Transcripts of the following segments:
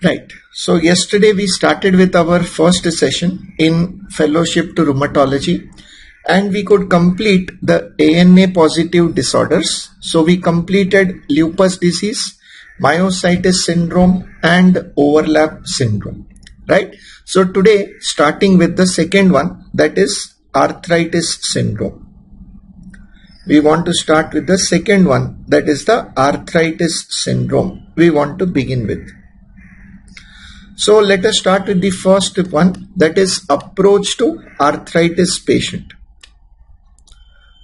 Right. So yesterday we started with our first session in Fellowship to Rheumatology, and we could complete the ANA positive disorders. So we completed lupus disease, myositis syndrome and overlap syndrome. Right. So today, starting with the second one, that is arthritis syndrome. We want to start with the second one, that is the arthritis syndrome. We want to begin with. So let us start with the first one, that is approach to arthritis patient.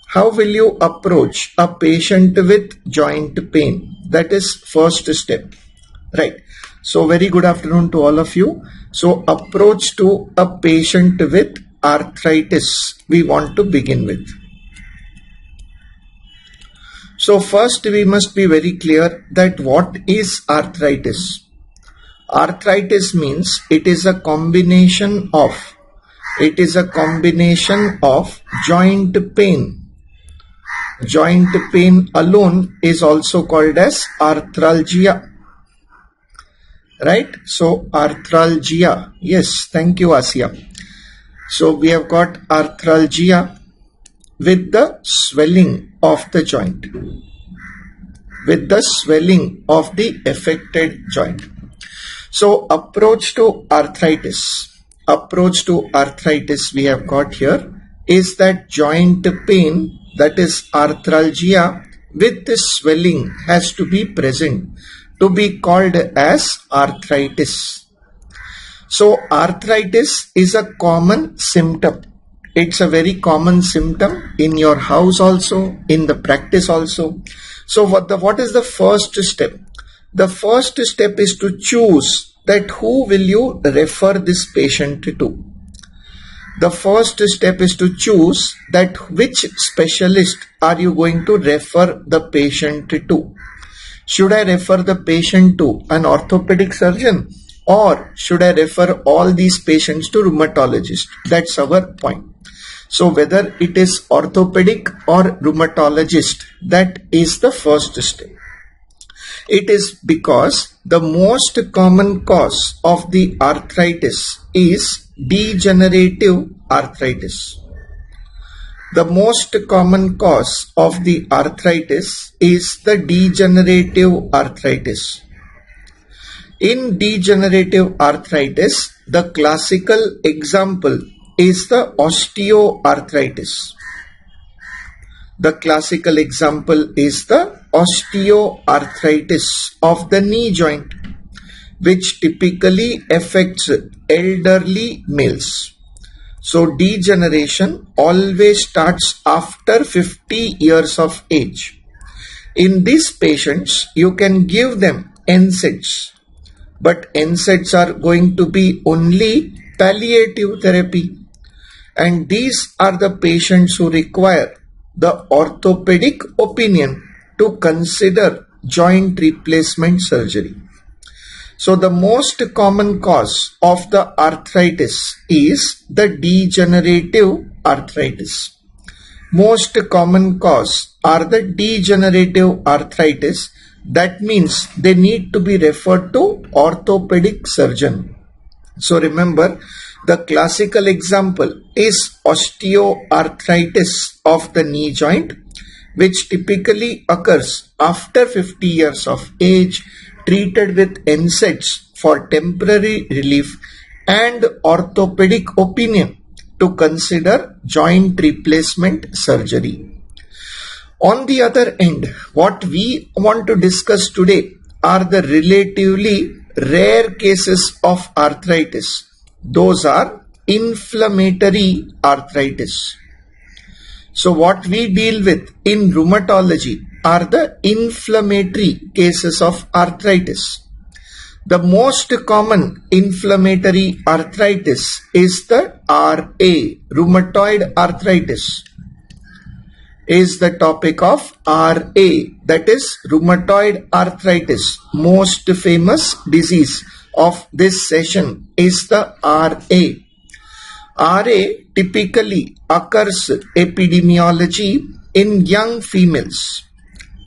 How will you approach a patient with joint pain? That is first step, right? So very good afternoon to all of you. So approach to a patient with arthritis we want to begin with. So first we must be very clear that what is arthritis? Arthritis means it is a combination of joint pain. Joint pain alone is also called as arthralgia. Right? So arthralgia. Yes, thank you, Asia. So we have got arthralgia with the swelling of the joint. With the swelling of the affected joint. So approach to arthritis we have got here is that joint pain, that is arthralgia with the swelling has to be present to be called as arthritis. So arthritis is a common symptom. It's a very common symptom in your house also, in the practice also. So what is the first step? The first step is to choose that who will you refer this patient to. The first step is to choose that which specialist are you going to refer the patient to. Should I refer the patient to an orthopedic surgeon or should I refer all these patients to rheumatologist? That's our point. So whether it is orthopedic or rheumatologist, that is the first step. It is because the most common cause of the arthritis is degenerative arthritis. The most common cause of the arthritis is the degenerative arthritis. In degenerative arthritis, the classical example is the osteoarthritis. The classical example is the osteoarthritis of the knee joint, which typically affects elderly males. So degeneration always starts after 50 years of age. In these patients, you can give them NSAIDs, but NSAIDs are going to be only palliative therapy. And these are the patients who require the orthopedic opinion to consider joint replacement surgery. So the most common cause of the arthritis is the degenerative arthritis. Most common cause are the degenerative arthritis. That means they need to be referred to orthopedic surgeon. So remember, the classical example is osteoarthritis of the knee joint, which typically occurs after 50 years of age, treated with NSAIDs for temporary relief and orthopedic opinion to consider joint replacement surgery. On the other end, what we want to discuss today are the relatively rare cases of arthritis. Those are inflammatory arthritis. So what we deal with in rheumatology are the inflammatory cases of arthritis. The most common inflammatory arthritis is the RA, rheumatoid arthritis. Is the topic of RA, that is rheumatoid arthritis. Most famous disease of this session is the RA. RA typically occurs epidemiology in young females.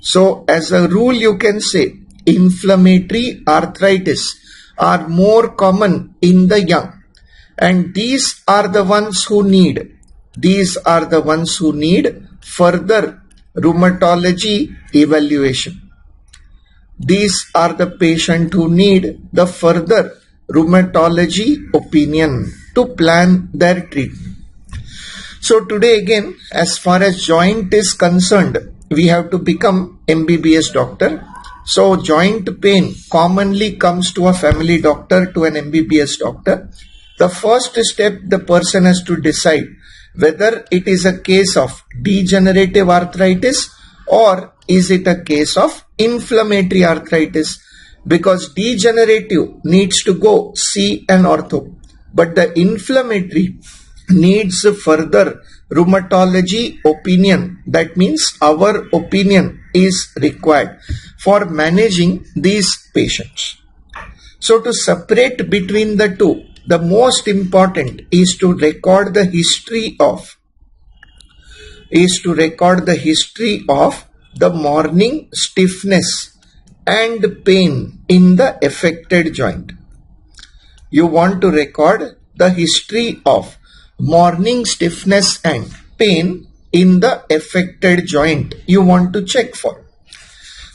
So as a rule you can say inflammatory arthritis are more common in the young, and these are the ones who need further rheumatology evaluation. These are the patients who need the further rheumatology opinion to plan their treatment. So today again, as far as joint is concerned, we have to become MBBS doctor. So joint pain commonly comes to a family doctor, to an MBBS doctor. The first step, the person has to decide whether it is a case of degenerative arthritis or is it a case of inflammatory arthritis, because degenerative needs to go see an ortho, but the inflammatory needs further rheumatology opinion. That means our opinion is required for managing these patients. So to separate between the two, the most important is to record the history of the morning stiffness and pain in the affected joint. You want to record the history of morning stiffness and pain in the affected joint. You want to check for.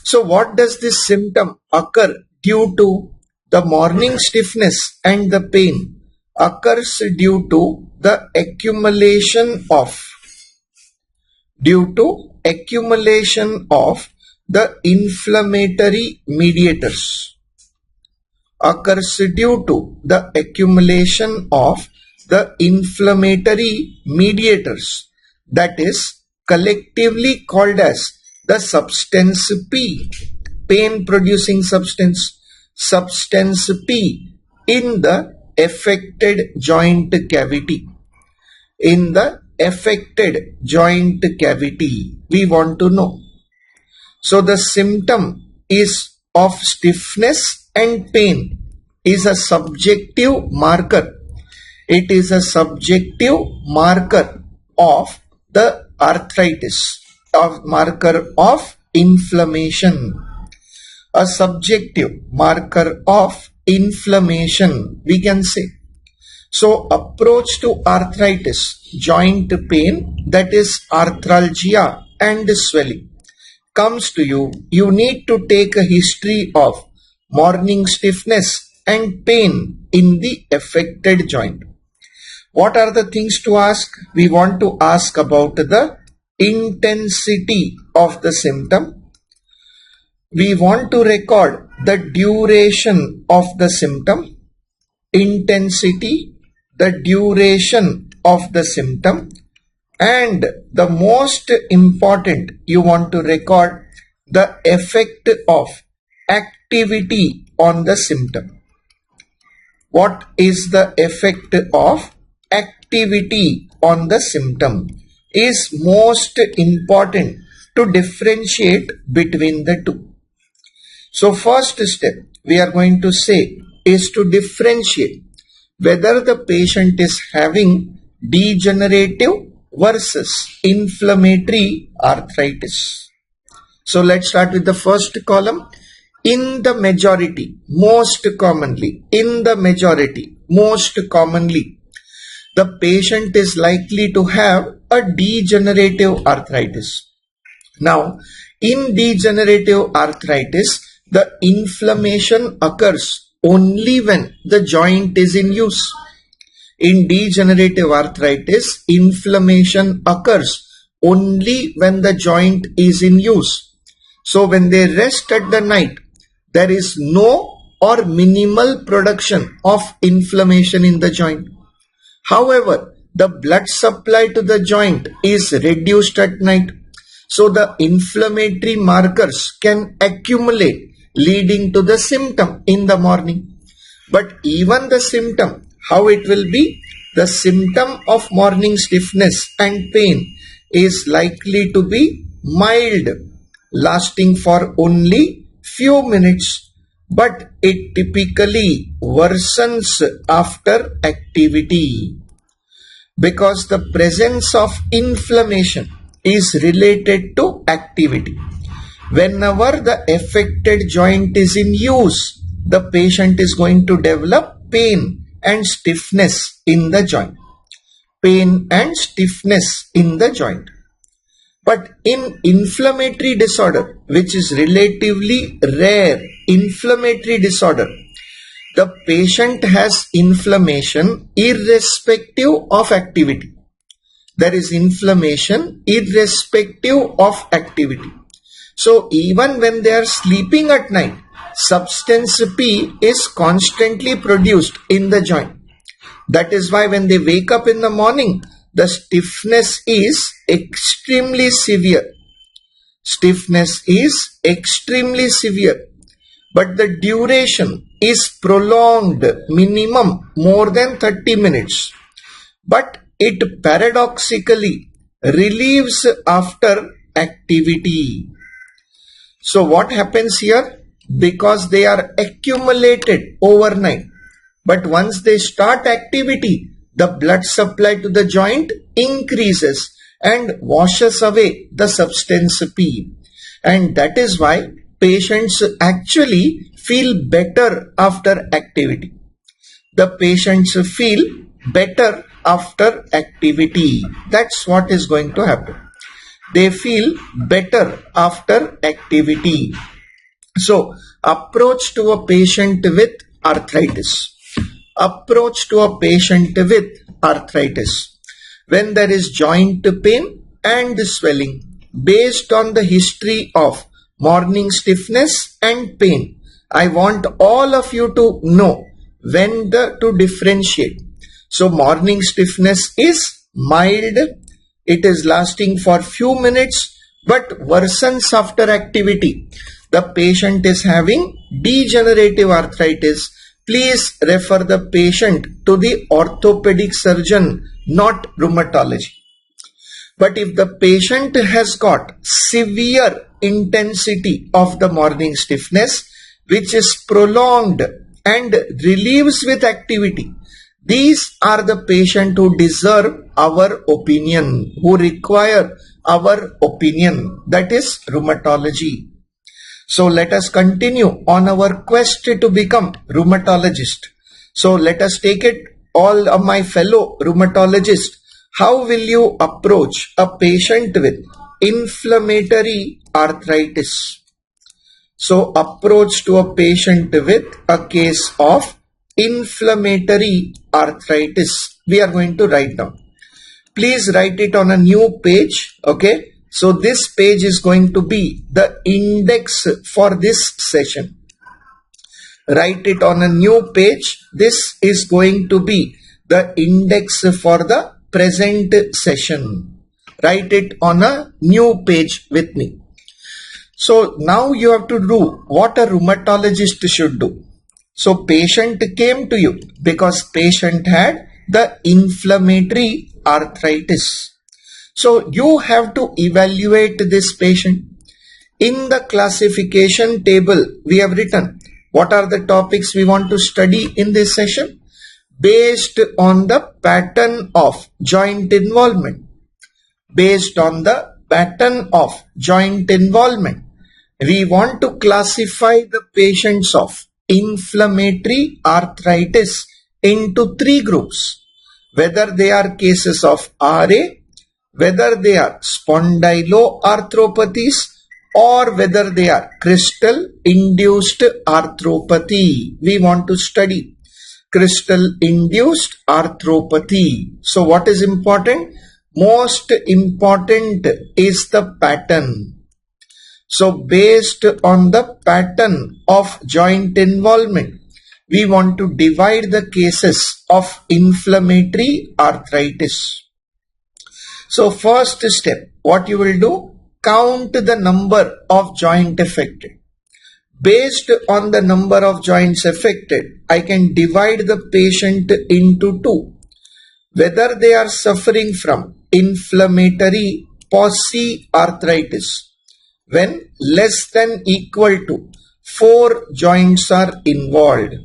So what does this symptom occur due to? The morning stiffness and the pain occurs due to the accumulation of the inflammatory mediators. Occurs due to the accumulation of the inflammatory mediators, that is collectively called as the substance P, pain producing substance P in the affected joint cavity. In the affected joint cavity, we want to know. So the symptom is of stiffness and pain is a subjective marker. It is a subjective marker of the arthritis, of marker of inflammation. A subjective marker of inflammation, we can say. So approach to arthritis, joint pain, that is arthralgia and swelling, comes to you. You need to take a history of morning stiffness and pain in the affected joint. What are the things to ask? We want to ask about the intensity of the symptom. We want to record the duration of the symptom, intensity, the duration of the symptom, and the most important, you want to record the effect of activity on the symptom. What is the effect of activity on the symptom is most important to differentiate between the two. So first step we are going to say is to differentiate whether the patient is having degenerative versus inflammatory arthritis. So let's start with the first column. In the majority, most commonly, the patient is likely to have a degenerative arthritis. Now, in degenerative arthritis, the inflammation occurs only when the joint is in use. In degenerative arthritis, inflammation occurs only when the joint is in use. So when they rest at the night, there is no or minimal production of inflammation in the joint. However, the blood supply to the joint is reduced at night. So the inflammatory markers can accumulate, leading to the symptom in the morning. But even the symptom, how it will be? The symptom of morning stiffness and pain is likely to be mild, lasting for only few minutes, but it typically worsens after activity, because the presence of inflammation is related to activity. Whenever the affected joint is in use, the patient is going to develop pain and stiffness in the joint. Pain and stiffness in the joint. But in inflammatory disorder, which is relatively rare, inflammatory disorder, the patient has inflammation irrespective of activity. There is inflammation irrespective of activity. So even when they are sleeping at night, substance P is constantly produced in the joint. That is why when they wake up in the morning, the stiffness is extremely severe. Stiffness is extremely severe. But the duration is prolonged, minimum more than 30 minutes. But it paradoxically relieves after activity. So what happens here? Because they are accumulated overnight. But once they start activity, the blood supply to the joint increases and washes away the substance P. And that is why patients actually feel better after activity. The patients feel better after activity. That's what is going to happen. They feel better after activity. So, approach to a patient with arthritis. Approach to a patient with arthritis. When there is joint pain and swelling, based on the history of morning stiffness and pain, I want all of you to know when to differentiate. So morning stiffness is mild, it is lasting for few minutes but worsens after activity. The patient is having degenerative arthritis. Please refer the patient to the orthopedic surgeon, not rheumatology. But if the patient has got severe intensity of the morning stiffness, which is prolonged and relieves with activity, these are the patients who deserve our opinion, who require our opinion, that is rheumatology. So let us continue on our quest to become rheumatologist. So let us take it, all of my fellow rheumatologists. How will you approach a patient with inflammatory arthritis? So approach to a patient with a case of inflammatory arthritis. We are going to write down. Please write it on a new page. Okay. So this page is going to be the index for this session. Write it on a new page. This is going to be the index for the present session. Write it on a new page with me. So now you have to do what a rheumatologist should do. So patient came to you because patient had the inflammatory arthritis. So you have to evaluate this patient. In the classification table, we have written what are the topics we want to study in this session based on the pattern of joint involvement. Based on the pattern of joint involvement, we want to classify the patients of inflammatory arthritis into three groups, whether they are cases of RA, whether they are spondyloarthropathies, or whether they are crystal induced arthropathy. We want to study crystal induced arthropathy. So what is important? Most important is the pattern. So based on the pattern of joint involvement, we want to divide the cases of inflammatory arthritis. So first step, what you will do? Count the number of joints affected. Based on the number of joints affected, I can divide the patient into two. Whether they are suffering from inflammatory polyarthritis, when less than equal to 4 joints are involved.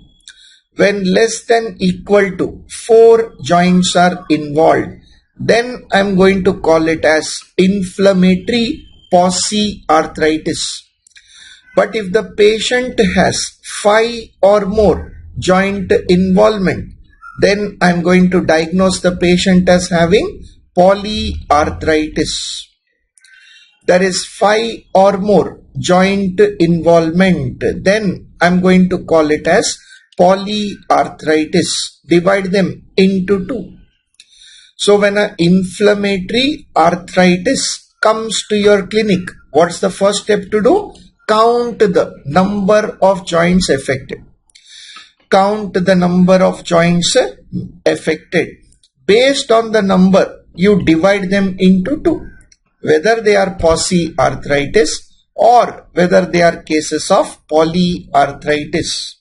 When less than equal to 4 joints are involved, then I am going to call it as inflammatory polyarthritis. But if the patient has 5 or more joint involvement, then I'm going to diagnose the patient as having polyarthritis. There is 5 or more joint involvement, then I'm going to call it as polyarthritis. Divide them into 2. So when an inflammatory arthritis comes to your clinic, what's the first step to do? Count the number of joints affected. Count the number of joints affected. Based on the number, you divide them into 2. Whether they are polyarthritis or whether they are cases of polyarthritis.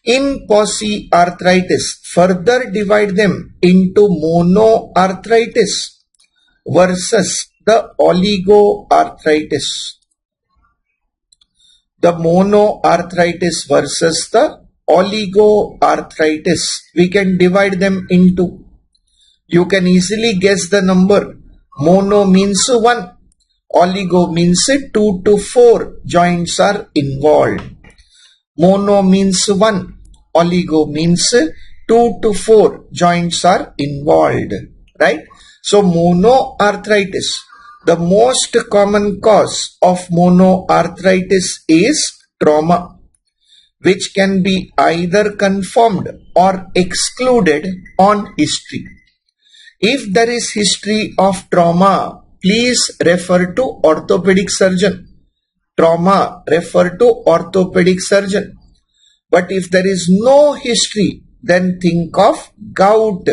In polyarthritis, further divide them into monoarthritis versus the oligoarthritis. The monoarthritis versus the oligoarthritis, we can divide them into. You can easily guess the number. Mono means 1. Oligo means 2 to 4 joints are involved. Mono means 1. Oligo means 2 to 4 joints are involved. Right? So monoarthritis. The most common cause of monoarthritis is trauma, which can be either confirmed or excluded on history. If there is history of trauma, please refer to orthopedic surgeon. Trauma, refer to orthopedic surgeon. But if there is no history, then think of gout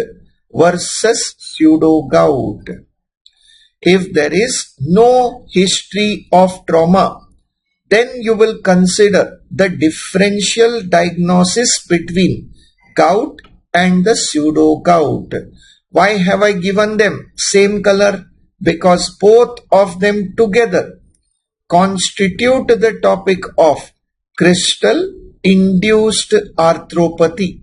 versus pseudo gout. If there is no history of trauma, then you will consider the differential diagnosis between gout and the pseudo gout. Why have I given them same color? Because both of them together constitute the topic of crystal-induced arthropathy.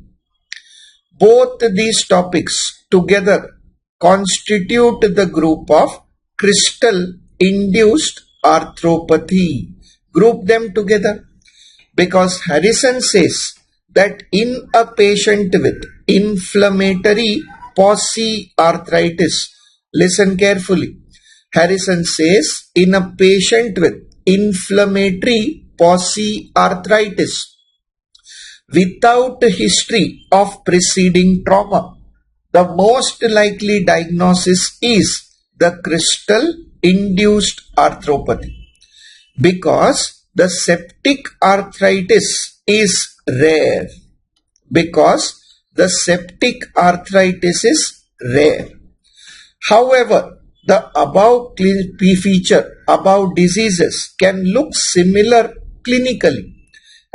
Both these topics together constitute the group of crystal-induced arthropathy. Group them together because Harrison says that in a patient with inflammatory polyarthritis, listen carefully. Harrison says in a patient with inflammatory polyarthritis without history of preceding trauma, the most likely diagnosis is the crystal-induced arthropathy because the septic arthritis is rare. Because the septic arthritis is rare. However, the above diseases can look similar clinically,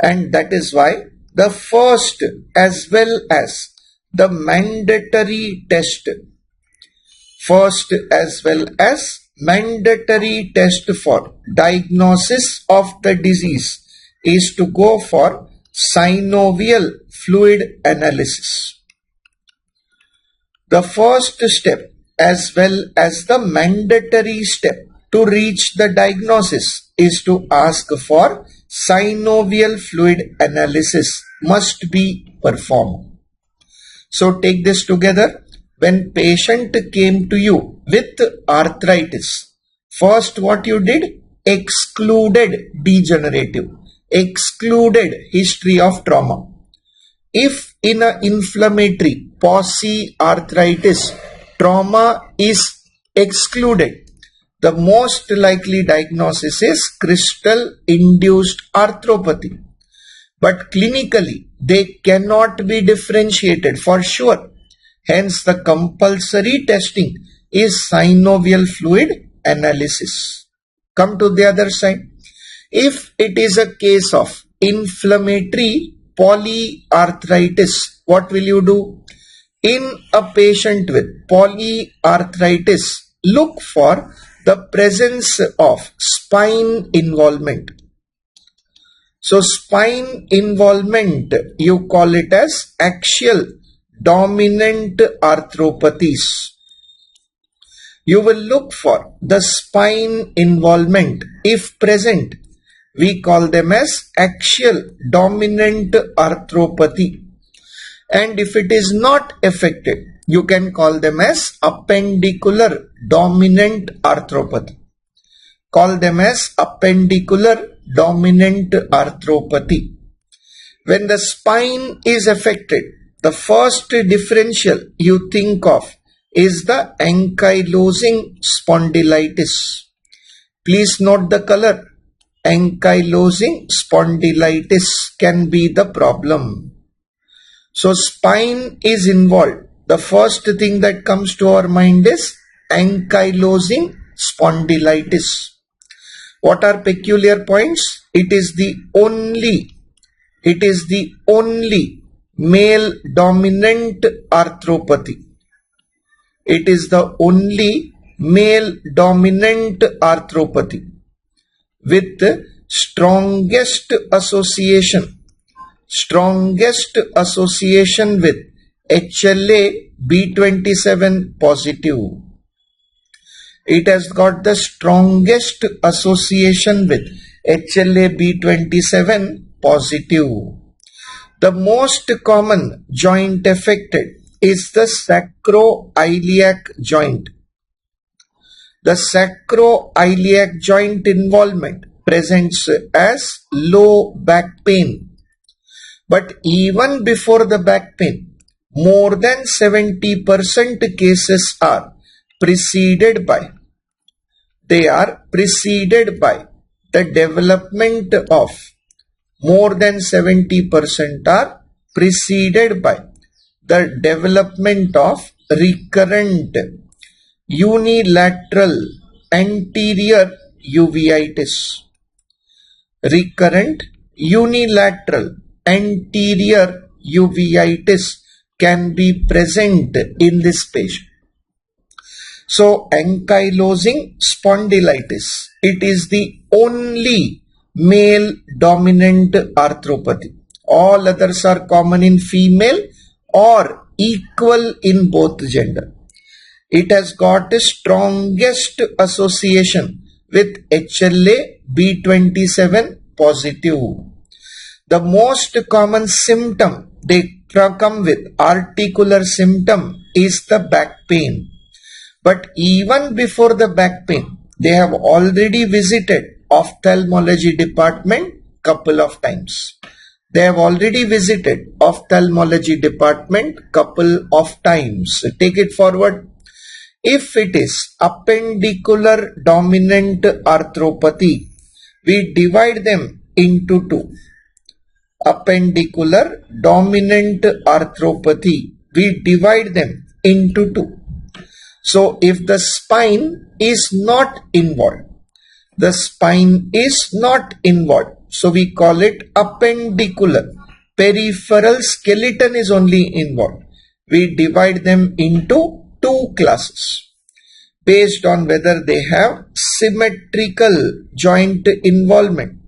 and that is why the first as well as the mandatory test for diagnosis of the disease is to go for synovial fluid analysis. The first step as well as the mandatory step to reach the diagnosis is to ask for synovial fluid analysis must be performed. So take this together. When patient came to you with arthritis, first what you did? Excluded degenerative, excluded history of trauma. If in an inflammatory polyarthritis, trauma is excluded, the most likely diagnosis is crystal-induced arthropathy. But clinically, they cannot be differentiated for sure. Hence, the compulsory testing is synovial fluid analysis. Come to the other side. If it is a case of inflammatory polyarthritis, what will you do? In a patient with polyarthritis, look for the presence of spine involvement. So spine involvement, you call it as axial dominant arthropathies. You will look for the spine involvement. If present, We call them as axial dominant arthropathy. And if it is not affected, you can call them as appendicular dominant arthropathy. Call them as appendicular dominant arthropathy. When the spine is affected, the first differential you think of is the ankylosing spondylitis. Please note the color. Ankylosing spondylitis can be the problem. So spine is involved. The first thing that comes to our mind is ankylosing spondylitis. What are peculiar points? It is the only male dominant arthropathy. It is the only male dominant arthropathy with strongest association with HLA B27 positive. It has got the strongest association with HLA B27 positive. The most common joint affected is the sacroiliac joint. The sacroiliac joint involvement presents as low back pain. But even before the back pain, more than 70% cases are preceded by the development of more than 70% are preceded by the development of recurrent unilateral anterior uveitis. Recurrent unilateral anterior uveitis can be present in this patient. So ankylosing spondylitis, it is the only male dominant arthropathy. All others are common in female or equal in both gender. It has got the strongest association with HLA B27 positive. The most common symptom they come with, articular symptom, is the back pain. But even before the back pain, they have already visited ophthalmology department couple of times. They have already visited ophthalmology department couple of times. Take it forward. If it is appendicular dominant arthropathy, we divide them into two. Appendicular dominant arthropathy, we divide them into two. So if the spine is not involved, so we call it appendicular. Peripheral skeleton is only involved. We divide them into two classes based on whether they have symmetrical joint involvement,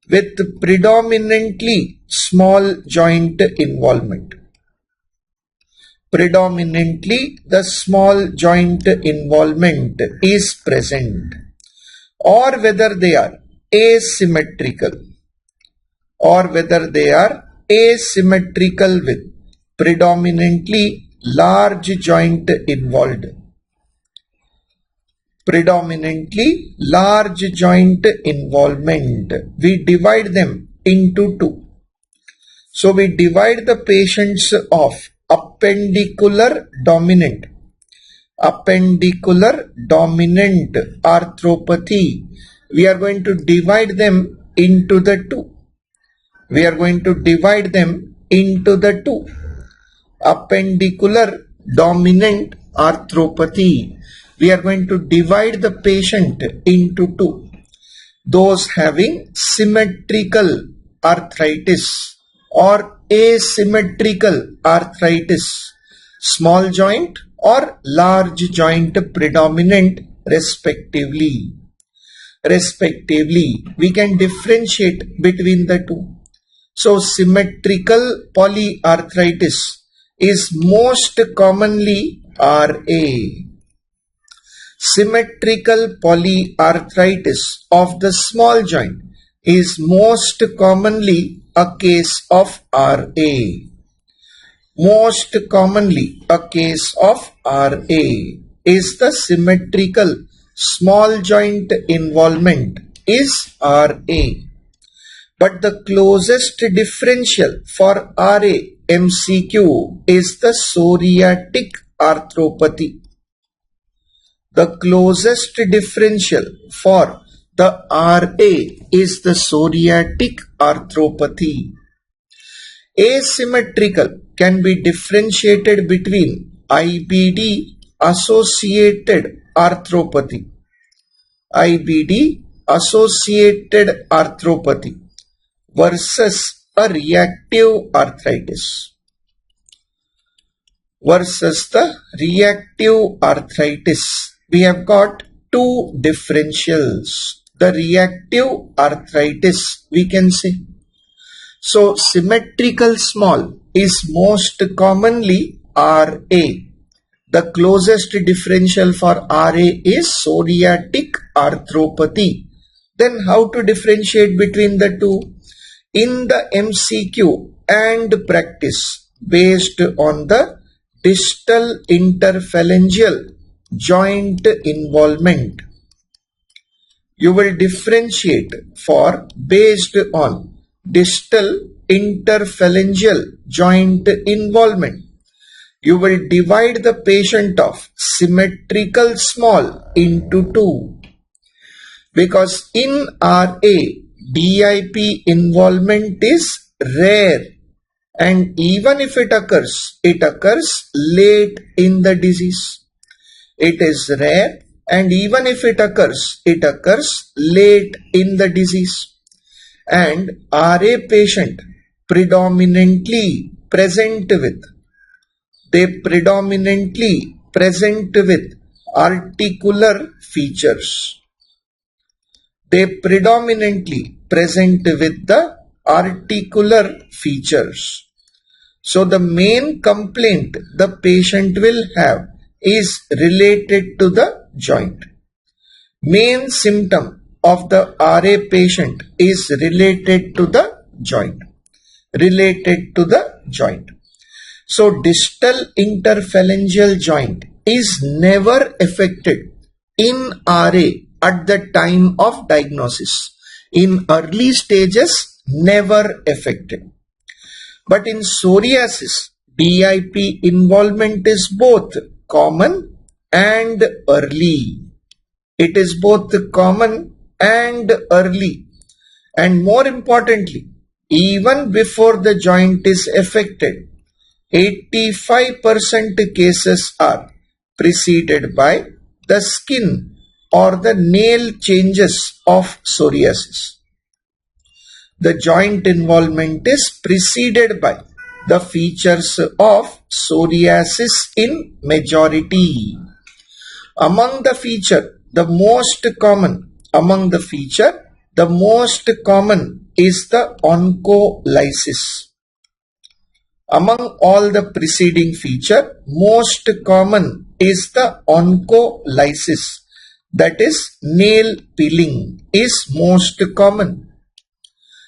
with predominantly small joint involvement. Predominantly the small joint involvement is present, or whether they are asymmetrical, with predominantly large joint involved. Predominantly large joint involvement. We divide them into two. So we divide the patients of appendicular dominant arthropathy. We are going to divide them into the two. Appendicular dominant arthropathy. We are going to divide the patient into two. Those having symmetrical arthritis or asymmetrical arthritis, small joint or large joint predominant respectively. We can differentiate between the two. So symmetrical polyarthritis is most commonly RA. Symmetrical polyarthritis of the small joint is most commonly a case of RA. Most commonly a case of RA is the symmetrical small joint involvement is RA. But the closest differential for RA MCQ is the psoriatic arthropathy. The closest differential for the RA is the psoriatic arthropathy. Asymmetrical can be differentiated between IBD associated arthropathy, IBD associated arthropathy versus a reactive arthritis. Versus the reactive arthritis, we have got two differentials. The reactive arthritis, we can say. So, symmetrical small is most commonly RA. The closest differential for RA is psoriatic arthropathy. Then how to differentiate between the two? In the MCQ and practice based on the distal interphalangeal joint involvement, you will differentiate for based on distal interphalangeal joint involvement. You will divide the patient of symmetrical small into two, because in RA DIP involvement is rare, and even if it occurs late in the disease. It is rare, and even if it occurs late in the disease. And RA patient predominantly present with articular features. They predominantly present with the articular features. So the main complaint the patient will have is related to the joint. Main symptom of the RA patient is related to the joint. So distal interphalangeal joint is never affected in RA at the time of diagnosis. In early stages, never affected. But in psoriasis, DIP involvement is both common and early. It is both common and early. And more importantly, even before the joint is affected, 85% cases are preceded by the skin or the nail changes of psoriasis. The joint involvement is preceded by the features of psoriasis in majority. Among the feature, the most common is the oncolysis. Among all the preceding feature, most common is the oncolysis. That is, nail peeling is most common.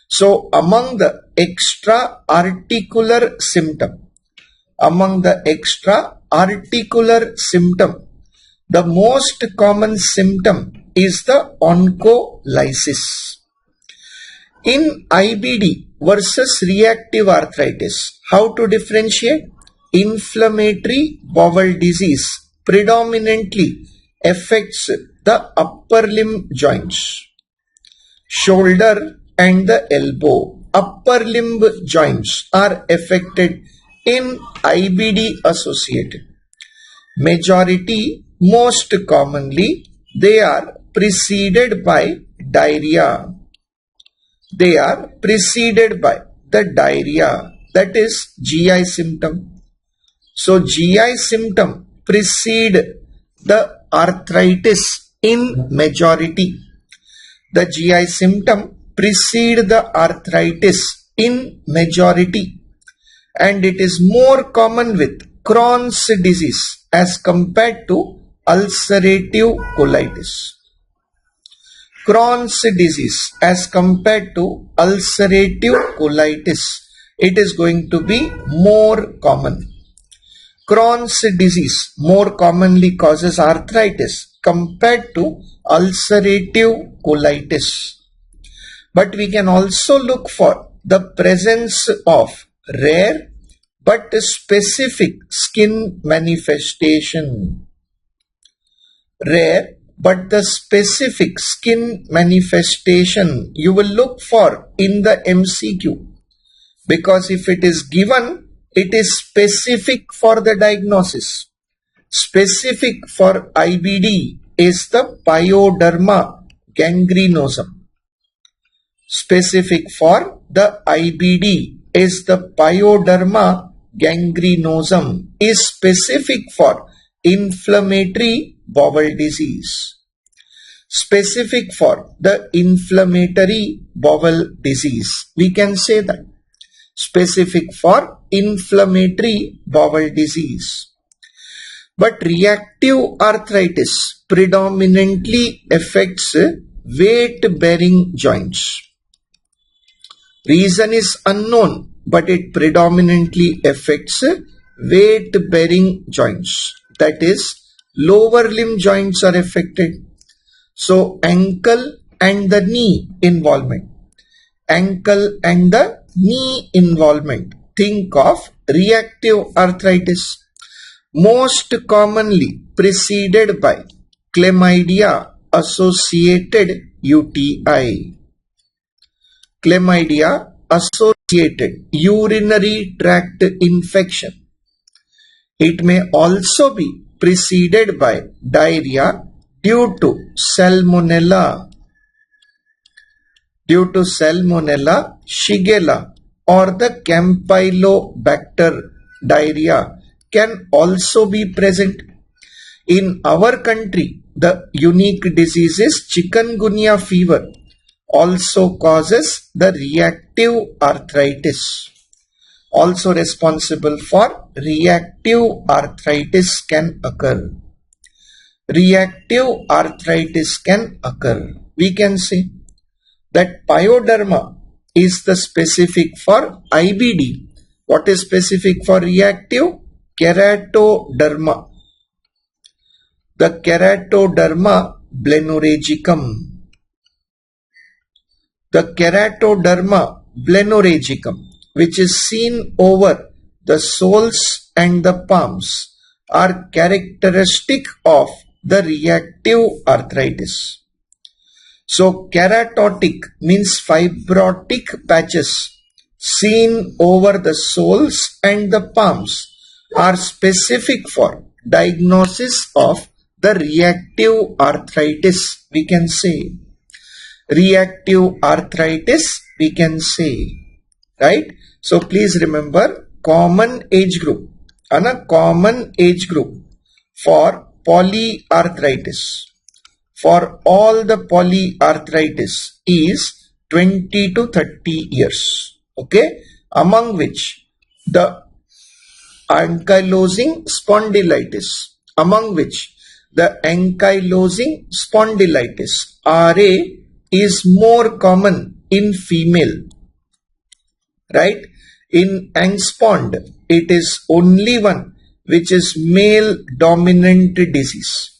So among the extra articular symptom, the most common symptom is the oncolysis. In IBD versus reactive arthritis, how to differentiate? Inflammatory bowel disease predominantly affects the upper limb joints, shoulder and the elbow. Upper limb joints are affected in IBD associated. Majority, most commonly, they are preceded by diarrhea. They are preceded by the diarrhea, that is GI symptom. So GI symptom precede the arthritis in majority. The GI symptom precede the arthritis in majority, and it is more common with Crohn's disease as compared to ulcerative colitis. Crohn's disease as compared to ulcerative colitis, it is going to be more common. Crohn's disease more commonly causes arthritis compared to ulcerative colitis. But we can also look for the presence of rare but specific skin manifestation. Rare but the specific skin manifestation you will look for in the MCQ, because if it is given, it is specific for the diagnosis. Specific for IBD is the pyoderma gangrenosum. Specific for the IBD is the pyoderma gangrenosum, is specific for inflammatory bowel disease. Specific for the inflammatory bowel disease. We can say that. Specific for inflammatory bowel disease. But reactive arthritis predominantly affects weight-bearing joints. Reason is unknown, but it predominantly affects weight-bearing joints. That is, lower limb joints are affected. So, ankle and the knee involvement. Ankle and the knee involvement. Think of reactive arthritis. Most commonly preceded by chlamydia associated UTI. Chlamydia associated urinary tract infection. It may also be preceded by diarrhea due to salmonella, shigella, or the Campylobacter diarrhea can also be present. In our country, the unique disease is chikungunya fever, also causes the reactive arthritis. Also responsible for reactive arthritis can occur. Reactive arthritis can occur. We can say that pyoderma is the specific for IBD. What is specific for reactive? Keratoderma. The Keratoderma blennorrhagicum. The Keratoderma blennorrhagicum, which is seen over the soles and the palms, are characteristic of the reactive arthritis. So, keratotic means fibrotic patches seen over the soles and the palms are specific for diagnosis of the reactive arthritis. We can say reactive arthritis, we can say, right? So please remember, common age group for polyarthritis, for all the polyarthritis is 20 to 30 years, okay, among which the ankylosing spondylitis, RA, is more common in female, right? In angspond, it is only one which is male dominant disease,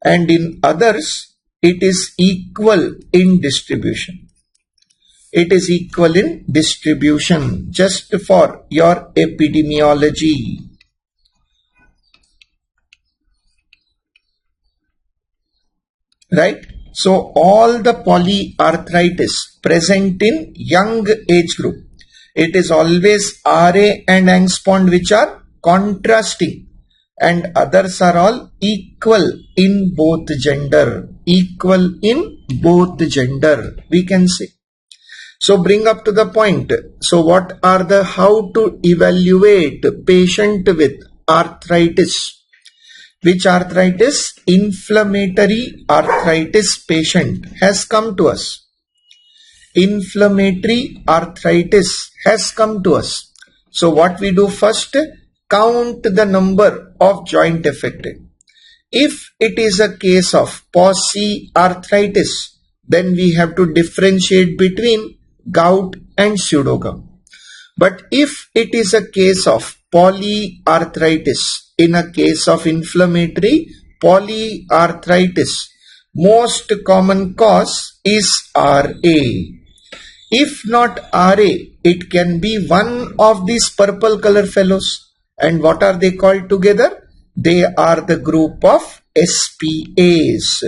and in others it is equal in distribution. It is equal in distribution, just for your epidemiology. Right? So all the polyarthritis present in young age group, it is always RA and angspond which are contrasting, and others are all equal in both gender. Equal in both gender, we can say. So bring up to the point. So what are the how to evaluate patient with arthritis? Which arthritis? Inflammatory arthritis patient has come to us. Inflammatory arthritis has come to us. So what we do first? Count the number of joint affected. If it is a case of polyarthritis, then we have to differentiate between gout and pseudogout. But if it is a case of polyarthritis, in a case of inflammatory polyarthritis, most common cause is RA. If not RA, it can be one of these purple color fellows. And what are they called together? They are the group of SPAs.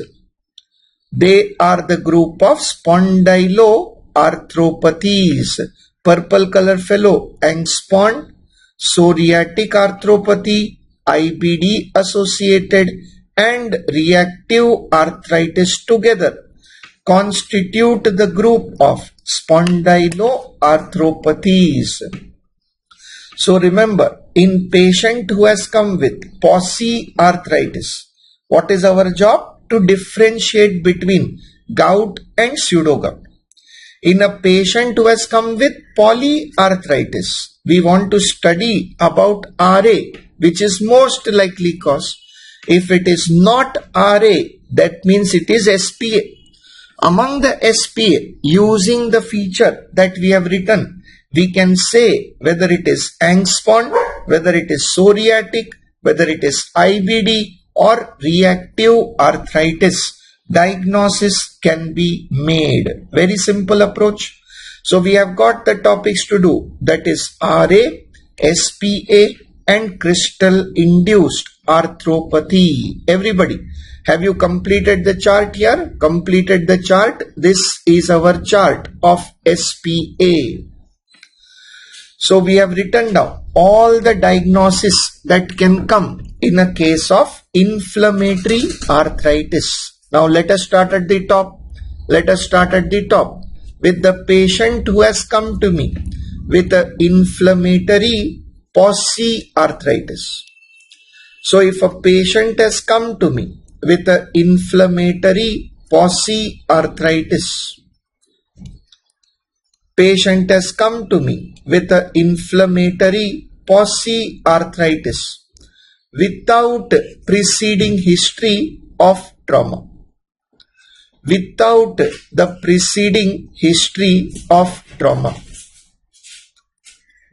They are the group of spondyloarthropathies. Purple color fellow, angspond, psoriatic arthropathy, IBD associated, and reactive arthritis together constitute the group of spondyloarthropathies. So remember, in patient who has come with polyarthritis, what is our job? To differentiate between gout and pseudogout. In a patient who has come with polyarthritis, we want to study about RA, which is most likely cause. If it is not RA, that means it is SPA. Among the SPA, using the feature that we have written, we can say whether it is angspond, whether it is psoriatic, whether it is IBD or reactive arthritis. Diagnosis can be made. Very simple approach. So we have got the topics to do, that is RA, SPA and crystal induced arthropathy. Everybody, have you completed the chart here? Completed the chart. This is our chart of SPA. So we have written down all the diagnosis that can come in a case of inflammatory arthritis. Now let us start at the top. Let us start at the top with the patient who has come to me with an inflammatory polyarthritis. So if a patient has come to me with an inflammatory polyarthritis, patient has come to me with an inflammatory polyarthritis without preceding history of trauma. Without the preceding history of trauma.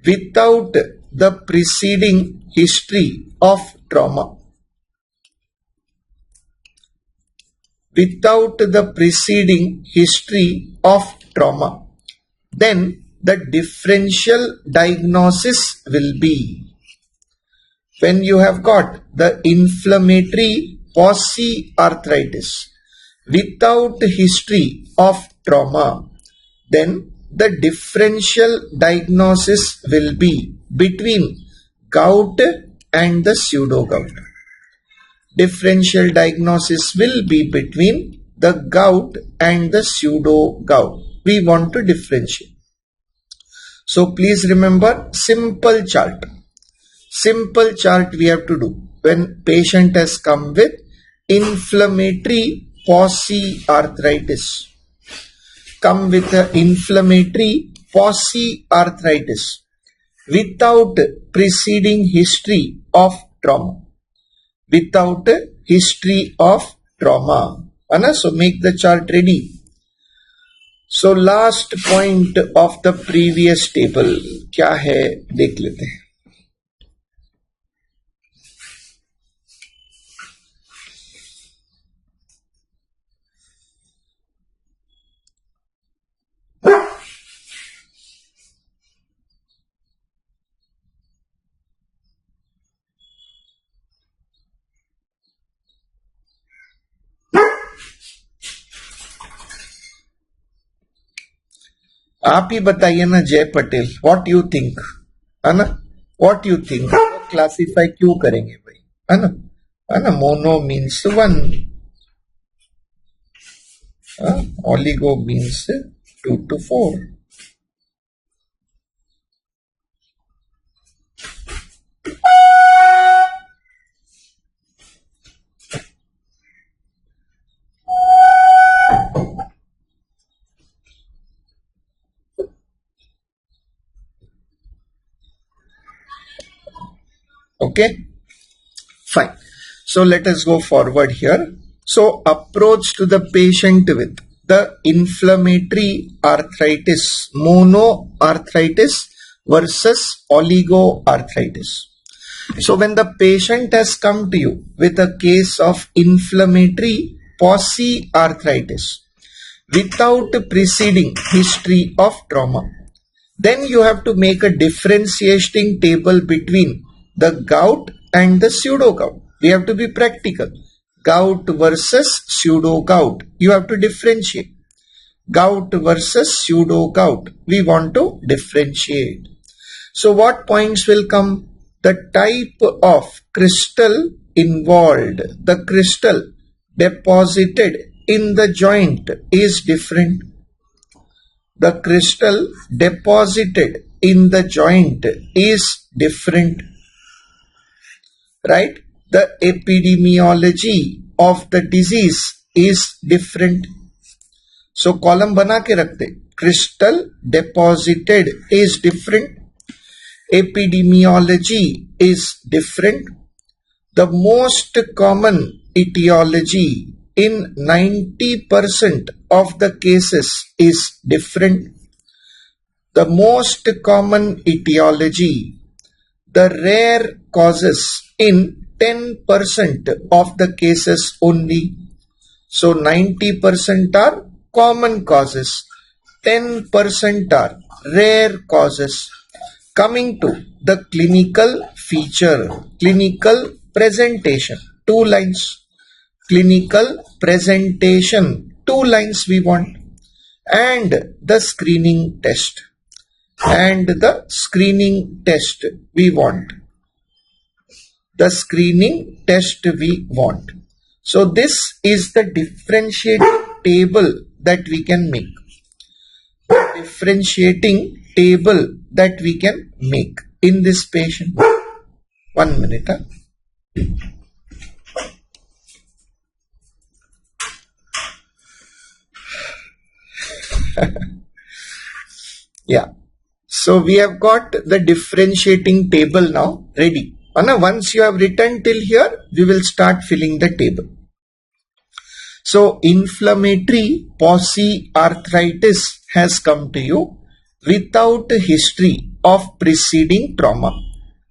Without the preceding history of trauma. Without the preceding history of trauma. Then the differential diagnosis will be, when you have got the inflammatory polyarthritis without history of trauma, then the differential diagnosis will be between gout and the pseudogout. Differential diagnosis will be between the gout and the pseudogout. We want to differentiate. So please remember, simple chart. Simple chart we have to do when patient has come with inflammatory polyarthritis. Come with an inflammatory polyarthritis without preceding history of trauma. Without history of trauma. So make the chart ready. So last point of the previous table क्या है देख लेते हैं. आप ही बताइए ना जय Patel, what you think, है ना, व्हाट यू थिंक, क्लासिफाई क्यों करेंगे भाई, है ना, mono means 1, oligo means 2 to 4. Okay, fine. So let us go forward here. So approach to the patient with the inflammatory arthritis, monoarthritis versus oligoarthritis. So when the patient has come to you with a case of inflammatory polyarthritis without preceding history of trauma, then you have to make a differentiating table between the gout and the pseudo gout. We have to be practical. Gout versus pseudo gout. You have to differentiate. Gout versus pseudo gout. We want to differentiate. So what points will come? The type of crystal involved, the crystal deposited in the joint is different. The crystal deposited in the joint is different, right? The epidemiology of the disease is different. So column बना के रखते, crystal deposited is different. Epidemiology is different. The most common etiology in 90% of the cases is different. The most common etiology, the rare causes in 10% of the cases only. So 90% are common causes, 10% are rare causes. Coming to the clinical feature, clinical presentation, 2 lines. Clinical presentation, 2 lines we want. And the screening test. And the screening test we want. The screening test we want. So this is the differentiating table that we can make. Differentiating table that we can make in this patient. 1 minute. Yeah. So we have got the differentiating table now ready. Once you have written till here, we will start filling the table. So inflammatory polyarthritis has come to you without a history of preceding trauma.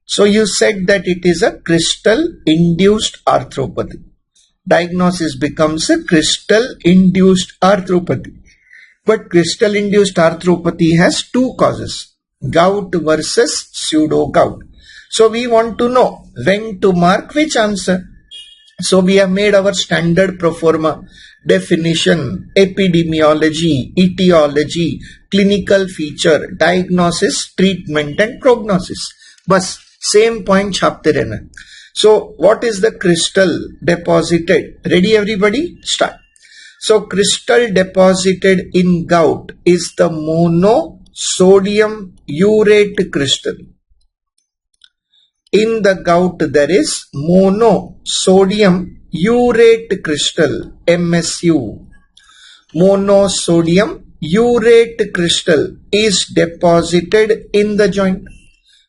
So you said that it is a crystal induced arthropathy. Diagnosis becomes a crystal induced arthropathy. But crystal induced arthropathy has 2 causes, gout versus pseudo gout. So we want to know when to mark which answer. So we have made our standard pro forma definition, epidemiology, etiology, clinical feature, diagnosis, treatment and prognosis. Bas, same point छापते रहना. So what is the crystal deposited? Ready everybody? Start. So crystal deposited in gout is the monosodium urate crystal. In the gout there is monosodium urate crystal, MSU. Monosodium urate crystal is deposited in the joint.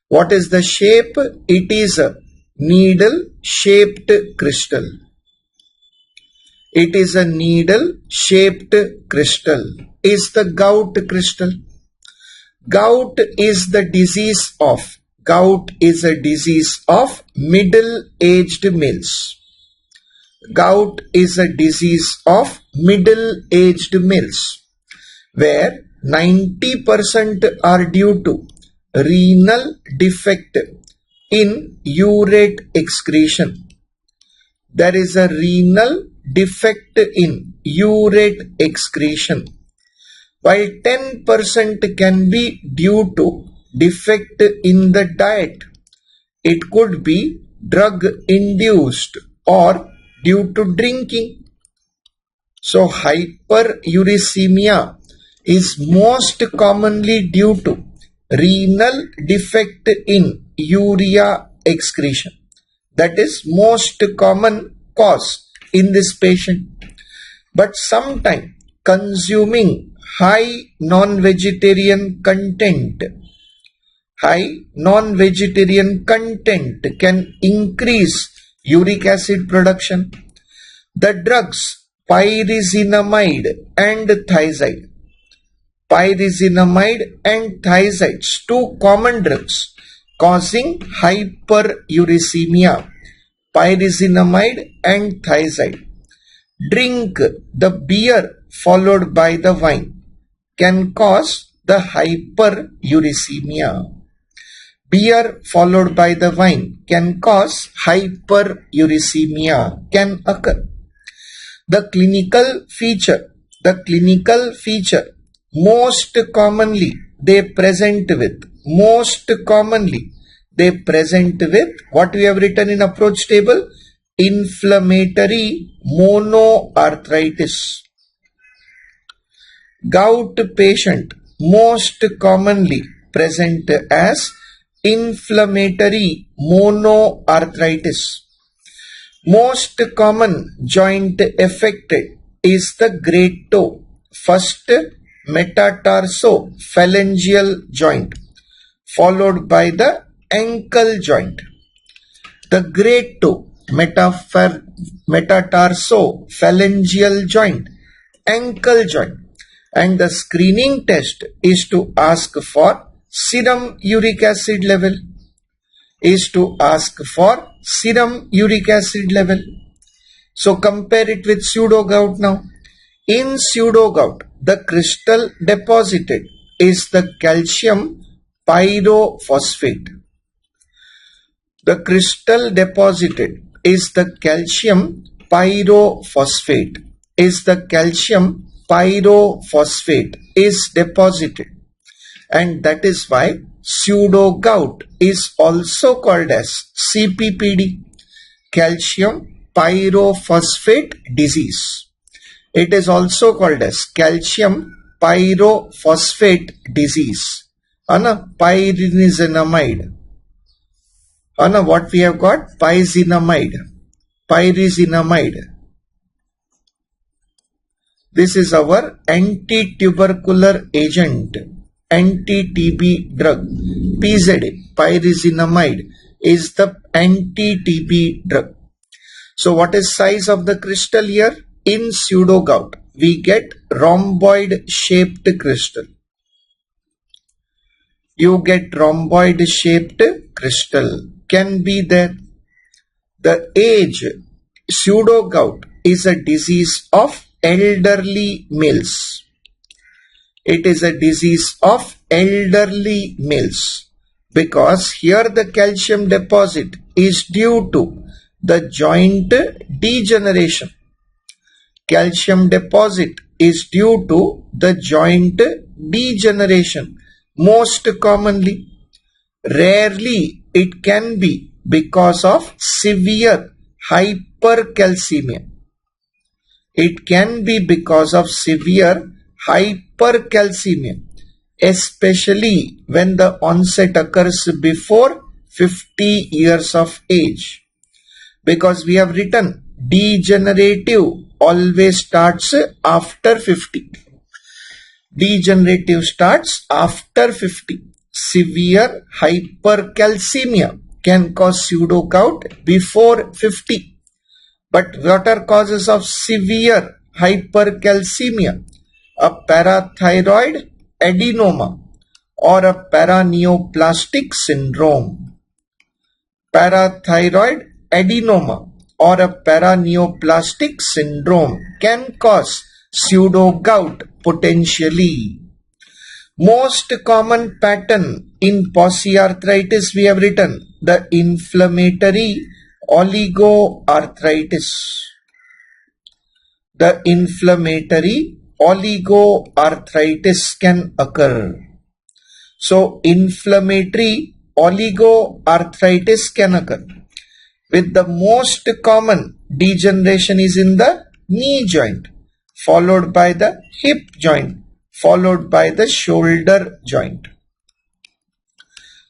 What is the shape? It is a needle shaped crystal. It is a needle shaped crystal. Is the gout crystal. Gout is the disease of middle-aged males. Gout is a disease of middle-aged males where 90% are due to renal defect in urate excretion. There is a renal defect in urate excretion, while 10% can be due to defect in the diet. It could be drug induced or due to drinking. So hyperuricemia is most commonly due to renal defect in urea excretion. That is most common cause in this patient. But sometimes consuming high non-vegetarian content can increase uric acid production. The drugs pyrazinamide and thiazide. Pyrazinamide and thiazides, two common drugs causing hyperuricemia. Pyrazinamide and thiazide. Drink the beer followed by the wine can cause the hyperuricemia. Beer followed by the wine can cause hyperuricemia, can occur. The clinical feature, most commonly they present with, what we have written in approach table, inflammatory monoarthritis. Gout patient most commonly present as inflammatory monoarthritis. Most common joint affected is the great toe, first metatarsophalangeal joint, followed by the ankle joint. The great toe, metatarsophalangeal joint, ankle joint. And the screening test is to ask for serum uric acid level. So compare it with pseudo gout now. In pseudo gout, the crystal deposited is the calcium pyrophosphate. The crystal deposited is the calcium pyrophosphate. Is deposited, and that is why pseudo gout is also called as CPPD, calcium pyrophosphate disease. It is also called as calcium pyrophosphate disease. Pyrazinamide. What we have got? Pyrazinamide. This is our anti-tubercular agent, anti-TB drug. PZA, pyrazinamide, is the anti-TB drug. So what is size of the crystal here? In pseudo gout, we get rhomboid shaped crystal. You get rhomboid shaped crystal. Can be there. The age, pseudo gout is a disease of elderly males. It is a disease of elderly males because here the calcium deposit is due to the joint degeneration. Calcium deposit is due to the joint degeneration most commonly. Rarely it can be because of severe hypercalcemia. It can be because of severe hypercalcemia, especially when the onset occurs before 50 years of age. Because we have written degenerative always starts after 50. Degenerative starts after 50. Severe hypercalcemia can cause pseudo gout before 50. But what are causes of severe hypercalcemia? A parathyroid adenoma or a paraneoplastic syndrome. Parathyroid adenoma or a paraneoplastic syndrome can cause pseudo gout potentially. Most common pattern in polyarthritis we have written the inflammatory oligoarthritis. The inflammatory oligoarthritis can occur. So inflammatory oligoarthritis can occur. With the most common degeneration is in the knee joint, followed by the hip joint, followed by the shoulder joint.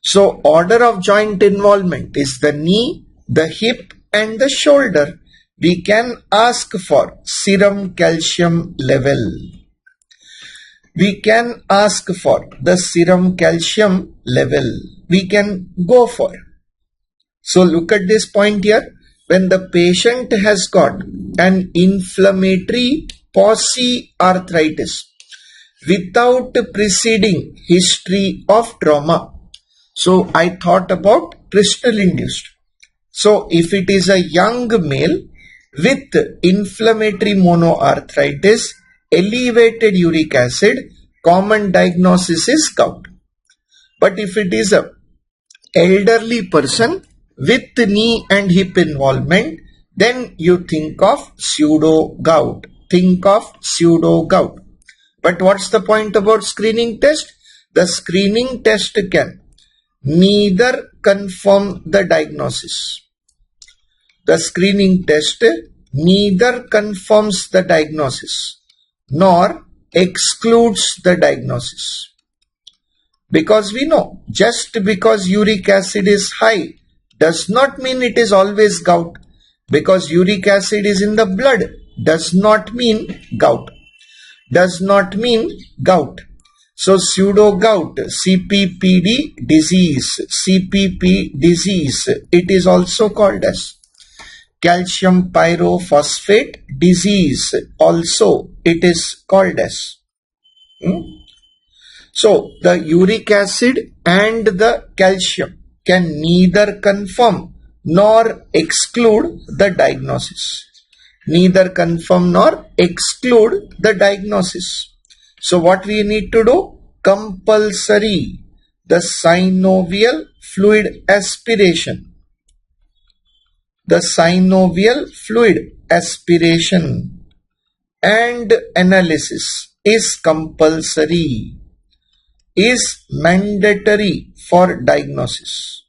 So order of joint involvement is the knee, the hip and the shoulder. We can ask for serum calcium level. We can ask for the serum calcium level. We can go for. So look at this point here. when the patient has got an inflammatory polyarthritis without preceding history of trauma. So I thought about crystal induced. So if it is a young male with inflammatory monoarthritis, elevated uric acid, common diagnosis is gout. But if it is a elderly person with knee and hip involvement, then you think of pseudo gout. Think of pseudo gout. But what's the point about screening test? The screening test can neither confirm the diagnosis. The screening test neither confirms the diagnosis nor excludes the diagnosis. Because we know, just because uric acid is high does not mean it is always gout. Because uric acid is in the blood does not mean gout. Does not mean gout. So pseudo gout, CPPD disease, CPP disease, it is also called as calcium pyrophosphate disease, also it is called as. So the uric acid and the calcium can neither confirm nor exclude the diagnosis. Neither confirm nor exclude the diagnosis. So what we need to do? Compulsory the synovial fluid aspiration. The synovial fluid aspiration and analysis is compulsory, is mandatory for diagnosis.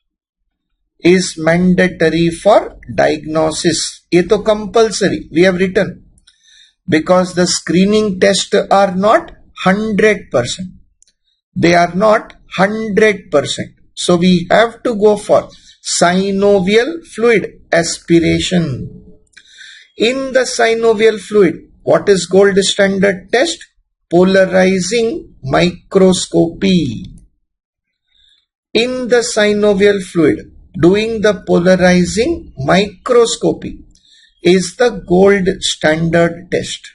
Is mandatory for diagnosis. ये तो compulsory we have written, because the screening tests are not 100%. They are not 100%. So we have to go for synovial fluid aspiration. In the synovial fluid, what is gold standard test? Polarizing microscopy. In the synovial fluid, doing the polarizing microscopy is the gold standard test.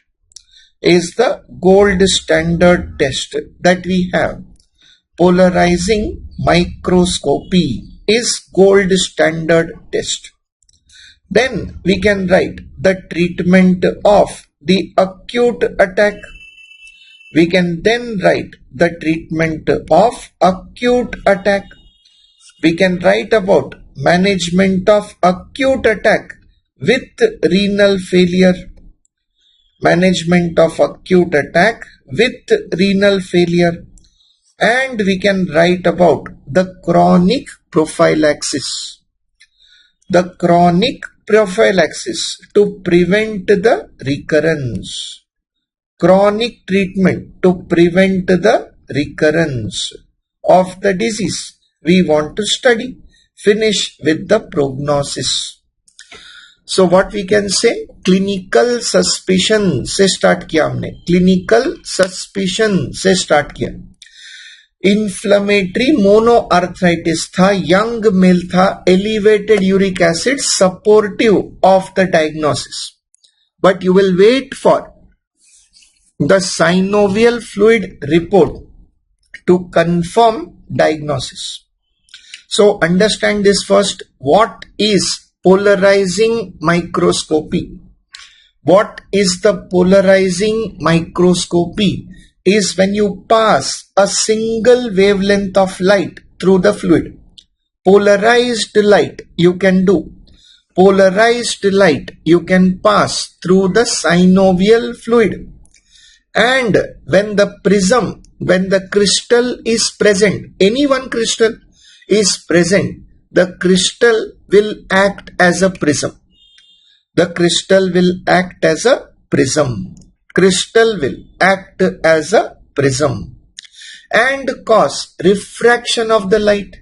Is the gold standard test that we have. Polarizing microscopy is gold standard test. Then we can write the treatment of the acute attack. We can then write the treatment of acute attack. We can write about management of acute attack with renal failure. Management of acute attack with renal failure. And we can write about the chronic prophylaxis. The chronic prophylaxis to prevent the recurrence. Chronic treatment to prevent the recurrence of the disease we want to study. Finish with the prognosis. So what we can say? Clinical suspicion से start किया हमने. Clinical suspicion से start किया. Inflammatory monoarthritis था, young male था, elevated uric acid, supportive of the diagnosis. But you will wait for the synovial fluid report to confirm diagnosis. So understand this first. What is polarizing microscopy? What is the polarizing microscopy? Is when you pass a single wavelength of light through the fluid. Polarized light you can do. Polarized light you can pass through the synovial fluid. And when the prism, when the crystal is present, any one crystal is present, the crystal will act as a prism. The crystal will act as a prism. Crystal will act as a prism and cause refraction of the light.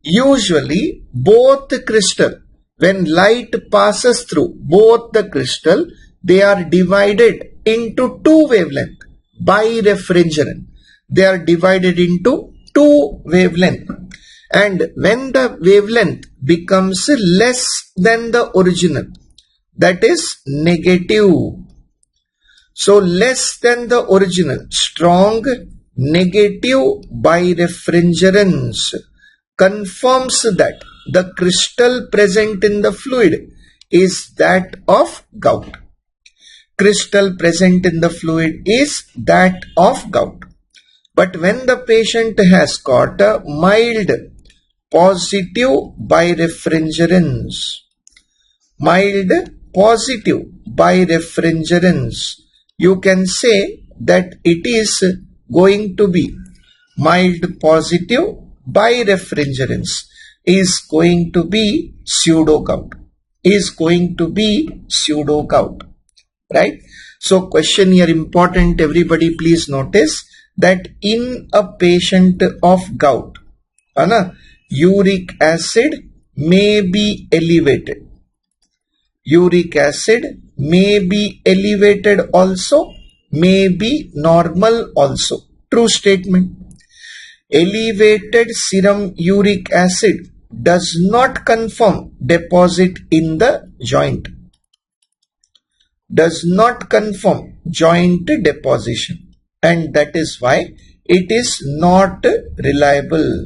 Usually both the crystal, when light passes through both the crystal, they are divided into two wavelengths by refrigerant. They are divided into two wavelengths. And when the wavelength becomes less than the original. That is negative. So less than the original. Strong negative birefringence confirms that the crystal present in the fluid is that of gout. Crystal present in the fluid is that of gout. But when the patient has got a mild positive birefringence, mild positive birefringence, you can say that it is going to be mild positive birefringence is going to be pseudo gout, is going to be pseudo gout, right? So question here important, everybody please notice that in a patient of gout, uric acid may be elevated. Uric acid may be elevated also, may be normal also. True statement. Elevated serum uric acid does not confirm deposit in the joint. Does not confirm joint deposition, and that is why it is not reliable.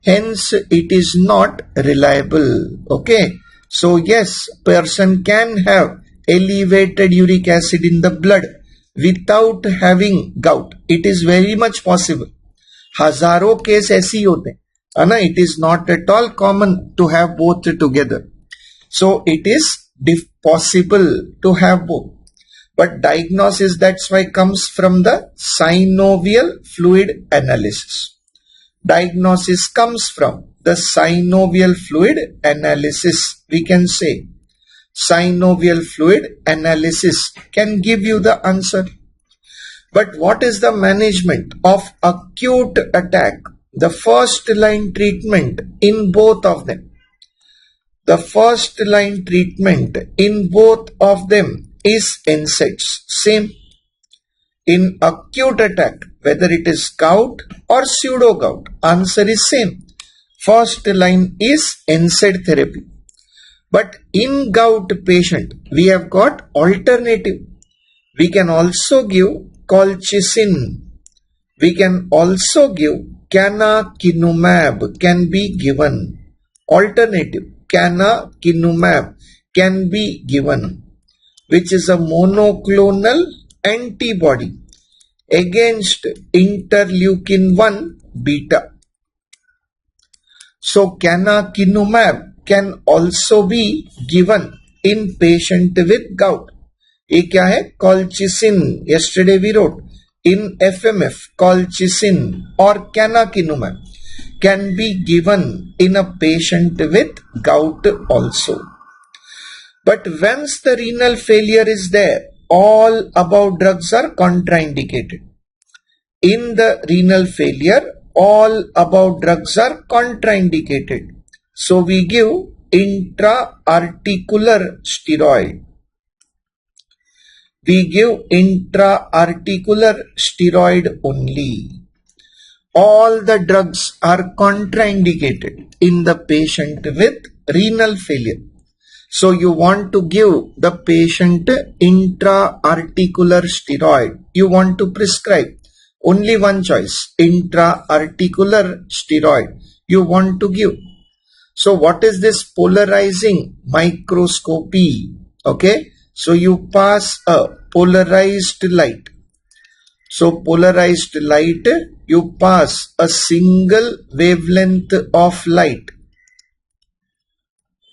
Hence it is not reliable. Okay. So yes, person can have elevated uric acid in the blood without having gout. It is very much possible. हजारों case ऐसे ही होते हैं ना. It is not at all common to have both together. So it is possible to have both. But diagnosis, that's why, comes from the synovial fluid analysis. Diagnosis comes from the synovial fluid analysis. We can say synovial fluid analysis can give you the answer. But what is the management of acute attack? The first line treatment in both of them. The first line treatment in both of them is NSAIDs. Same. In acute attack, whether it is gout or pseudo gout, answer is same. First line is NSAID therapy. But in gout patient, we have got alternative. We can also give colchicine. We can also give canakinumab, can be given. Alternative, canakinumab can be given, which is a monoclonal antibody against interleukin-1 beta. So canakinumab can also be given in patient with gout. ये क्या है? Colchicine. Yesterday we wrote in FMF, colchicine or canakinumab can be given in a patient with gout also. But once the renal failure is there, all above drugs are contraindicated. In the renal failure, all above drugs are contraindicated. So we give intra-articular steroid. We give intra-articular steroid only. All the drugs are contraindicated in the patient with renal failure. So you want to give the patient intra-articular steroid. You want to prescribe only one choice, intra-articular steroid you want to give. So what is this polarizing microscopy? Okay, so you pass a polarized light. So polarized light, you pass a single wavelength of light.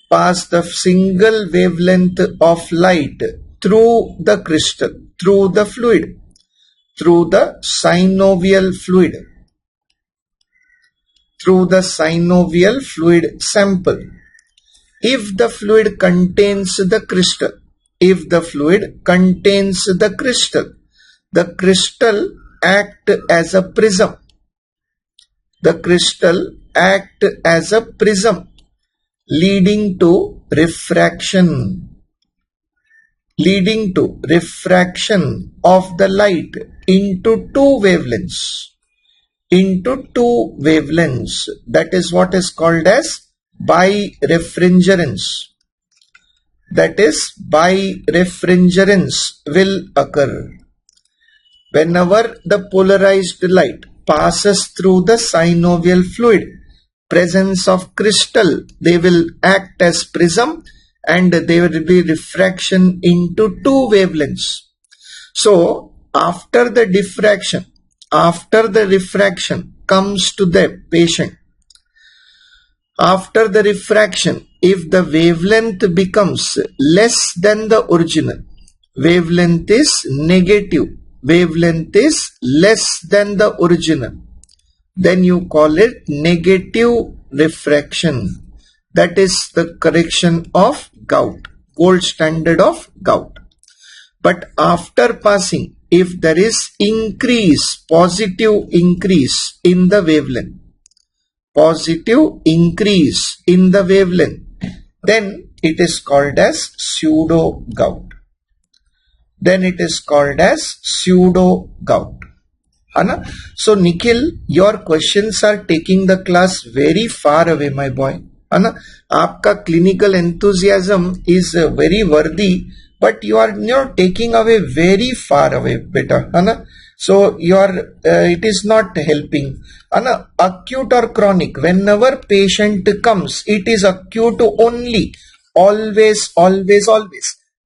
Pass the single wavelength of light through the crystal, through the fluid, through the synovial fluid, through the synovial fluid sample. If the fluid contains the crystal, if the fluid contains the crystal act as a prism. The crystal act as a prism, leading to refraction of the light into two wavelengths. That is what is called as birefringence. That is, birefringence will occur. Whenever the polarized light passes through the synovial fluid, presence of crystal, they will act as prism and there will be refraction into two wavelengths. So after the refraction comes to the patient. After the refraction, if the wavelength becomes less than the original, wavelength is negative, wavelength is less than the original, then you call it negative refraction. That is the correction of gout, gold standard of gout. But after passing, if there is increase, positive increase in the wavelength, then it is called as pseudo gout. Anna? So Nikhil, your questions are taking the class very far away, my boy. Anna, आपका clinical enthusiasm is very worthy, but you are taking away very far away, beta. Anna, so it is not helping. Anna, acute or chronic, whenever patient comes, it is acute only. Always.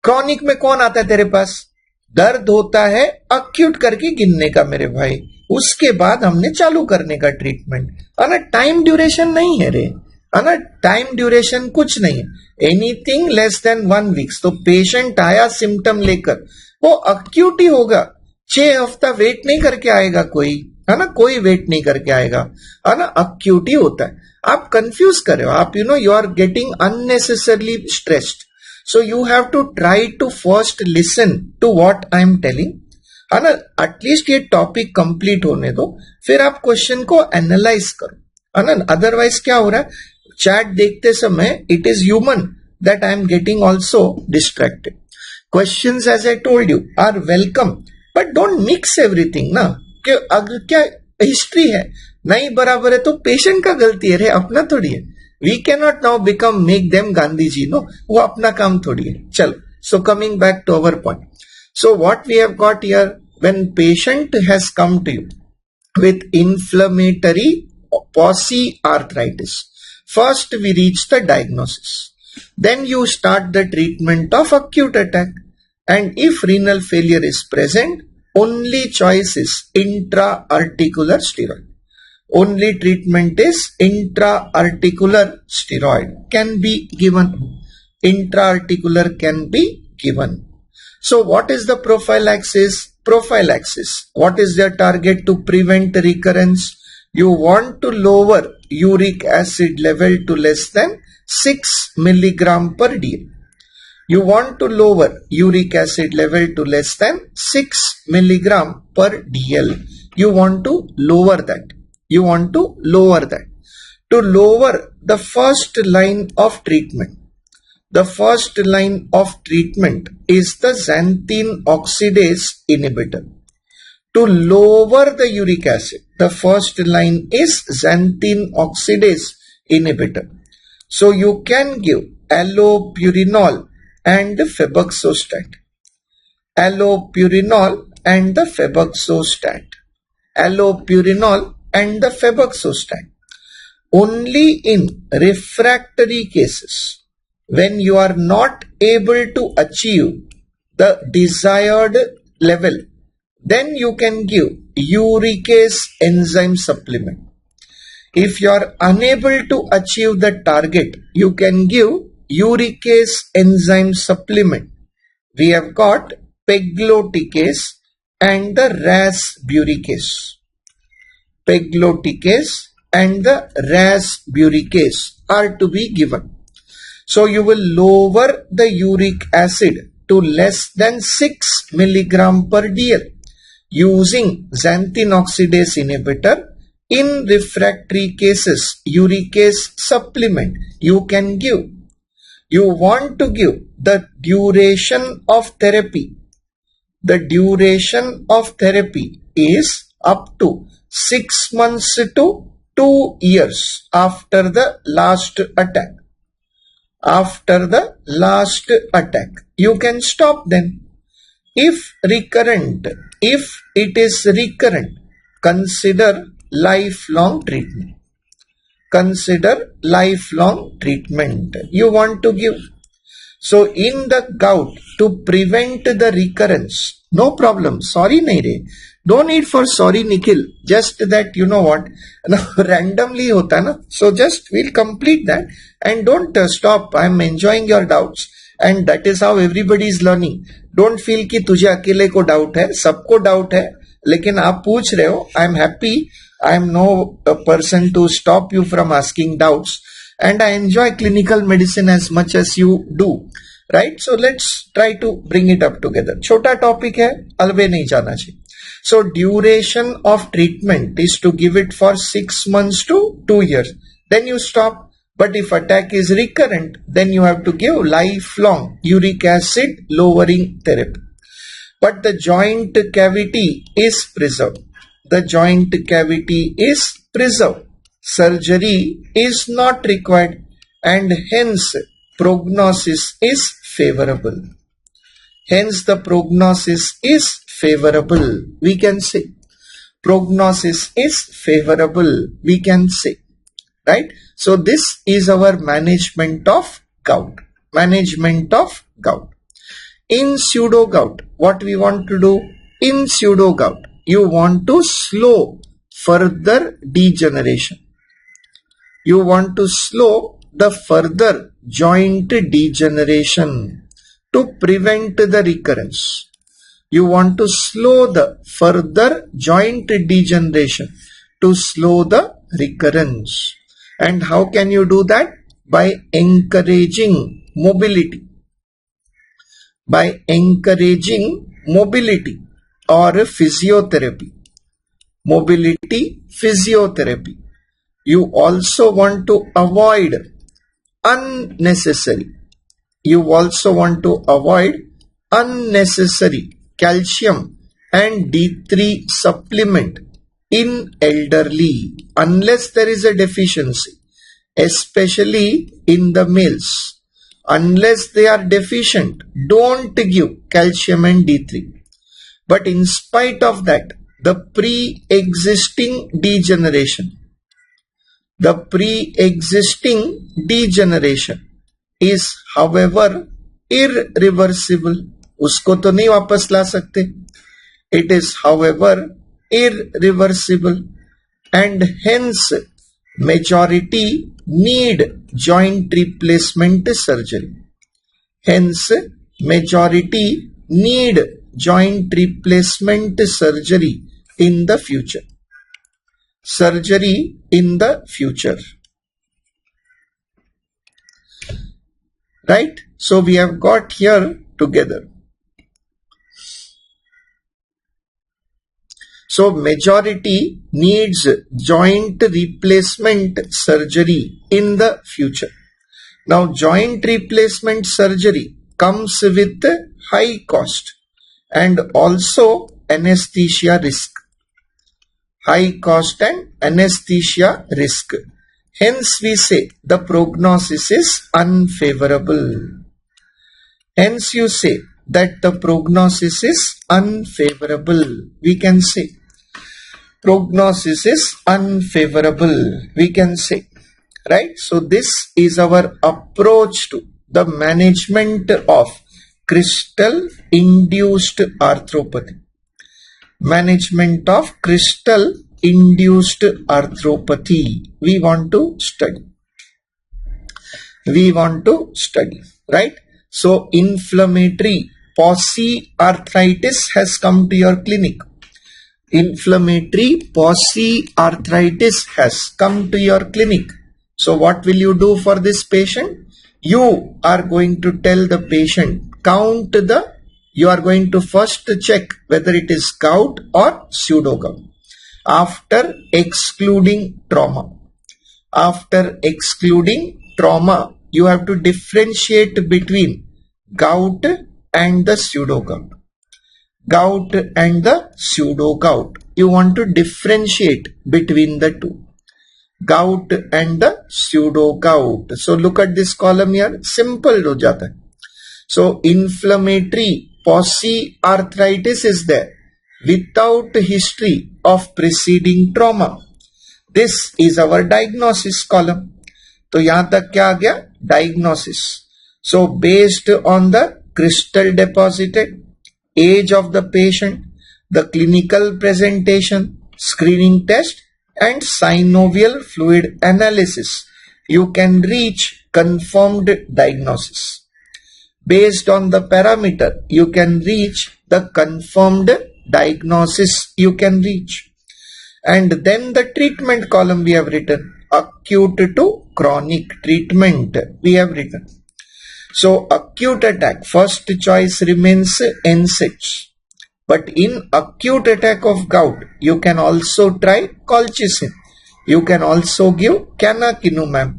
Chronic में कौन आता है तेरे पास? दर्द होता है acute करके गिनने का मेरे भाई, उसके बाद हमने चालू करने का ट्रीटमेंट. अना टाइम ड्यूरेशन नहीं है रे, अना टाइम ड्यूरेशन कुछ नहीं है, एनीथिंग लेस देन 1 वीक्स. तो पेशेंट आया सिम्टम लेकर, वो अक्यूट ही होगा, 6 हफ्ता वेट नहीं करके आएगा कोई, है ना, कोई वेट नहीं करके आएगा, है ना, अक्यूट ही होता है. आप कंफ्यूज कर रहे हो, आप you are getting unnecessarily stressed. So you have to try to first listen to what I am telling, है ना, एटलीस्ट ये टॉपिक कंप्लीट होने दो, फिर आप क्वेश्चन को एनालाइज करो, है ना. अदरवाइज क्या हो रहा है, चैट देखते समय it is human that I am getting also distracted. Questions as I told you are welcome, but don't mix everything ना, कि अगर क्या हिस्ट्री है नहीं बराबर है तो पेशेंट का गलती है रे, अपना थोड़ी है. We cannot now make them Gandhi ji, no, वो अपना काम थोड़ी है. चलो, so coming back to our point. So what we have got here, when patient has come to you with inflammatory polyarthritis, first we reach the diagnosis. Then you start the treatment of acute attack. And if renal failure is present, only choice is intra-articular steroid. Only treatment is intra-articular steroid can be given. Intra-articular can be given. So what is the prophylaxis? What is their target to prevent recurrence? You want to lower uric acid level to less than 6 milligram per dl. You want to lower uric acid level to less than 6 milligram per dl. You want to lower that. To lower the first line of treatment. The first line of treatment is the xanthine oxidase inhibitor. To lower the uric acid, the first line is xanthine oxidase inhibitor. So you can give allopurinol and febuxostat. Allopurinol and the febuxostat. Only in refractory cases, when you are not able to achieve the desired level, then you can give uricase enzyme supplement. If you are unable to achieve the target, you can give uricase enzyme supplement. We have got pegloticase and the rasburicase. Pegloticase and the rasburicase are to be given. So you will lower the uric acid to less than 6 milligram per dl using xanthine oxidase inhibitor. In refractory cases, uricase supplement you can give. You want to give the duration of therapy. The duration of therapy is up to 6 months to 2 years after the last attack. After the last attack, you can stop them. If recurrent, if it is recurrent, consider lifelong treatment. Consider lifelong treatment. You want to give. So in the gout, to prevent the recurrence, no problem. Sorry, nahi re. No need for sorry, Nikhil. Just that, you know what, randomly hota na. So just we'll complete that and don't stop. I'm enjoying your doubts and that is how everybody is learning. Don't feel कि तुझे अकेले को doubt है, सबको doubt है, लेकिन आप पूछ रहे हो. I am happy. I am no person to stop you from asking doubts. And I enjoy clinical medicine as much as you do, right? So let's try to bring it up together. छोटा topic है, always नहीं जाना चाहिए. So duration of treatment is to give it for 6 months to 2 years. Then you stop. But if attack is recurrent, then you have to give lifelong uric acid lowering therapy. But the joint cavity is preserved. The joint cavity is preserved. Surgery is not required and hence prognosis is favorable. Hence the prognosis is favorable. We can say prognosis is favorable. We can say, right? So this is our management of gout. Management of gout. In pseudo gout, what we want to do? In pseudo gout, you want to slow further degeneration. You want to slow the further joint degeneration to prevent the recurrence. You want to slow the further joint degeneration to slow the recurrence. And how can you do that? By encouraging mobility. By encouraging mobility or physiotherapy. Mobility, physiotherapy. You also want to avoid unnecessary. You also want to avoid unnecessary calcium and D3 supplement in elderly unless there is a deficiency, especially in the males. Unless they are deficient, don't give calcium and D3. But in spite of that, the pre-existing degeneration is however irreversible. उसको तो नहीं वापस ला सकते. It is however irreversible and hence majority need joint replacement surgery. Hence majority need joint replacement surgery in the future. Surgery in the future. Right? So we have got here together. So majority needs joint replacement surgery in the future. Now joint replacement surgery comes with high cost and also anesthesia risk. High cost and anesthesia risk. Hence we say the prognosis is unfavorable. Hence you say that the prognosis is unfavorable. We can say prognosis is unfavorable. We can say, right? So this is our approach to the management of crystal induced arthropathy. Management of crystal induced arthropathy. We want to study. We want to study, right? So inflammatory polyarthritis has come to your clinic. Inflammatory polyarthritis has come to your clinic. So what will you do for this patient? You are going to tell the patient, you are going to first check whether it is gout or pseudo gout. After excluding trauma. After excluding trauma, you have to differentiate between gout and the pseudo gout. Gout and the pseudo gout. You want to differentiate between the two. gout and the pseudo gout. So look at this column here, simple हो जाता है. So inflammatory arthritis is there without history of preceding trauma. This is our diagnosis column. तो यहां तक क्या आ गया? Diagnosis. So based on the crystal deposited, age of the patient, the clinical presentation, screening test and synovial fluid analysis, you can reach confirmed diagnosis. Based on the parameter, you can reach the confirmed diagnosis you can reach. And then the treatment column we have written, acute to chronic treatment we have written. So acute attack, first choice remains NSAIDs. But in acute attack of gout, you can also try colchicine. You can also give canakinumab.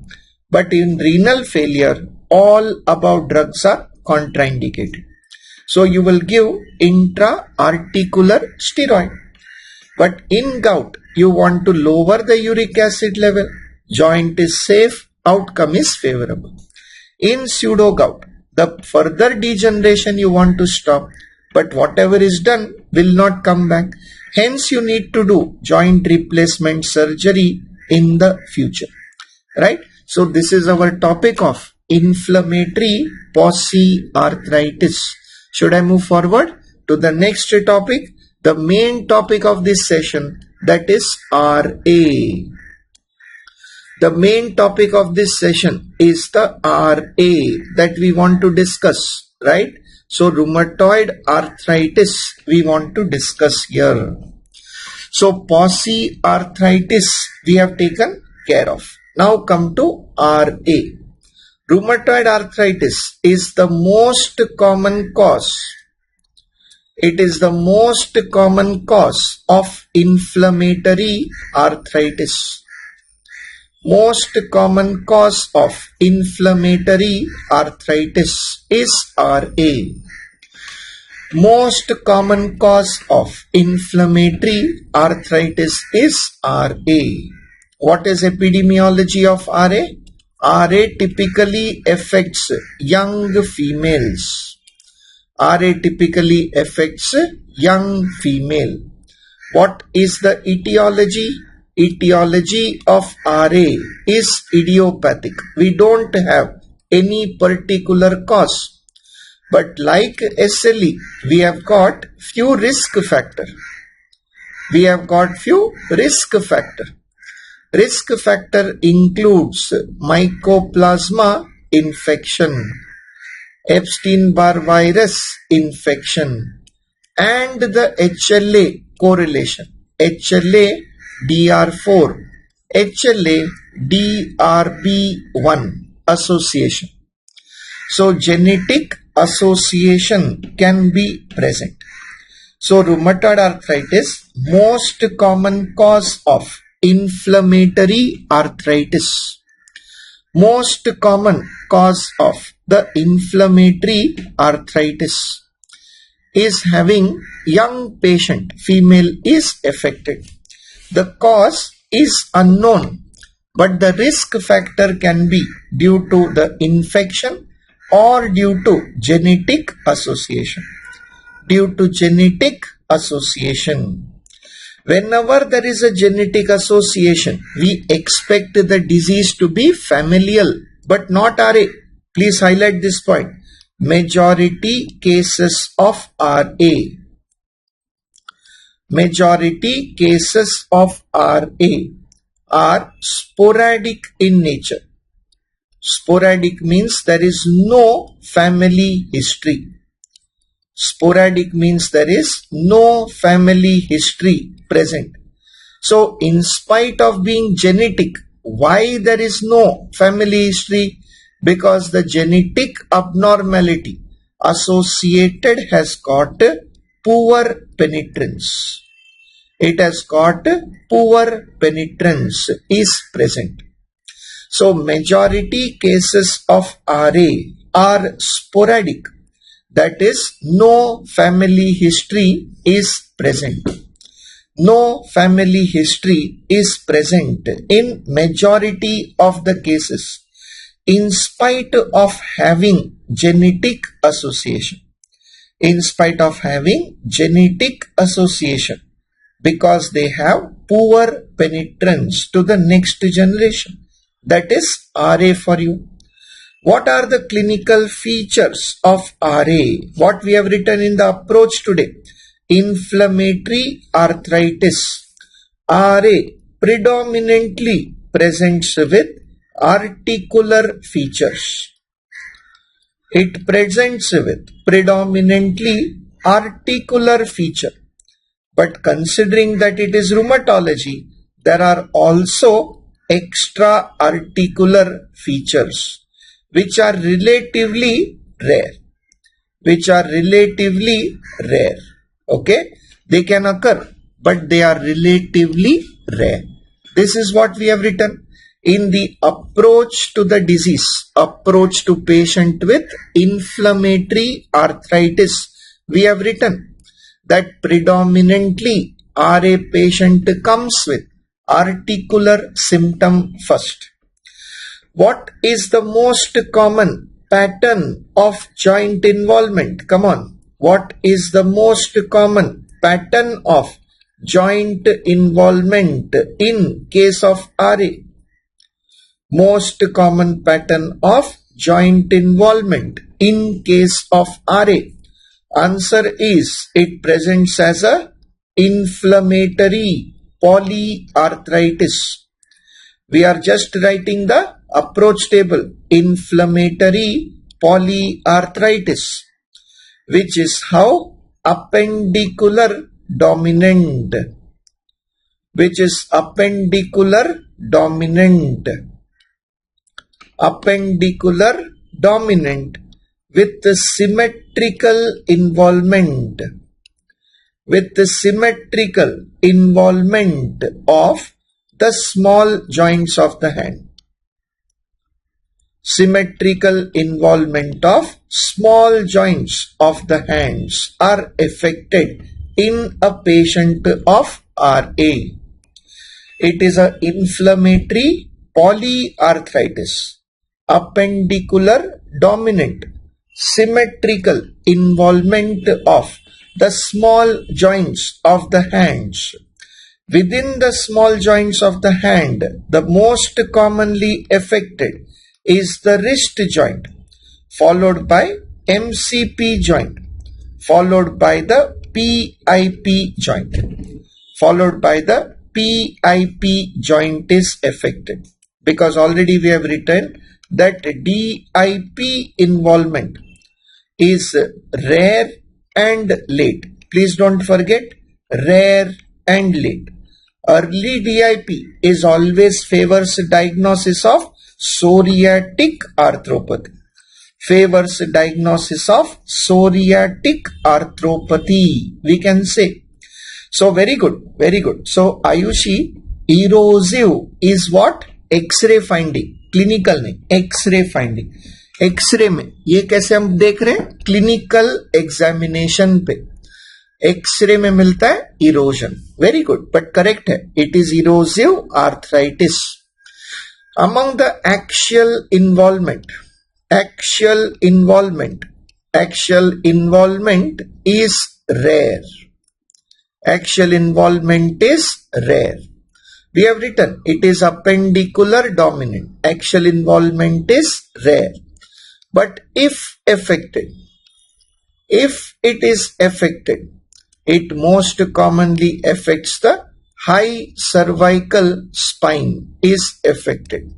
But in renal failure, all above drugs are contraindicated. So you will give intra-articular steroid. But in gout, you want to lower the uric acid level. Joint is safe, outcome is favorable. In pseudo gout, the further degeneration you want to stop, but whatever is done will not come back. Hence, you need to do joint replacement surgery in the future. Right? So, this is our topic of inflammatory arthritis. Should I move forward to the next topic? The main topic of this session, that is RA. The main topic of this session is the RA that we want to discuss, right? So rheumatoid arthritis we want to discuss here. So arthritis we have taken care of. Now come to RA. Rheumatoid arthritis is the most common cause. It is the most common cause of inflammatory arthritis. Most common cause of inflammatory arthritis is RA. Most common cause of inflammatory arthritis is RA. What is epidemiology of RA? RA typically affects young females. RA typically affects young female. What is the etiology? Etiology of RA is idiopathic. We don't have any particular cause. But like SLE, we have got few risk factor. We have got few risk factor. Risk factor includes mycoplasma infection, Epstein-Barr virus infection, and the HLA correlation. HLA DR4, HLA DRB1 association. So genetic association can be present. So rheumatoid arthritis, most common cause of inflammatory arthritis. Most common cause of the inflammatory arthritis is having young patient, female is affected. The cause is unknown, but the risk factor can be due to the infection or due to genetic association. Due to genetic association. Whenever there is a genetic association, we expect the disease to be familial, but not RA. Please highlight this point. Majority cases of RA. Majority cases of RA are sporadic in nature. Sporadic means there is no family history. Sporadic means there is no family history present. So, in spite of being genetic, why there is no family history? Because the genetic abnormality associated has got poor penetrance. It has got poor penetrance is present. So, majority cases of RA are sporadic. That is, no family history is present. No family history is present in majority of the cases in spite of having genetic association. In spite of having genetic association, because they have poor penetrance to the next generation. That is RA for you. What are the clinical features of RA? What we have written in the approach today. Inflammatory arthritis. RA predominantly presents with articular features. It presents with predominantly articular feature. But considering that it is rheumatology, there are also extra articular features which are relatively rare. Okay, they can occur, but they are relatively rare. This is what we have written in the approach to the disease, approach to patient with inflammatory arthritis. We have written that predominantly RA patient comes with articular symptom first. What is the most common pattern of joint involvement? Come on. What is the most common pattern of joint involvement in case of RA? Most common pattern of joint involvement in case of RA. Answer is it presents as a inflammatory polyarthritis. We are just writing the approach table. Inflammatory polyarthritis, which is how appendicular dominant, appendicular dominant with the symmetrical involvement, of the small joints of the hand. Symmetrical involvement of small joints of the hands are affected in a patient of RA. It is an inflammatory polyarthritis, appendicular dominant, symmetrical involvement of the small joints of the hands. Within the small joints of the hand, the most commonly affected is the wrist joint, followed by MCP joint, followed by the PIP joint, is affected, because already we have written that DIP involvement is rare and late. Please don't forget, rare and late. Early DIP is always favors diagnosis of psoriatic arthropathy. We can say. So very good. So Ayushi, erosive is what? X-ray finding. Clinical नहीं, X-ray finding. X-ray में ये कैसे हम देख रहे हैं? Clinical examination पे x ray में मिलता है erosion. Very good, but correct है. It is erosive arthritis. Among the axial involvement is rare. Axial involvement is rare. We have written it is appendicular dominant. Axial involvement is rare. But if it is affected, it most commonly affects the high cervical spine is affected.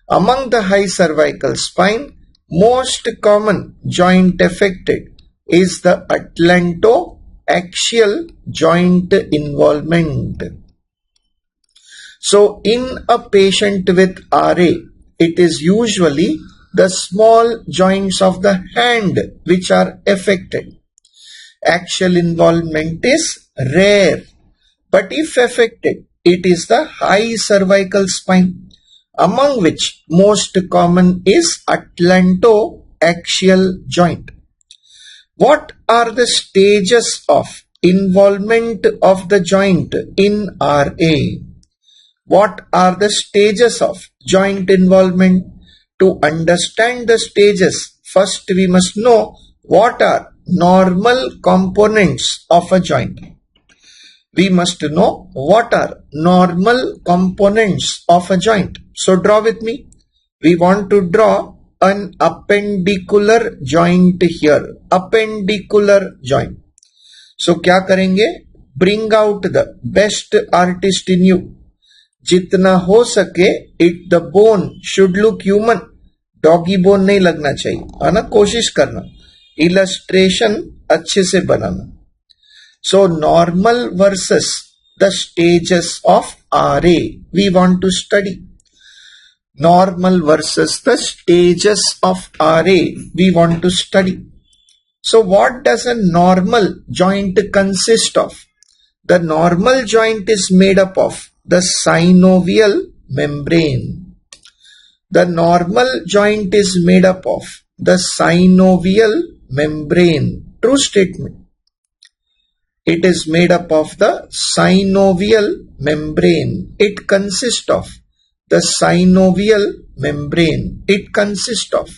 Among the high cervical spine, most common joint affected is the atlantoaxial joint involvement. So, in a patient with RA, it is usually the small joints of the hand which are affected. Axial involvement is rare, but if affected, it is the high cervical spine, among which most common is atlantoaxial joint. What are the stages of involvement of the joint in RA? What are the stages of joint involvement? To understand the stages, first we must know what are normal components of a joint. We must know what are normal components of a joint. So draw with me. We want to draw an appendicular joint here. Appendicular joint. So क्या करेंगे? Bring out the best artist in you. जितना हो सके it the bone should look human. Doggy bone नहीं लगना चाहिए, है ना? कोशिश करना इलस्ट्रेशन अच्छे से बनाना. So normal versus the stages of RA we want to study. Normal versus the stages of RA we want to study. So what does a normal joint consist of? The normal joint is made up of the synovial membrane. The normal joint is made up of the synovial membrane. True statement. It is made up of the synovial membrane. It consists of the synovial membrane. It consists of.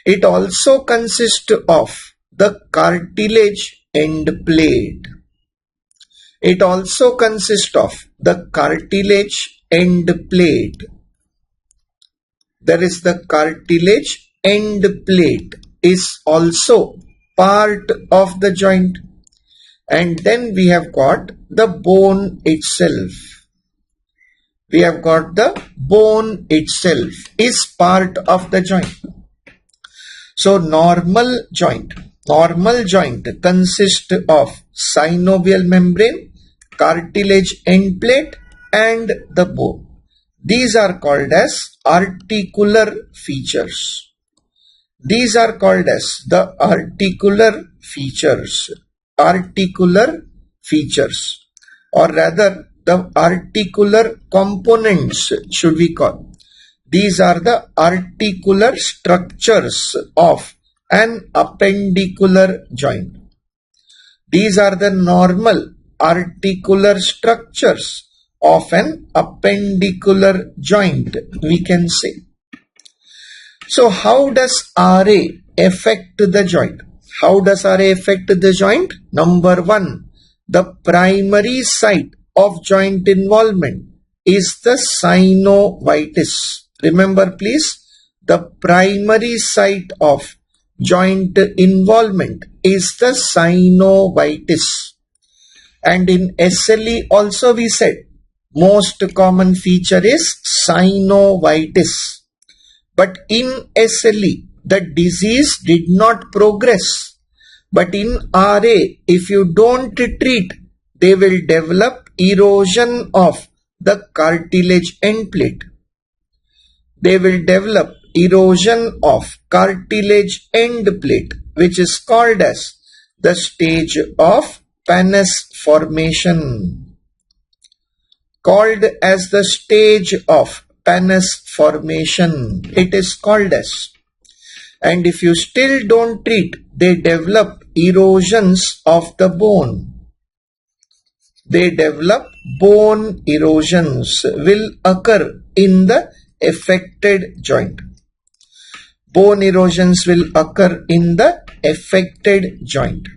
It also consists of the cartilage end plate. It also consists of the cartilage end plate. There is the cartilage end plate is also part of the joint. And then we have got the bone itself. We have got the bone itself is part of the joint. So normal joint consists of synovial membrane, cartilage end plate and the bone. These are called as articular features. These are called as the articular features. Articular features, or rather the articular components should we call. These are the articular structures of an appendicular joint. These are the normal articular structures of an appendicular joint, we can say. So how does RA affect the joint? How does RA affect the joint? Number one, the primary site of joint involvement is the synovitis. Remember please, the primary site of joint involvement is the synovitis. And in SLE also we said, most common feature is synovitis. But in SLE, the disease did not progress. But in RA, if you don't treat, they will develop erosion of the cartilage end plate. They will develop erosion of cartilage end plate, which is called as the stage of pannus formation. Called as the stage of pannus formation. It is called as. And if you still don't treat, they develop erosions of the bone. They develop bone erosions will occur in the affected joint. Bone erosions will occur in the affected joint.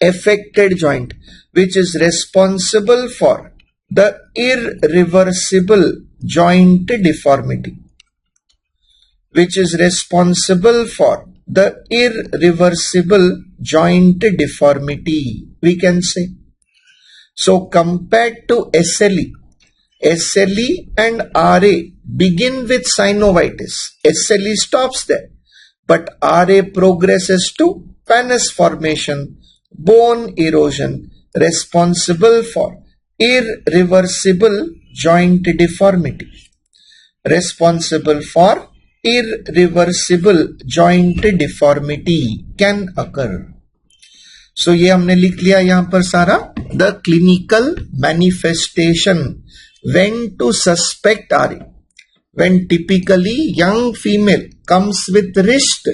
Affected joint, which is responsible for the irreversible joint deformity. Which is responsible for the irreversible joint deformity, we can say. So compared to SLE and RA begin with synovitis. SLE stops there, but RA progresses to pannus formation, bone erosion, responsible for irreversible joint deformity. Responsible for irreversible joint deformity can occur. So ये हमने लिख लिया यहाँ पर सारा. The clinical manifestation when to suspect RA. When typically young female comes with wrist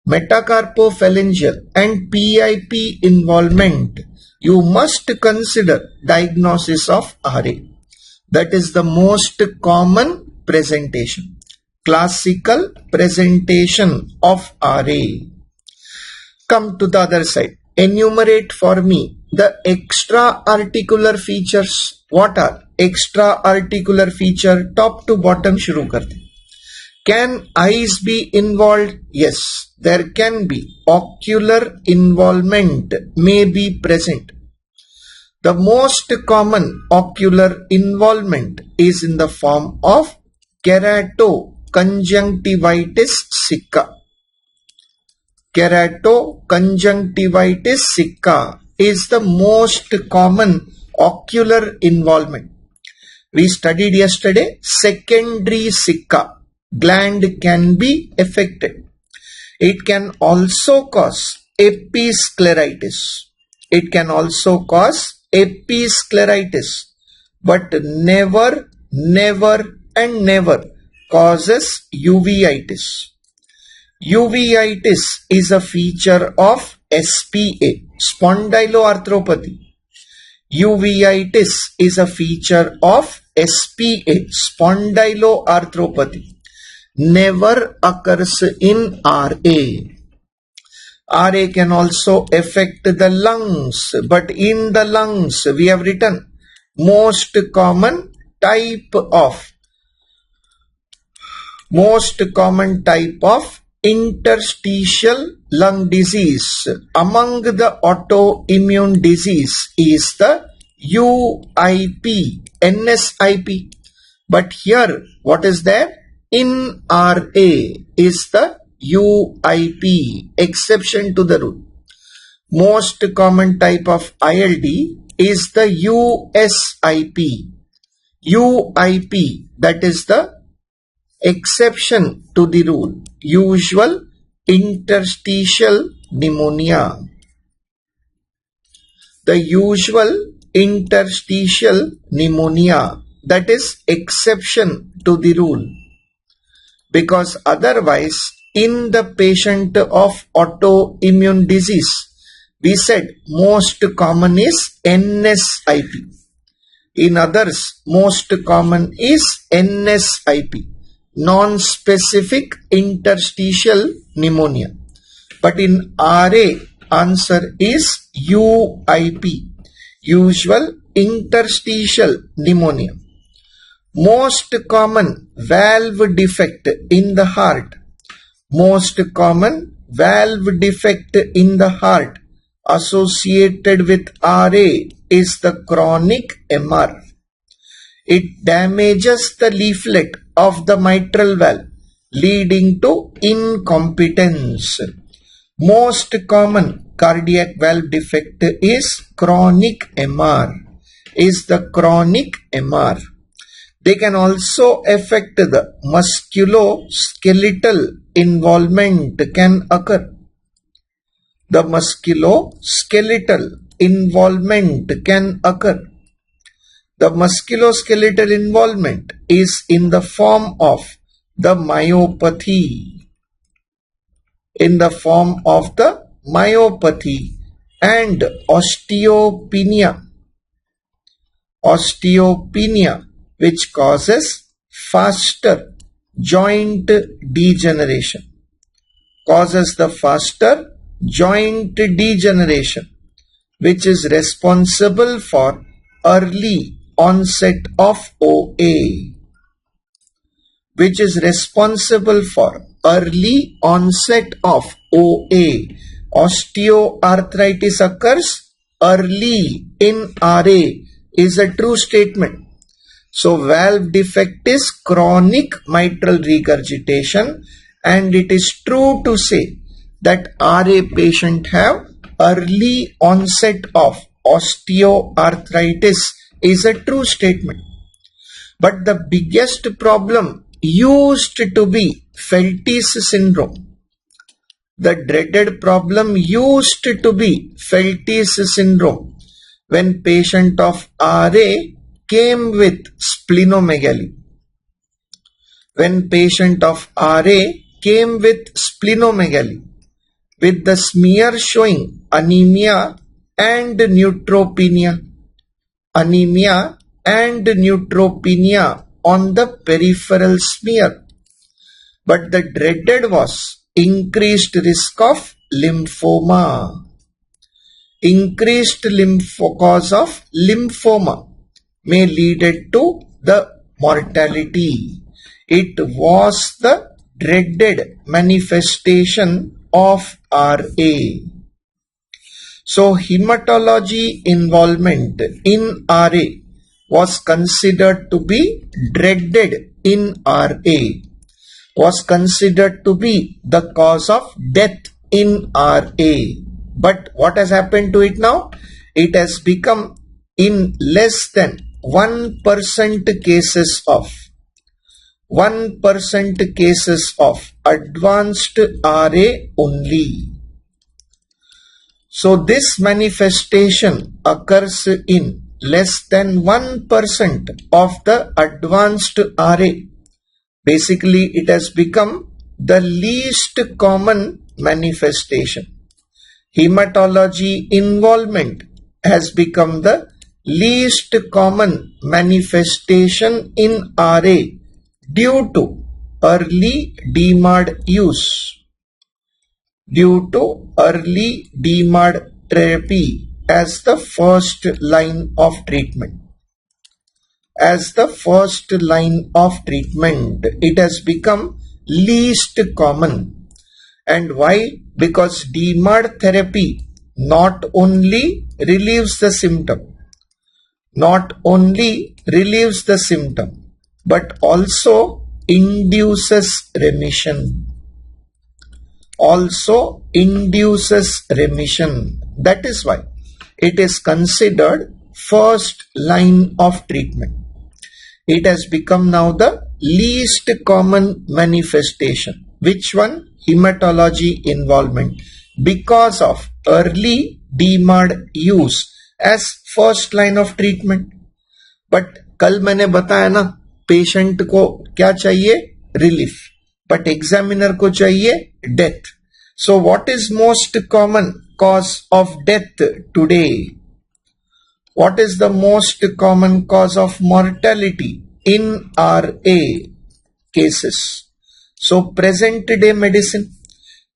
metacarpophalangeal and PIP involvement, you must consider diagnosis of RA. That is the most common presentation. Classical presentation of RA. Come to the other side. Enumerate for me the extra-articular features. What are extra-articular feature? Top to bottom shuru karte. Can eyes be involved? Yes, there can be. Ocular involvement may be present. The most common ocular involvement is in the form of keratoconjunctivitis sicca. Keratoconjunctivitis sicca is the most common ocular involvement. We studied yesterday secondary sicca. Gland can be affected. It can also cause episcleritis. It can also cause episcleritis, but never causes uveitis. Uveitis is a feature of SPA, spondyloarthropathy. Uveitis is a feature of SPA, spondyloarthropathy. Never occurs in RA. RA can also affect the lungs, but in the lungs we have written most common type of interstitial lung disease among the autoimmune disease is the UIP, NSIP. But here, what is there? In RA is the UIP, exception to the rule. Most common type of ILD is the USIP. UIP, that is the exception to the rule. Usual interstitial pneumonia. The usual interstitial pneumonia, that is exception to the rule. Because otherwise, in the patient of autoimmune disease, we said most common is NSIP. In others, most common is NSIP, non-specific interstitial pneumonia. But in RA, answer is UIP, usual interstitial pneumonia. Most common valve defect in the heart. Most common valve defect in the heart associated with RA is the chronic MR. It damages the leaflet of the mitral valve, leading to incompetence. Most common cardiac valve defect is chronic MR. They can also affect the musculoskeletal involvement can occur. The musculoskeletal involvement can occur. The musculoskeletal involvement is in the form of the myopathy. And osteopenia, which causes faster joint degeneration. Which is responsible for early onset of OA. Osteoarthritis occurs early in RA is a true statement. So valve defect is chronic mitral regurgitation, and it is true to say that RA patient have early onset of osteoarthritis is a true statement. But the biggest problem used to be Feltis syndrome. The dreaded problem used to be Feltis syndrome when patient of RA came with splenomegaly. with the smear showing anemia and neutropenia. Anemia and neutropenia on the peripheral smear. But the dreaded was increased risk of lymphoma. Increased cause of lymphoma may lead it to the mortality. It was the dreaded manifestation of RA. So hematology involvement in RA was considered to be dreaded in RA, was considered to be the cause of death in RA. But what has happened to it now? It has become in less than 1% cases of 1% cases of advanced RA only. So this manifestation occurs in less than 1% of the advanced RA. Basically, it has become the least common manifestation. Hematology involvement has become the least common manifestation in RA due to early DMARD use. Due to early DMARD therapy as the first line of treatment. As the first line of treatment, it has become least common. And why? Because DMARD therapy not only relieves the symptom, but also induces remission. That is why it is considered first line of treatment. It has become now the least common manifestation. Which one? Hematology involvement, because of early DMARD use as first line of treatment. But कल मैंने बताया ना, patient को क्या चाहिए? Relief, but examiner को चाहिए death. So what is most common cause of death today? What is the most common cause of mortality in RA cases? So present day medicine,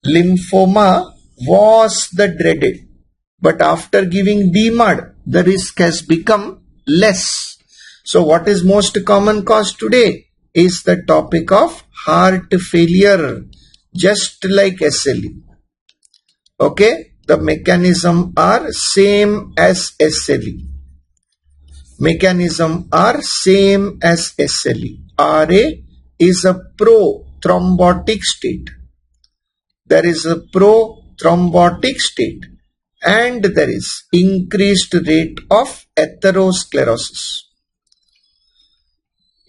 lymphoma was the dreaded, but after giving DMARD, the risk has become less. So what is most common cause today is the topic of heart failure, just like SLE. Okay, the mechanism are same as SLE. RA is a pro-thrombotic state. There is a pro-thrombotic state and there is increased rate of atherosclerosis.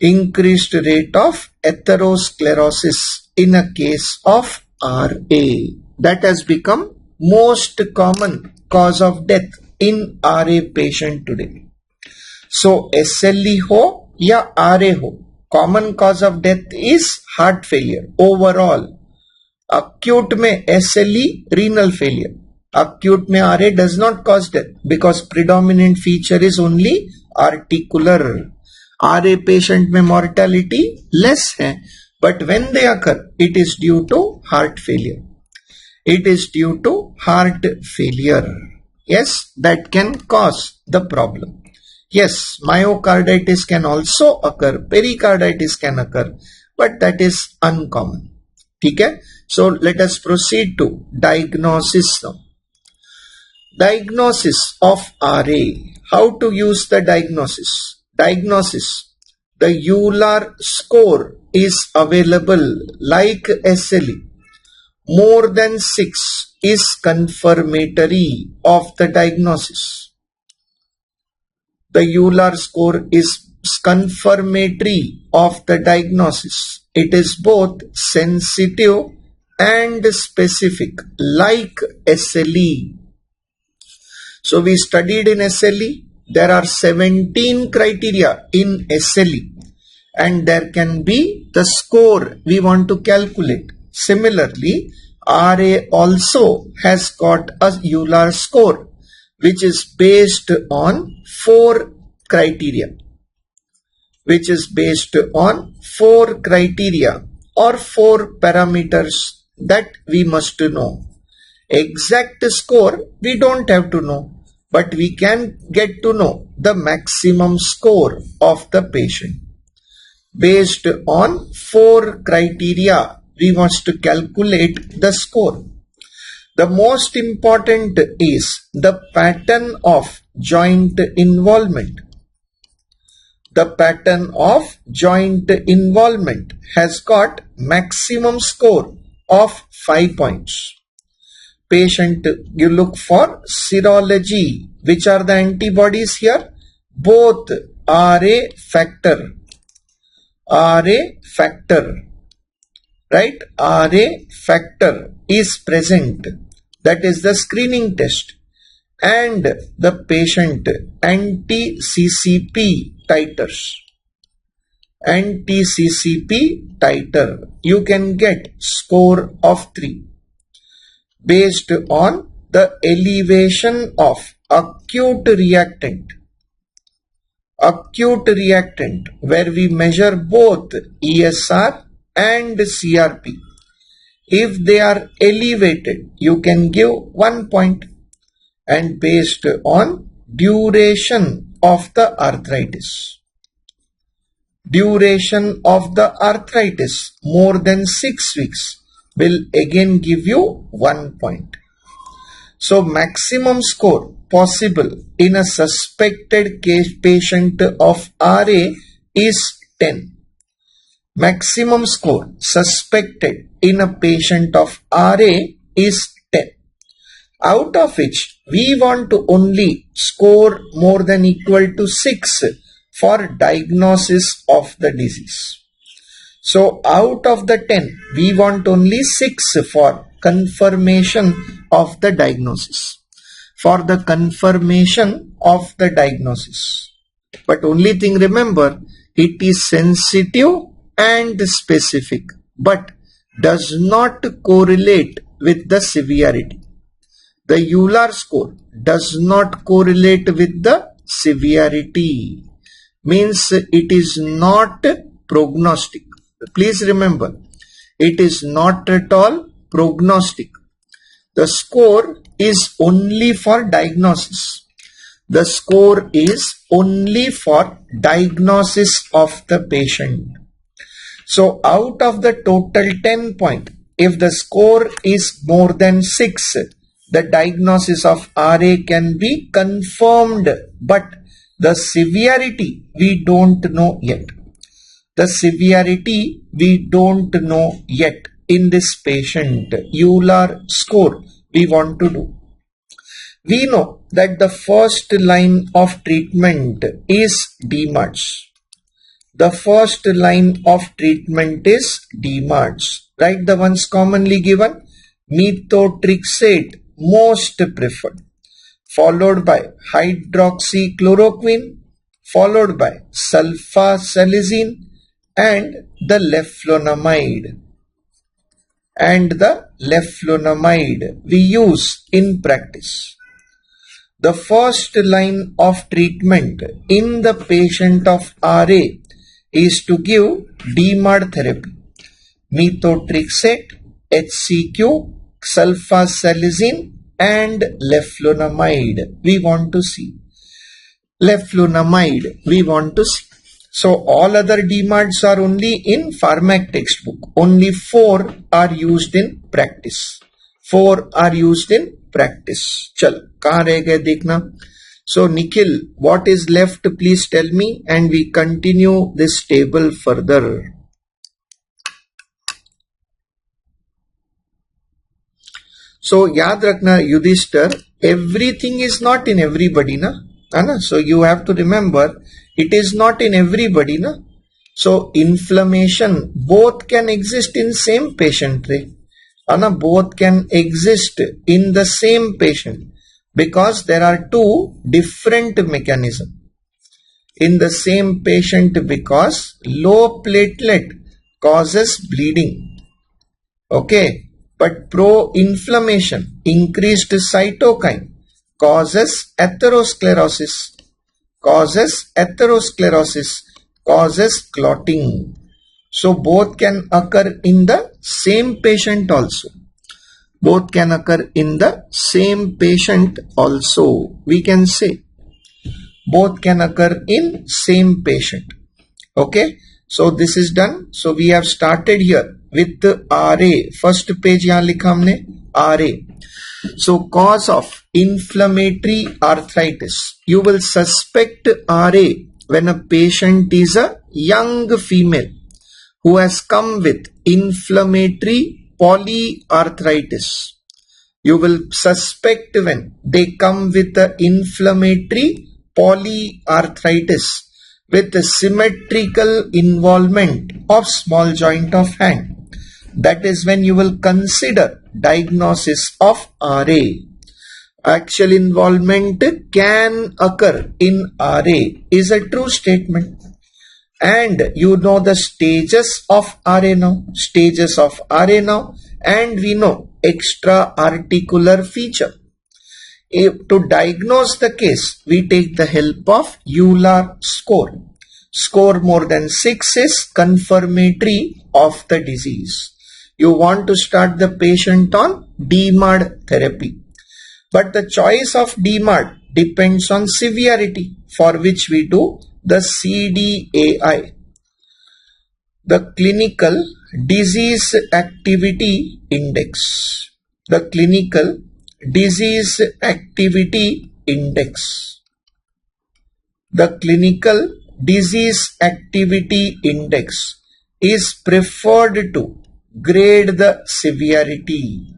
Increased rate of atherosclerosis in a case of RA. That has become most common cause of death in RA patient today. So SLE हो या RA हो, common cause of death is heart failure overall. Acute में SLE, renal failure. Acute में RA does not cause death because predominant feature is only articular. RA patient में mortality less है, but when they occur, it is due to heart failure. Yes, that can cause the problem. Yes, myocarditis can also occur, pericarditis can occur, but that is uncommon. Okay? So let us proceed to diagnosis now. Diagnosis of RA. How to use the diagnosis? The Euler score is available like SLE. More than 6 is confirmatory of the diagnosis. The Euler score is confirmatory of the diagnosis. It is both sensitive and specific like SLE. So we studied in SLE. There are 17 criteria in SLE and there can be the score we want to calculate. Similarly, RA also has got a Euler score which is based on four criteria, or four parameters that we must know. Exact score we don't have to know, but we can get to know the maximum score of the patient. Based on four criteria, we must calculate the score. The most important is the pattern of joint involvement. The pattern of joint involvement has got maximum score of 5 points. Patient, you look for serology. Which are the antibodies here? Both RA factor, right? RA factor is present. That is the screening test. And the patient anti-CCP titers. Anti-CCP titer. You can get score of 3 based on the elevation of acute reactant, where we measure both ESR and CRP. If they are elevated, you can give 1 point. And based on duration of the arthritis. Duration of the arthritis more than 6 weeks will again give you 1 point. So maximum score possible in a suspected case patient of RA is 10. Maximum score suspected in a patient of RA is 10. Out of which we want to only score more than equal to 6 for diagnosis of the disease. So out of the 10, we want only 6 for confirmation of the diagnosis. For the confirmation of the diagnosis. But only thing remember, it is sensitive and specific, but does not correlate with the severity. The Euler score does not correlate with the severity. Means it is not prognostic. Please remember, it is not at all prognostic. The score is only for diagnosis. The score is only for diagnosis of the patient. So out of the total 10 point, if the score is more than 6, the diagnosis of RA can be confirmed, but the severity we don't know yet. The severity we don't know yet in this patient. Euler score we want to do. We know that the first line of treatment is DMARDs. The first line of treatment is DMARDs. Right, the ones commonly given. Methotrexate, most preferred, followed by hydroxychloroquine, followed by sulfasalazine and the leflunomide. We use in practice. The first line of treatment in the patient of RA is to give DMARD therapy. Methotrexate, HCQ, sulfasalazine and leflunomide we want to see. So all other DMARDs are only in Pharmac textbook. Only 4 are used in practice. Chal, kahan reh gaye dekhna. So Nikhil, what is left? Please tell me, and we continue this table further. So yaad rakhna Yudhishthir, everything is not in everybody, na? So you have to remember, it is not in everybody, na? So inflammation both can exist in same patient, both can exist in the same patient, because there are two different mechanisms in the same patient, because low platelet causes bleeding. Okay. but pro-inflammation, increased cytokine, causes atherosclerosis, causes clotting. So both can occur in the same patient also. Both can occur in the same patient also. We can say both can occur in same patient. Okay. So this is done. So we have started here with the RA. First page यहाँ लिखा हमने RA. So cause of inflammatory arthritis. You will suspect RA when a patient is a young female who has come with inflammatory polyarthritis. You will suspect when they come with the inflammatory polyarthritis with a symmetrical involvement of small joint of hand. That is when you will consider diagnosis of RA. Actual involvement can occur in RA is a true statement. And you know the stages of RA now. And we know extra articular feature. To diagnose the case, we take the help of Euler score. Score more than 6 is confirmatory of the disease. You want to start the patient on DMARD therapy. But the choice of DMARD depends on severity, for which we do the CDAI, the Clinical Disease Activity Index. The Clinical Disease Activity Index. The Clinical Disease Activity Index is preferred to grade the severity.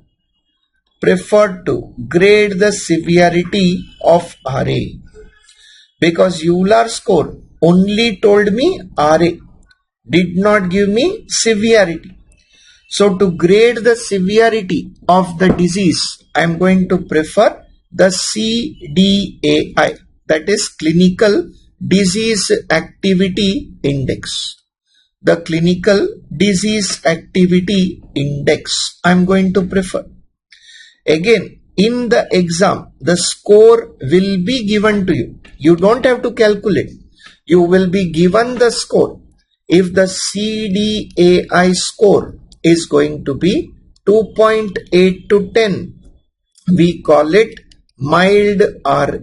Of RA. Because Euler score only told me RA, did not give me severity. So to grade the severity of the disease, I am going to prefer the CDAI, that is Clinical Disease Activity Index. The Clinical Disease Activity Index I am going to prefer. Again, in the exam, the score will be given to you. You don't have to calculate. You will be given the score. If the CDAI score is going to be 2.8 to 10, we call it mild RA.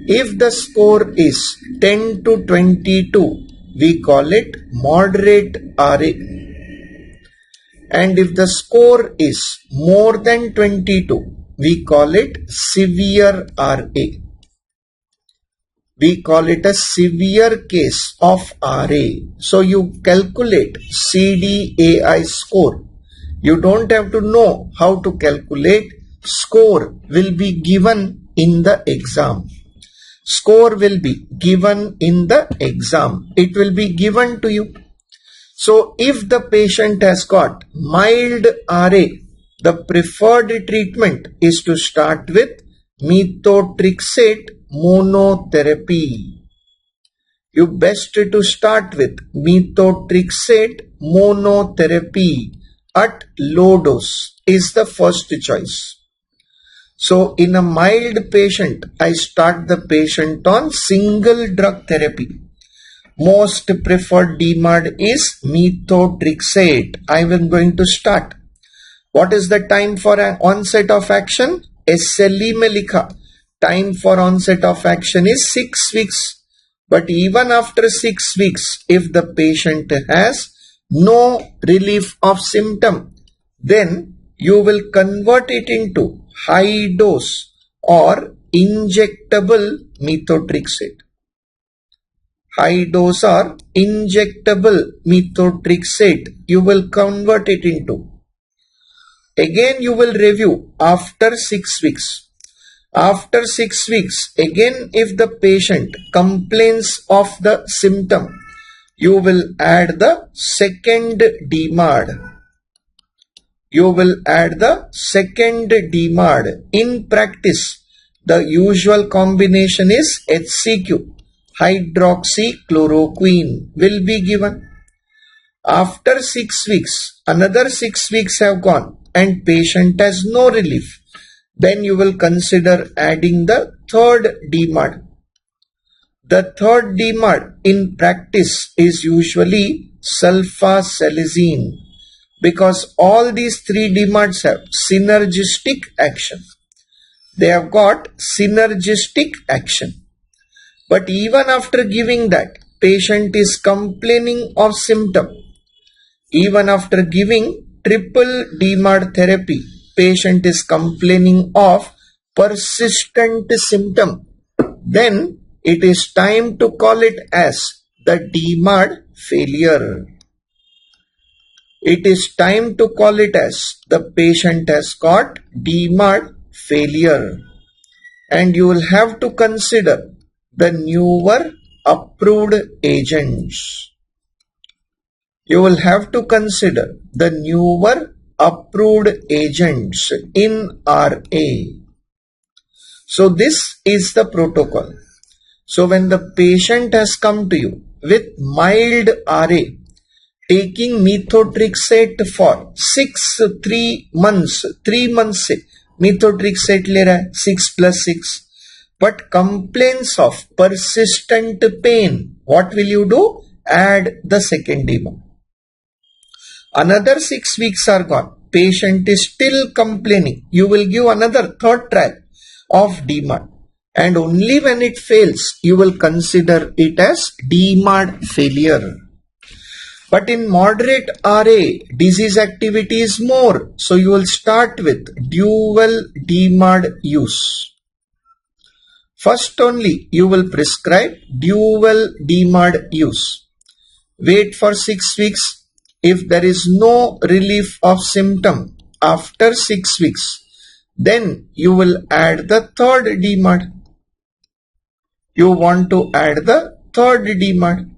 If the score is 10 to 22, we call it moderate RA. And if the score is more than 22, we call it severe RA. We call it a severe case of RA. So you calculate CDAI score. You don't have to know how to calculate. Score will be given in the exam. Score will be given in the exam. It will be given to you. So if the patient has got mild RA, the preferred treatment is to start with methotrexate monotherapy. You best to start with methotrexate monotherapy at low dose is the first choice. So in a mild patient, I start the patient on single drug therapy. Most preferred DMARD is methotrexate. I am going to start. What is the time for an onset of action? SLE में लिखा. Time for onset of action is 6 weeks. But even after 6 weeks, if the patient has no relief of symptom, then you will convert it into high dose or injectable methotrexate. High dose or injectable methotrexate you will convert it into. Again you will review after 6 weeks. After 6 weeks, again if the patient complains of the symptom, you will add the second DMARD. In practice, the usual combination is HCQ, hydroxychloroquine will be given. After 6 weeks, another 6 weeks have gone and patient has no relief. Then you will consider adding the third DMARD. The third DMARD in practice is usually sulfasalazine because all these three DMARDs have synergistic action. They have got synergistic action. But even after giving that, patient is complaining of symptom. Even after giving triple DMARD therapy, patient is complaining of persistent symptom. Then it is time to call it as the DMARD failure. It is time to call it as the patient has got DMARD failure. And you will have to consider the newer approved agents. You will have to consider the newer approved agents in RA. So this is the protocol. So when the patient has come to you with mild RA, taking methotrexate for 3 months से methotrexate ले रहा है 6+6, but complains of persistent pain, what will you do? Add the second DMARD. Another 6 weeks are gone. Patient is still complaining. You will give another third trial of DMARD. And only when it fails, you will consider it as DMARD failure. But in moderate RA, disease activity is more. So you will start with dual DMARD use. First only, you will prescribe dual DMARD use. Wait for 6 weeks. If there is no relief of symptom after 6 weeks, then you will add the third DMARD. You want to add the third DMARD.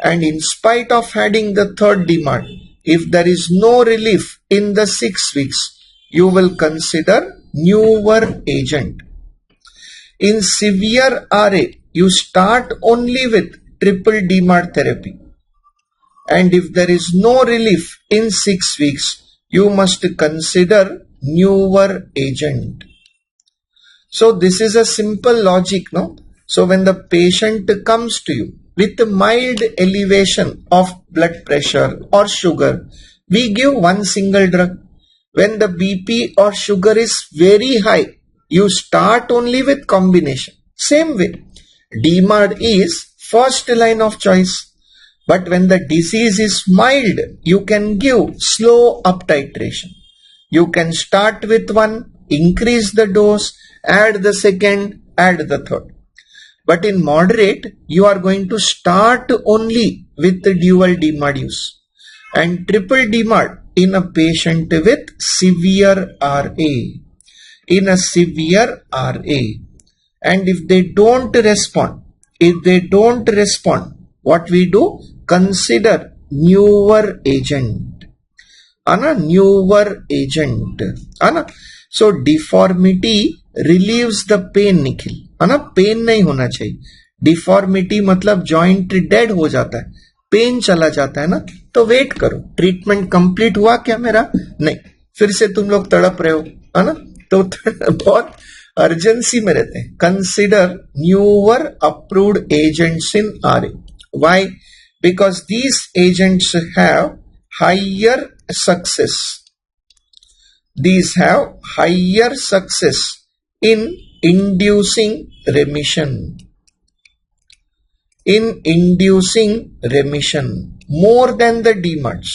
And in spite of adding the third DMARD, if there is no relief in the 6 weeks, you will consider newer agent. In severe RA, you start only with triple DMARD therapy. And if there is no relief in 6 weeks, you must consider newer agent. So this is a simple logic, no? So when the patient comes to you with a mild elevation of blood pressure or sugar, we give one single drug. When the BP or sugar is very high, you start only with combination. Same way, DMARD is first line of choice. But when the disease is mild, you can give slow up titration. You can start with one, increase the dose, add the second, add the third. But in moderate, you are going to start only with the dual DMARD use and triple DMARD in a patient with severe RA. In a severe RA. And if they don't respond, what we do? Consider newer agent. Newer agent. So deformity relieves the pain, Nikhil. Pain नहीं होना चाहिए. Deformity मतलब joint dead हो जाता है, pen चला जाता है ना. तो वेट करो, ट्रीटमेंट कंप्लीट हुआ क्या मेरा? नहीं, फिर से तुम लोग तड़प रहे हो, है ना. तो बहुत अर्जेंसी में रहते हैं. Consider newer approved agents in RA. Why? Because these agents have higher success. These have higher success in inducing remission. In inducing remission more than the DMARDs.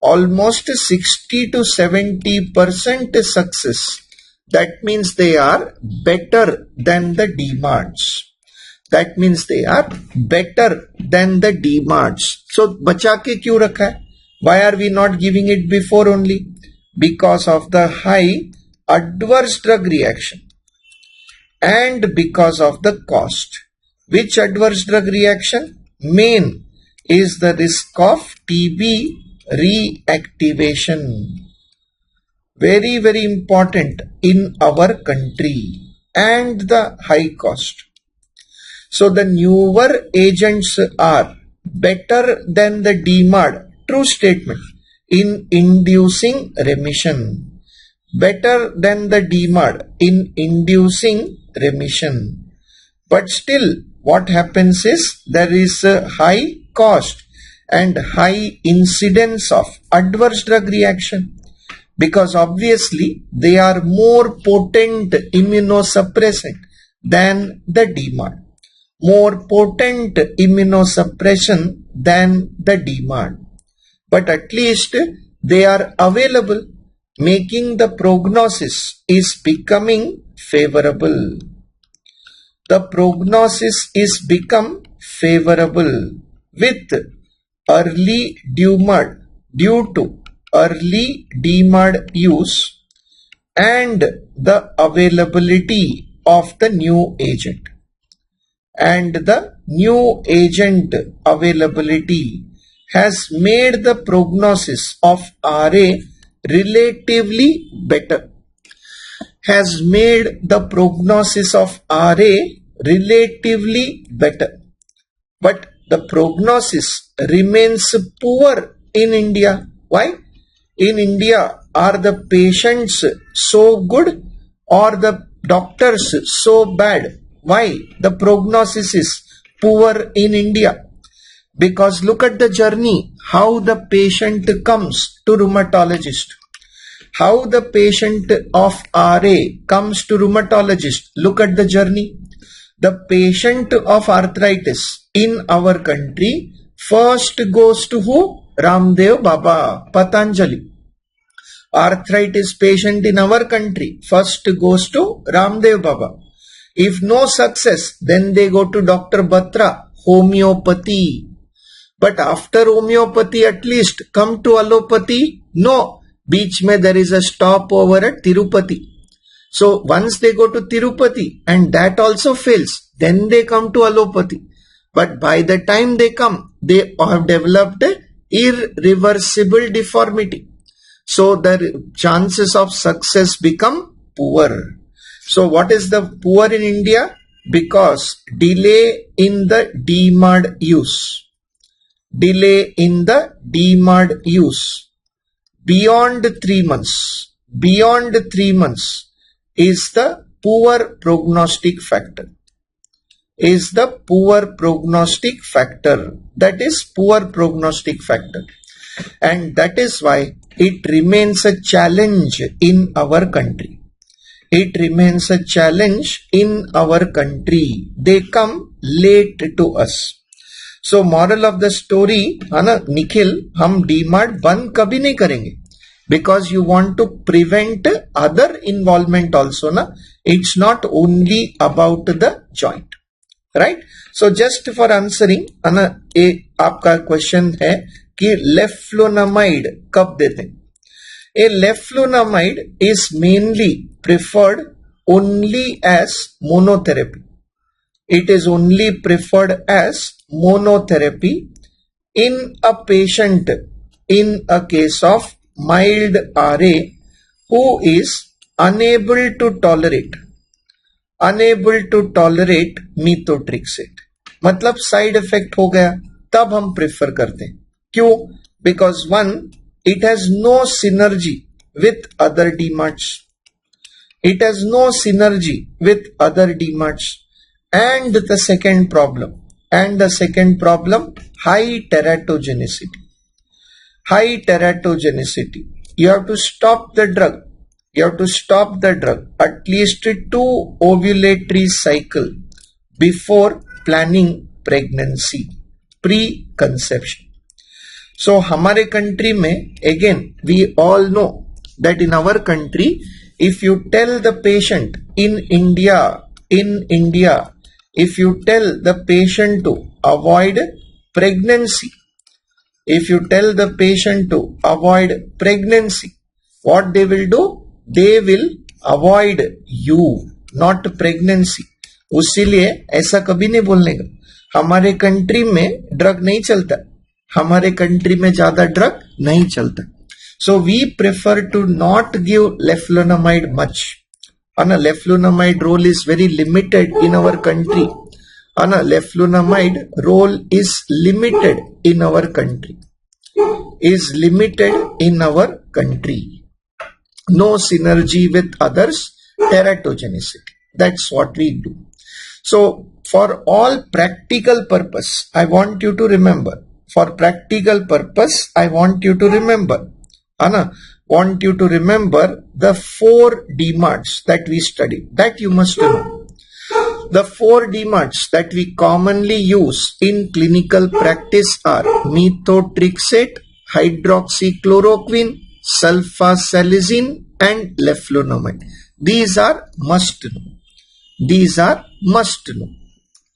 Almost 60 to 70% success. That means they are better than the DMARDs. That means they are better than the DMARDs. So बचा के क्यों रखा है? Why are we not giving it before only? Because of the high adverse drug reaction and because of the cost. Which adverse drug reaction? Main is the risk of TB reactivation. Very, very important in our country, and the high cost. So the newer agents are better than the DMARD true statement, in inducing remission. Better than the DMARD in inducing remission. But still, what happens is there is a high cost and high incidence of adverse drug reaction, because obviously they are more potent immunosuppressant than the DMARD. More potent immunosuppression than the DMARD. But at least they are available, making the prognosis is becoming favorable. The prognosis is become favorable with early DMARD due to early DMARD use and the availability of the new agent. And the new agent availability has made the prognosis of RA relatively better. Has made the prognosis of RA relatively better. But the prognosis remains poor in India. Why? In India, are the patients so good or the doctors so bad? Why the prognosis is poor in India? Because look at the journey, how the patient comes to rheumatologist. How the patient of RA comes to rheumatologist. Look at the journey. The patient of arthritis in our country first goes to who? Ramdev Baba, Patanjali. Arthritis patient in our country first goes to Ramdev Baba. If no success, then they go to Dr. Batra, homeopathy. But after homeopathy, at least come to allopathy? No. Beach mein there is a stopover at Tirupati. So once they go to Tirupati and that also fails, then they come to allopathy. But by the time they come, they have developed irreversible deformity. So the chances of success become poor. So what is the poor in India? Because delay in the DMARD use. Delay in the DMARD use. Beyond 3 months. Beyond 3 months is the poor prognostic factor. Is the poor prognostic factor. That is poor prognostic factor. And that is why it remains a challenge in our country. It remains a challenge in our country. They come late to us. So moral of the story, Nikhil, हम DMARD बंद कभी नहीं करेंगे. Because you want to prevent other involvement also, na? It's not only about the joint. Right? So just for answering, आपका question है कि leflunomide कब देते हैं? A leflunomide is mainly preferred only as monotherapy. It is only preferred as monotherapy in a patient in a case of mild RA who is unable to tolerate methotrexate. मतलब side effect हो गया तब हम prefer करते हैं. क्यों? Because one, it has no synergy with other DMARDs. It has no synergy with other DMARDs. And the second problem, high teratogenicity. High teratogenicity. You have to stop the drug. At least 2 ovulatory cycle before planning pregnancy, pre-conception. So हमारे country में, again we all know that in our country, if you tell the patient in India, if you tell the patient to avoid pregnancy, what they will do? They will avoid you, not pregnancy. उसीलिए ऐसा कभी नहीं बोलने का. हमारे country में drug नहीं चलता. हमारे कंट्री में ज्यादा ड्रग नहीं चलता. So we prefer to not give leflunomide much. Leflunomide role is very limited in our country. Leflunomide role is limited in our country. is limited in our country. No synergy with others, teratogenicity. That's what we do. So for all practical purpose, I want you to remember. For practical purpose, I want you to remember. Anna, want you to remember the 4 DMARDs that we studied. That you must know. The 4 DMARDs that we commonly use in clinical practice are methotrexate, hydroxychloroquine, sulfasalazine, and leflunomide. These are must know. These are must know.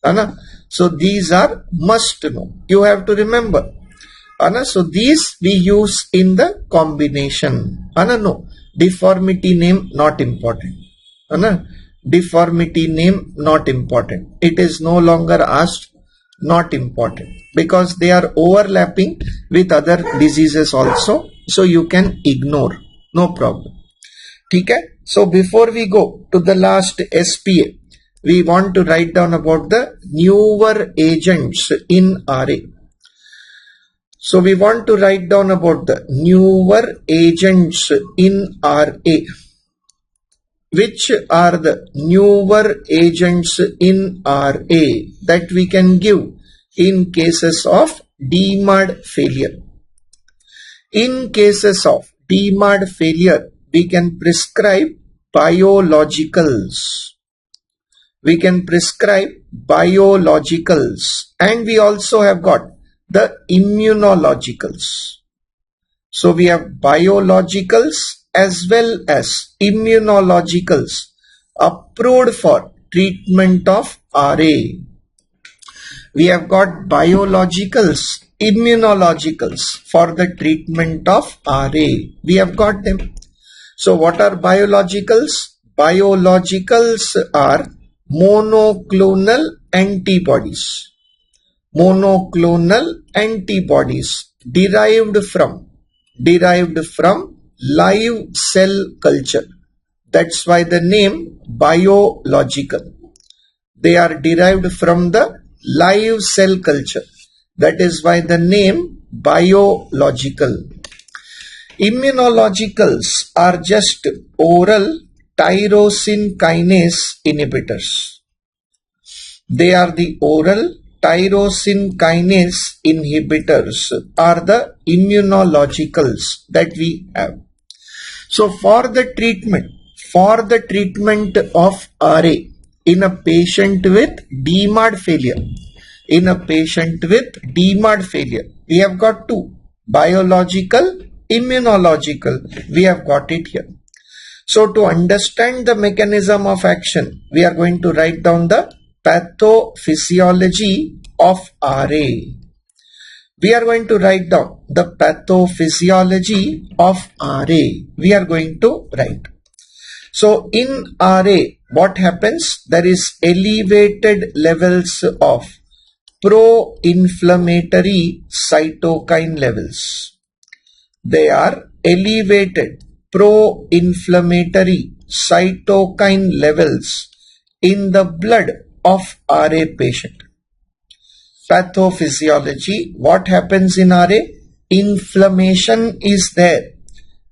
Anna? So these are must know. You have to remember. Anna? So these we use in the combination. Anna? No. Deformity name not important. Anna? Deformity name not important. It is no longer asked, not important, because they are overlapping with other diseases also. So you can ignore. No problem. ठीक है. So before we go to the last SPA, we want to write down about the newer agents in RA. So we want to write down about the newer agents in RA. Which are the newer agents in RA that we can give in cases of DMARD failure? In cases of DMARD failure, we can prescribe biologicals. We can prescribe biologicals, and we also have got the immunologicals. So we have biologicals as well as immunologicals approved for treatment of RA. We have got biologicals, immunologicals for the treatment of RA. We have got them. So what are biologicals? Biologicals are monoclonal antibodies. Monoclonal antibodies derived from live cell culture. That's why the name biological. They are derived from the live cell culture. That is why the name biological. Immunologicals are just oral tyrosine kinase inhibitors. They are the oral tyrosine kinase inhibitors are the immunologicals that we have. So for the treatment of RA in a patient with DMARD failure, we have got two, biological, immunological. We have got it here. So to understand the mechanism of action, we are going to write down the pathophysiology of RA. We are going to write down the pathophysiology of RA. We are going to write. So in RA, what happens? There is elevated levels of pro-inflammatory cytokine levels. They are elevated pro-inflammatory cytokine levels in the blood of RA patient. Pathophysiology, what happens in RA? Inflammation is there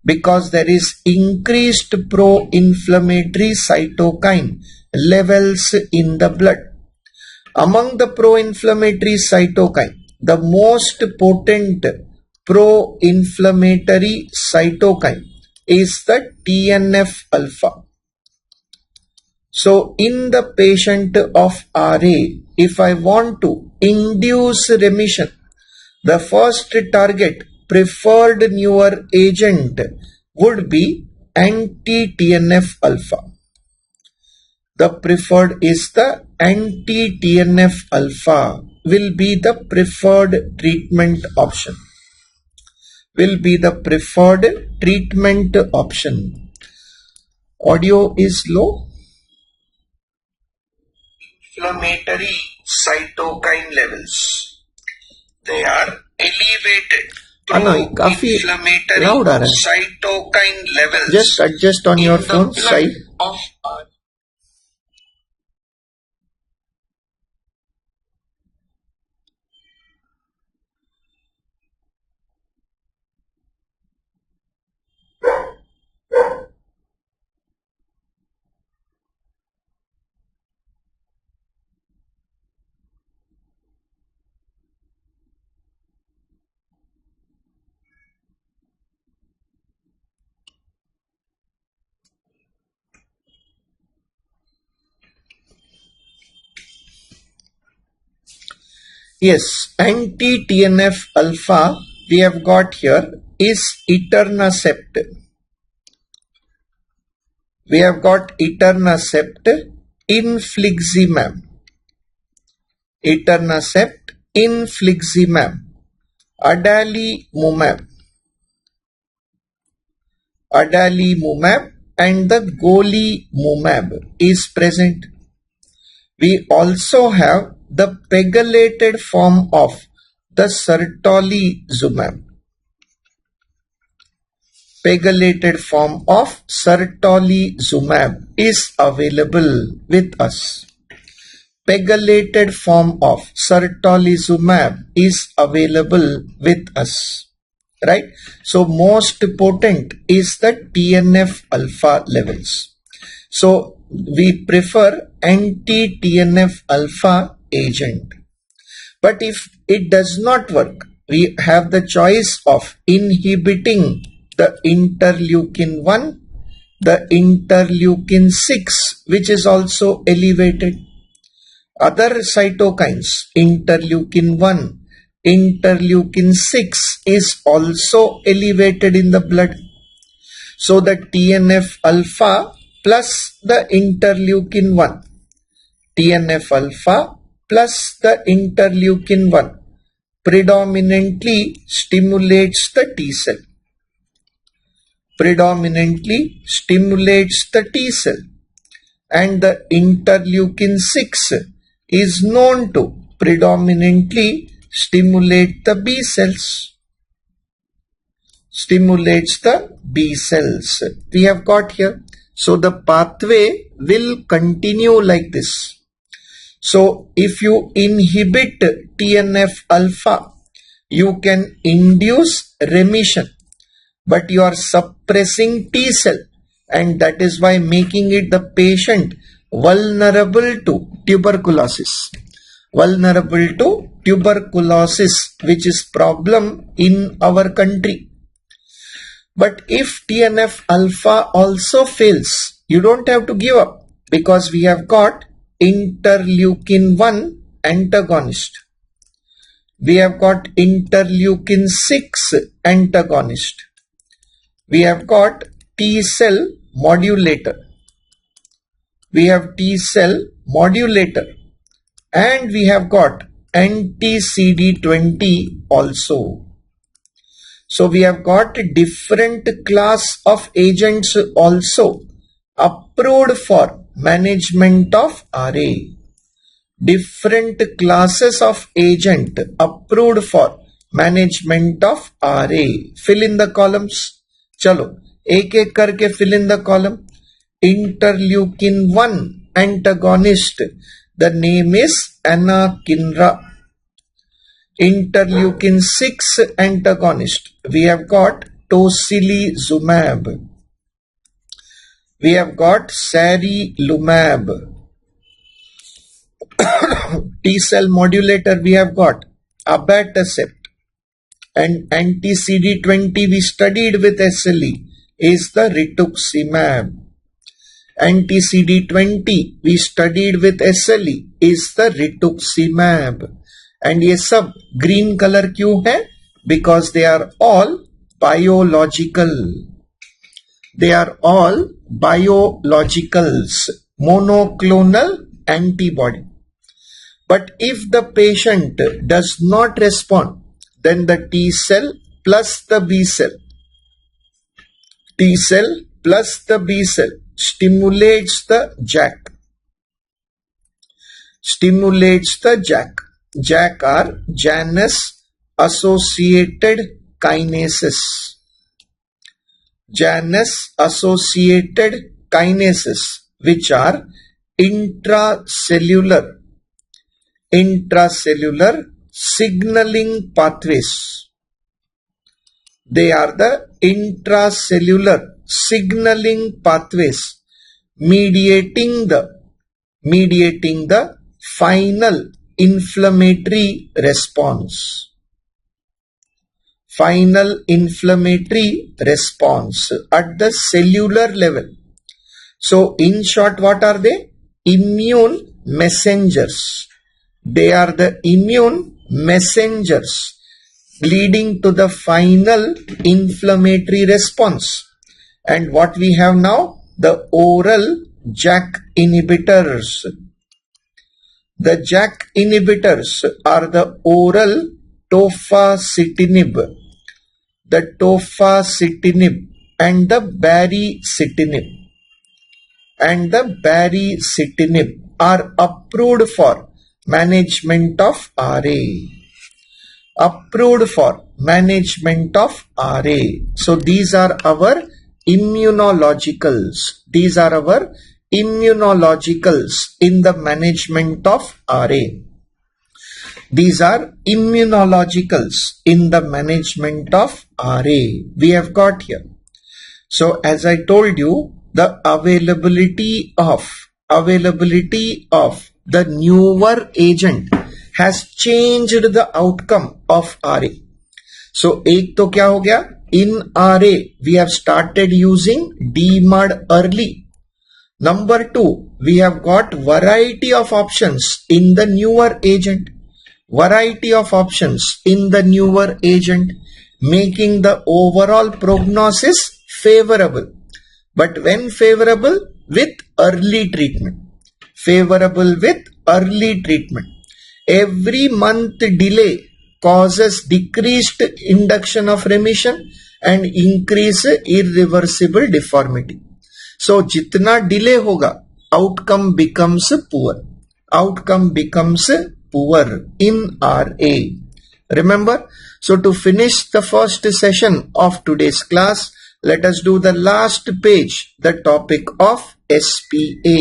because there is increased pro-inflammatory cytokine levels in the blood. Among the pro-inflammatory cytokine, the most potent pro-inflammatory cytokine is the TNF alpha. So in the patient of RA, if I want to induce remission, the first target preferred newer agent would be anti-TNF alpha. The preferred is the anti-TNF alpha will be the preferred treatment option. Audio is low. Inflammatory cytokine levels. They are elevated. Pro-inflammatory cytokine levels. Just adjust on your phone side. Of Yes, anti-TNF alpha we have got here is etanercept. We have got etanercept, infliximab, etanercept, infliximab, adalimumab, adalimumab, and the golimumab is present. We also have the pegylated form of the sertolizumab. Pegylated form of sertolizumab is available with us. Pegylated form of sertolizumab is available with us. Right? So most potent is the TNF alpha levels. So we prefer anti-TNF alpha agent. But if it does not work, we have the choice of inhibiting the interleukin 1, the interleukin 6, which is also elevated. Other cytokines, interleukin 1, interleukin 6 is also elevated in the blood. So the TNF alpha plus the interleukin 1, TNF alpha plus the interleukin 1 predominantly stimulates the T cell. Predominantly stimulates the T cell, and the interleukin 6 is known to predominantly stimulate the B cells. Stimulates the B cells. We have got here. So the pathway will continue like this. So if you inhibit TNF alpha, you can induce remission, but you are suppressing T cell, and that is why making it the patient vulnerable to tuberculosis. Vulnerable to tuberculosis, which is problem in our country. But if TNF alpha also fails, you don't have to give up, because we have got interleukin 1 antagonist. We have got interleukin 6 antagonist. We have got T cell modulator. We have T cell modulator. And we have got anti-CD20 also. So we have got a different class of agents also approved for management of RA. Different classes of agent approved for management of RA. Fill in the columns. Chalo, एक एक करके fill in the column. Interleukin 1 antagonist. The name is anakinra. Interleukin 6 antagonist. We have got tocilizumab. We have got sarilumab. T cell modulator we have got abatacept. And anti-CD20 we studied with SLE is the rituximab. Anti-CD20 we studied with SLE is the rituximab. And ये सब green color क्यों है? Because they are all biological. They are all biologicals, monoclonal antibody. But if the patient does not respond, then the T cell plus the B cell, T cell plus the B cell stimulates the JAK. Stimulates the JAK. JAK are Janus associated kinases. Janus associated kinases, which are intracellular signaling pathways. They are the intracellular signaling pathways mediating the final inflammatory response. Final inflammatory response at the cellular level. So in short, what are they? Immune messengers. They are the immune messengers leading to the final inflammatory response. And what we have now? The oral JAK inhibitors. The JAK inhibitors are the oral tofacitinib, and the baricitinib are approved for management of RA. So these are our immunologicals. In the management of RA. These are immunologicals in the management of RA. We have got here. So as I told you, the availability of the newer agent has changed the outcome of RA. So एक तो क्या हो गया? In RA we have started using DMARD early. Number 2, we have got variety of options in the newer agent. Making the overall prognosis favorable. But when favorable? With early treatment. Every month delay causes decreased induction of remission and increase irreversible deformity. So जितना delay होगा, outcome becomes poor in RA. Remember? So to finish the first session of today's class, let us do the last page, the topic of SPA.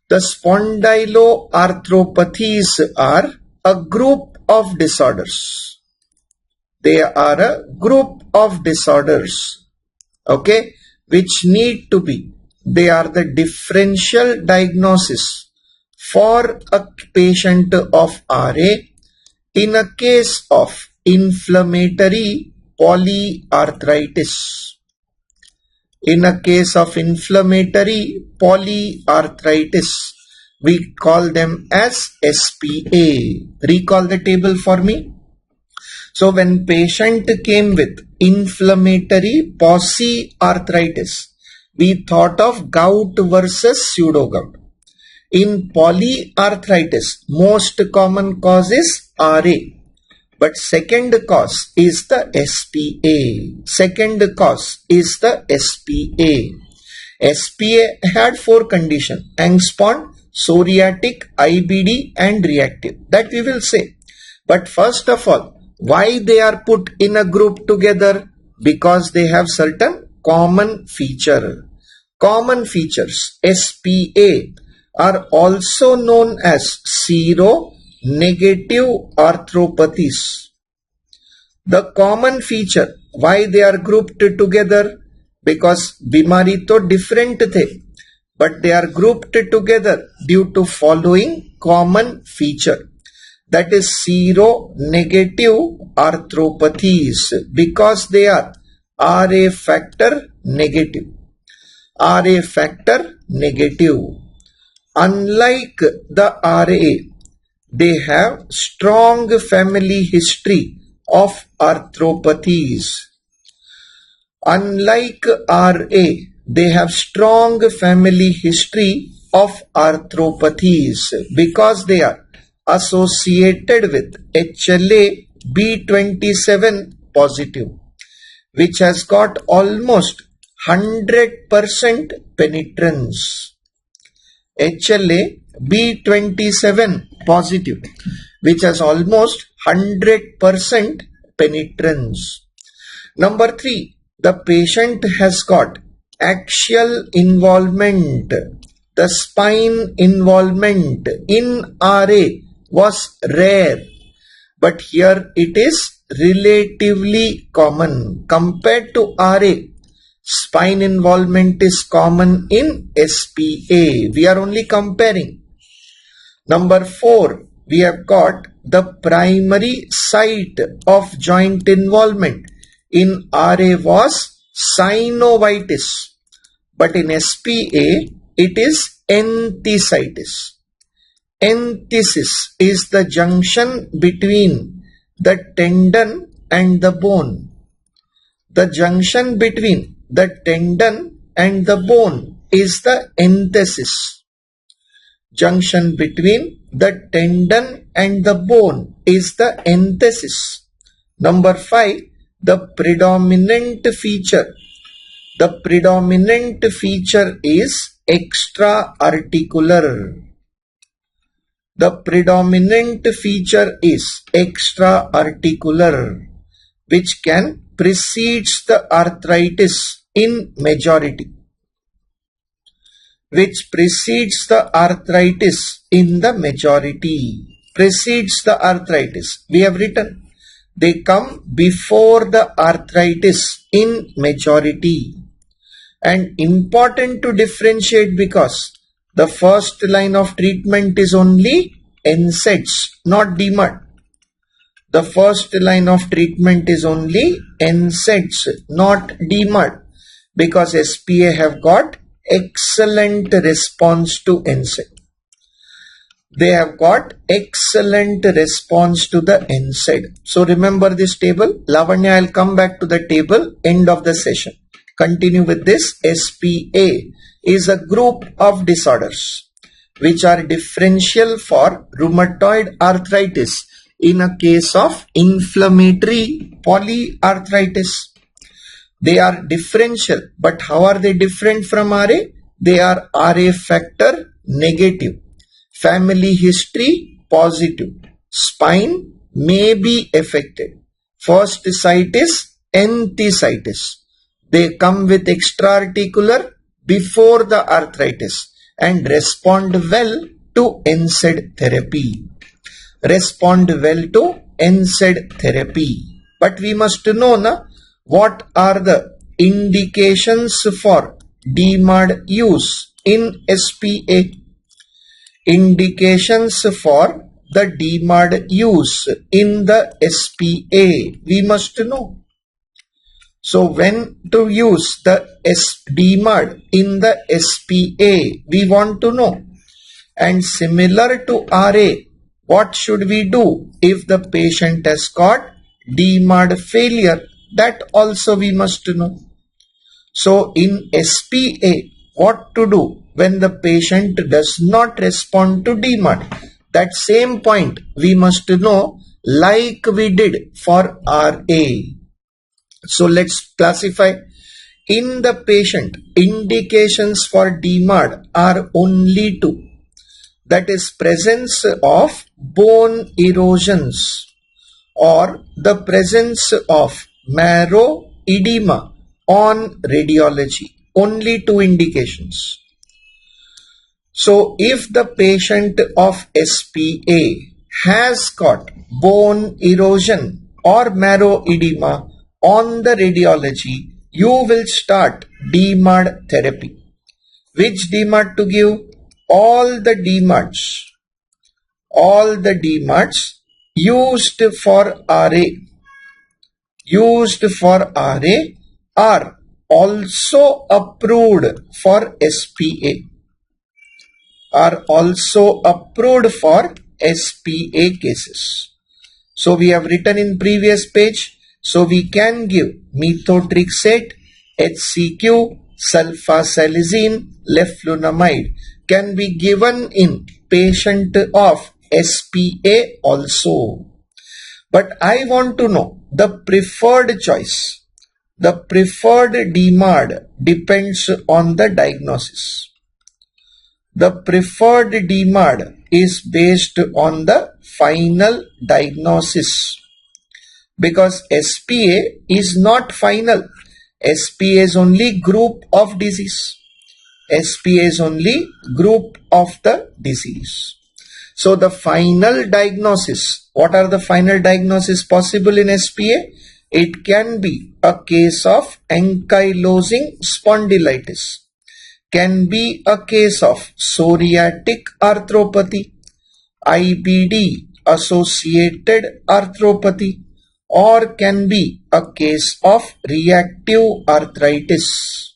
The spondyloarthropathies are a group of disorders. They are a group of disorders, okay, which need to be. They are the differential diagnosis for a patient of RA in a case of inflammatory polyarthritis. We call them as SPA. Recall the table for me. So when patient came with inflammatory polyarthritis, we thought of gout versus pseudogout. In polyarthritis, most common cause is RA. But second cause is the SPA. SPA had 4 conditions: angstpon, psoriatic, IBD and reactive. That we will say. But first of all, why they are put in a group together? Because they have certain common features. SPA are also known as seronegative arthropathies. The common feature, why they are grouped together? Because बीमारी तो different थे, but they are grouped together due to following common feature. That is seronegative arthropathies, because they are RA factor negative. Unlike the RA, they have strong family history of arthropathies. Because they are associated with HLA B27 positive, which has got almost 100% penetrance. HLA B27 positive, which has almost 100% penetrance. Number 3, the patient has got axial involvement. The spine involvement in RA was rare, but here it is relatively common. Compared to RA, spine involvement is common in SPA. We are only comparing. Number 4, we have got the primary site of joint involvement in RA was synovitis, but in SPA it is enthesitis. enthesis is the junction between the tendon and the bone. The junction between the tendon and the bone is the enthesis. Junction between the tendon and the bone is the enthesis. Number 5, the predominant feature. The predominant feature is extra-articular. The predominant feature is extra-articular, which can precedes the arthritis in majority. Which precedes the arthritis in the majority. Precedes the arthritis. We have written. They come before the arthritis in majority. And important to differentiate because the first line of treatment is only NSAIDs, not DMARD. The first line of treatment is only NSAIDs, not DMARD, because SPA have got excellent response to NSAID. They have got excellent response to the NSAID. So remember this table. Lavanya, I'll come back to the table end of the session. Continue with this. SPA is a group of disorders which are differential for rheumatoid arthritis in a case of inflammatory polyarthritis. They are differential, but how are they different from RA? They are RA factor negative, family history positive, spine may be affected. First site is enthesitis. They come with extra-articular before the arthritis and respond well to NSAID therapy. Respond well to NSAID therapy. But we must know what are the indications for DMARD use in SPA. Indications for the DMARD use in the SPA. We must know. So when to use the DMARD in the SPA, we want to know. And similar to RA, what should we do if the patient has got DMARD failure? That also we must know. So in SPA, what to do when the patient does not respond to DMARD? That same point we must know like we did for RA. So let's classify. In the patient, indications for DMARD are only two. That is presence of bone erosions or the presence of marrow edema on radiology. Only two indications. So if the patient of SPA has got bone erosion or marrow edema on the radiology, you will start DMARD therapy. Which DMARD to give? All the DMARDs. All the DMARDs used for RA. Used for RA are also approved for SPA. Are also approved for SPA cases. So we have written in previous page. So we can give methotrexate, HCQ, sulfasalazine, leflunomide can be given in patient of SPA also. But I want to know the preferred choice. The preferred DMARD depends on the diagnosis. The preferred DMARD is based on the final diagnosis. Because SPA is not final. SPA is only group of disease. SPA is only group of the disease. So the final diagnosis, what are the final diagnosis possible in SPA? It can be a case of ankylosing spondylitis. Can be a case of psoriatic arthropathy, IBD associated arthropathy, or can be a case of reactive arthritis.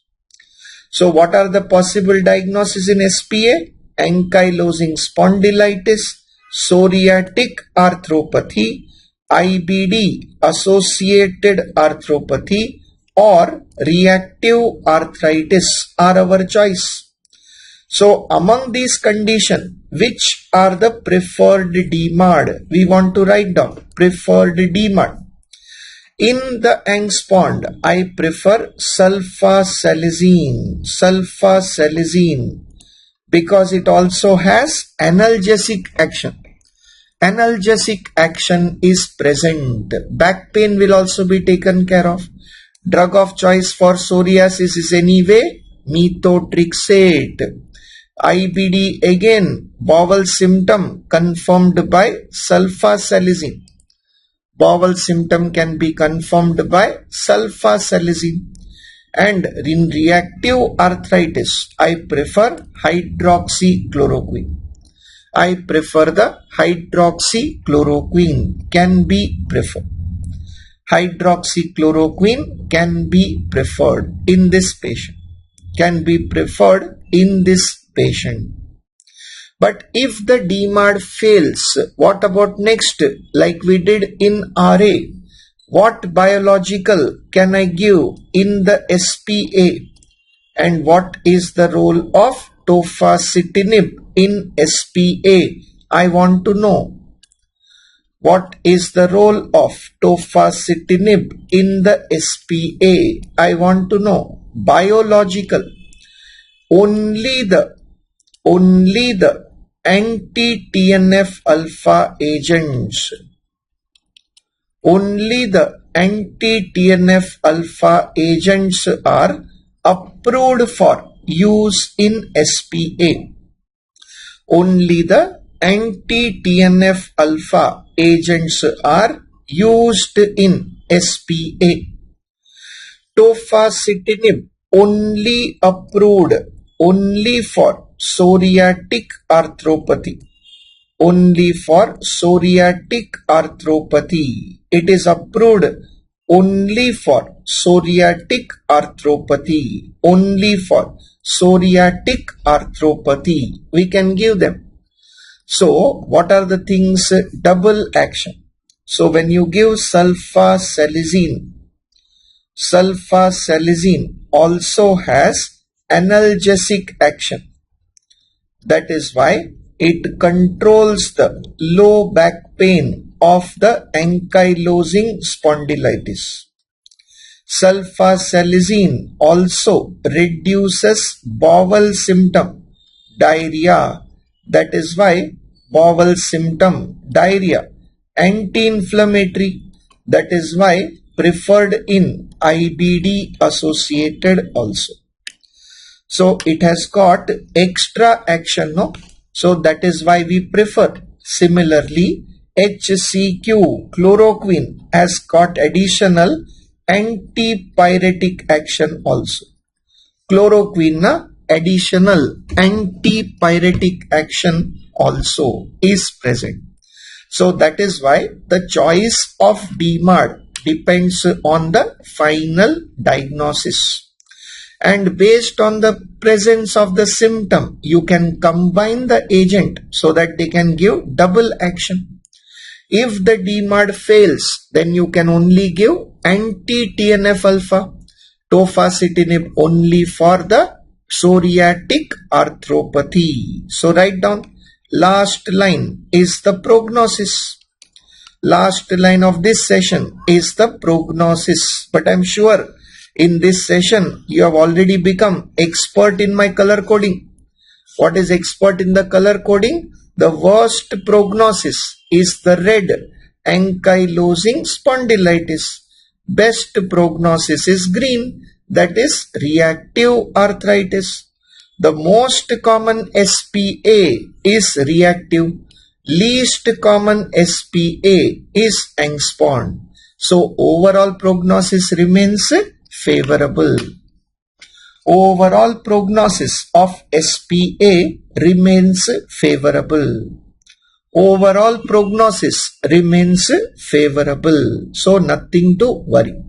So what are the possible diagnoses in SPA? ankylosing spondylitis, psoriatic arthropathy, IBD associated arthropathy, or reactive arthritis are our choice. So among these conditions, which are the preferred DMARD? We want to write down preferred DMARD. In the angspond, I prefer sulfasalazine, because it also has analgesic action. Analgesic action is present. Back pain will also be taken care of. Drug of choice for psoriasis is anyway methotrexate. IBD again, bowel symptom confirmed by sulfasalazine. Bowel symptom can be confirmed by sulfasalazine. And in reactive arthritis, I prefer hydroxychloroquine. I prefer the hydroxychloroquine can be preferred. Hydroxychloroquine can be preferred in this patient. Can be preferred in this patient. But if the DMARD fails, what about next? Like we did in RA, what biological can I give in the SPA? And what is the role of tofacitinib in SPA? I want to know. What is the role of tofacitinib in the SPA? I want to know. Biological. Only the anti-TNF alpha agents. Only the anti-TNF alpha agents are approved for use in SPA. Only the anti-TNF alpha agents are used in SPA. Tofacitinib only approved only for psoriatic arthropathy. Only for psoriatic arthropathy. It is approved only for psoriatic arthropathy. Only for psoriatic arthropathy. We can give them. So, what are the things? Double action. So, when you give sulfasalazine also has analgesic action. That is why it controls the low back pain of the ankylosing spondylitis. Sulfasalazine also reduces bowel symptom, diarrhea. That is why bowel symptom, diarrhea, anti-inflammatory. That is why preferred in IBD associated also. So it has got extra action, no? So that is why we prefer. Similarly, HCQ, chloroquine, has got additional antipyretic action also. Chloroquine, additional antipyretic action also is present. So that is why the choice of DMARD depends on the final diagnosis. And based on the presence of the symptom, you can combine the agent so that they can give double action. If the DMARD fails, then you can only give anti-TNF alpha, tofacitinib only for the psoriatic arthropathy. So write down, last line is the prognosis. Last line of this session is the prognosis. But I am sure in this session, you have already become expert in my color coding. What is expert in the color coding? The worst prognosis is the red, ankylosing spondylitis. Best prognosis is green, that is reactive arthritis. The most common SPA is reactive. Least common SPA is angspond. So overall prognosis remains favorable. Overall prognosis of SPA remains favorable. Overall prognosis remains favorable. So nothing to worry.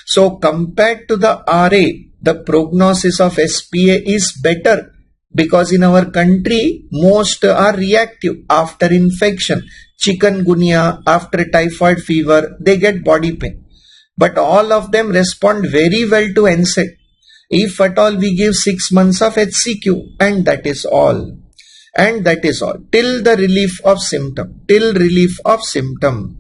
So compared to the RA, the prognosis of SPA is better because in our country most are reactive after infection. Chikungunya, after typhoid fever, they get body pain, but all of them respond very well to NSAID. If at all we give 6 months of HCQ, and that is all. And that is all till the relief of symptom, till relief of symptom.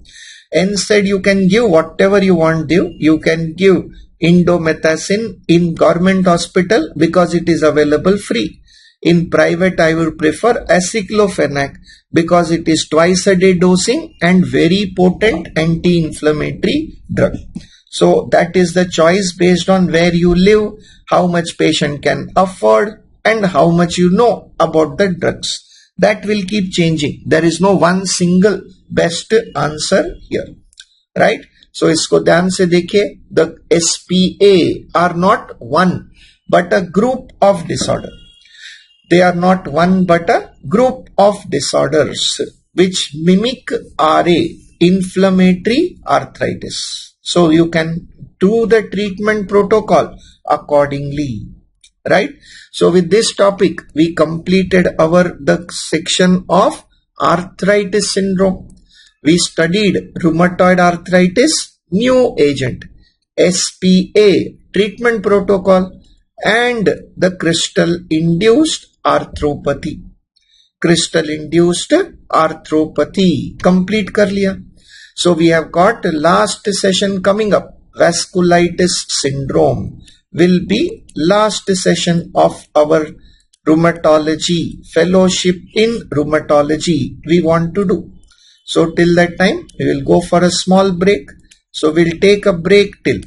Instead, you can give whatever you want to. You can give indomethacin in government hospital because it is available free. In private, I would prefer aceclofenac because it is twice a day dosing and very potent anti-inflammatory drug. So that is the choice based on where you live, how much patient can afford, and how much you know about the drugs. That will keep changing. There is no one single best answer here, right? So इसको ध्यान से देखिए. The SPA are not one but a group of disorder. They are not one but a group of disorders which mimic RA, inflammatory arthritis. So you can do the treatment protocol accordingly, right? So with this topic we completed the section of arthritis syndrome. We studied rheumatoid arthritis, new agent, SPA, treatment protocol, and the crystal induced arthropathy. Crystal induced arthropathy complete कर लिया. So we have got last session coming up. Vasculitis syndrome will be last session of our rheumatology fellowship in rheumatology we want to do. So till that time we will go for a small break. So we'll take a break till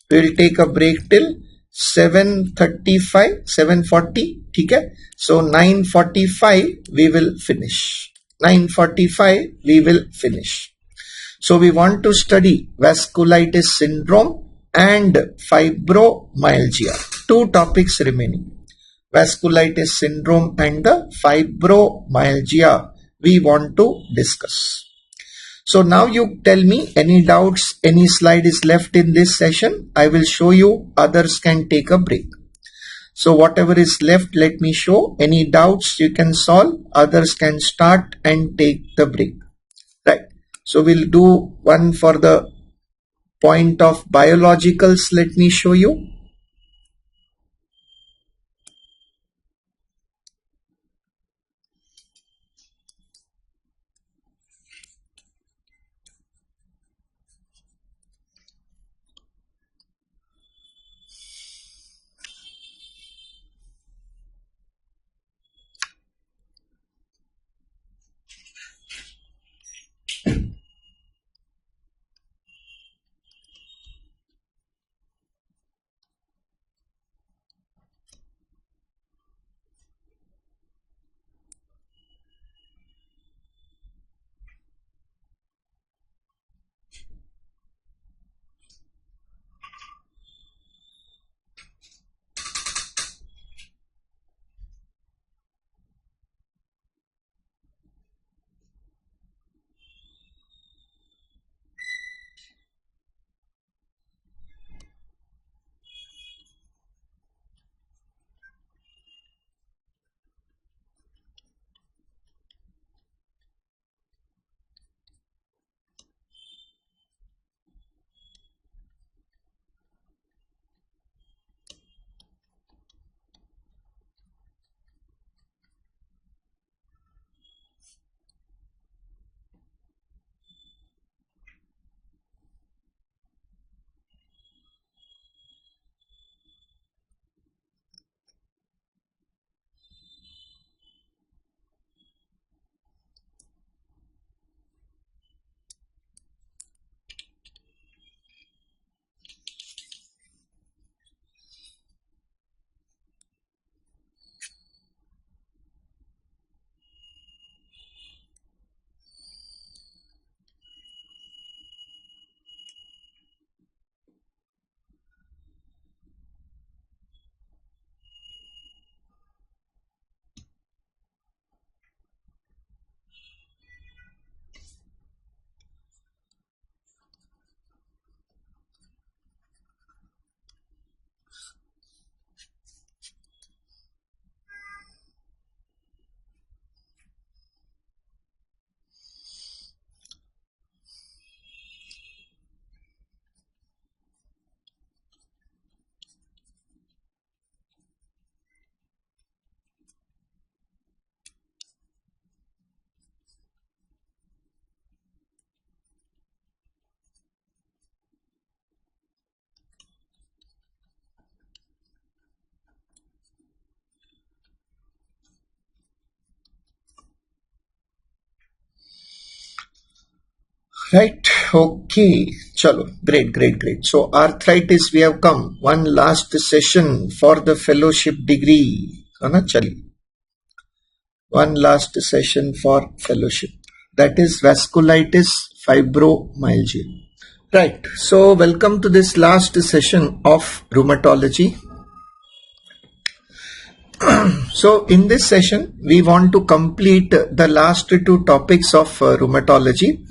7:35 7:40. ठीक है. So 9:45 we will finish. 9:45 we will finish. So we want to study vasculitis syndrome and fibromyalgia. Two topics remaining. Vasculitis syndrome and the fibromyalgia we want to discuss. So now you tell me any doubts, any slide is left in this session. I will show you, others can take a break. So whatever is left, let me show. Any doubts you can solve, others can start and take the break. Right. So we'll do one for the point of biologicals. Let me show you. Right, okay, chalo, great. So arthritis, we have come one last session for the fellowship degree. है ना, चलिए, one last session for fellowship, that is vasculitis fibromyalgia. Right, so welcome to this last session of rheumatology. So in this session, we want to complete the last two topics of rheumatology.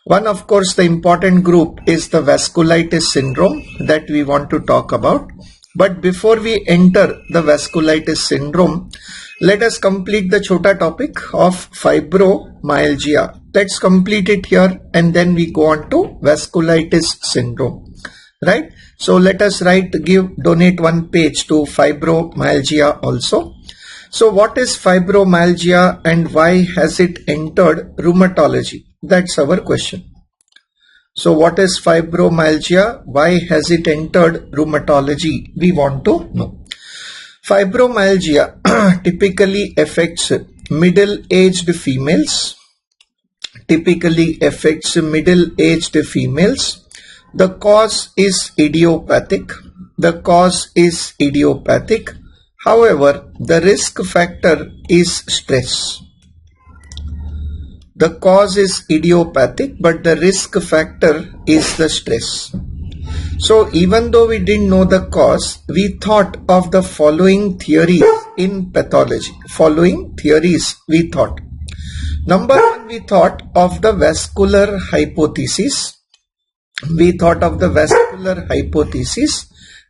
One, of course, the important group is the vasculitis syndrome that we want to talk about. But before we enter the vasculitis syndrome, let us complete the chota topic of fibromyalgia. Let's complete it here and then we go on to vasculitis syndrome. Right? So let us donate one page to fibromyalgia also. So what is fibromyalgia and why has it entered rheumatology? That's our question. So what is fibromyalgia? Why has it entered rheumatology? We want to know. Fibromyalgia typically affects middle-aged females. The cause is idiopathic. However, the risk factor is stress. The cause is idiopathic, but the risk factor is the stress. So even though we didn't know the cause, we thought of the following theories in pathology. Number one, we thought of the vascular hypothesis.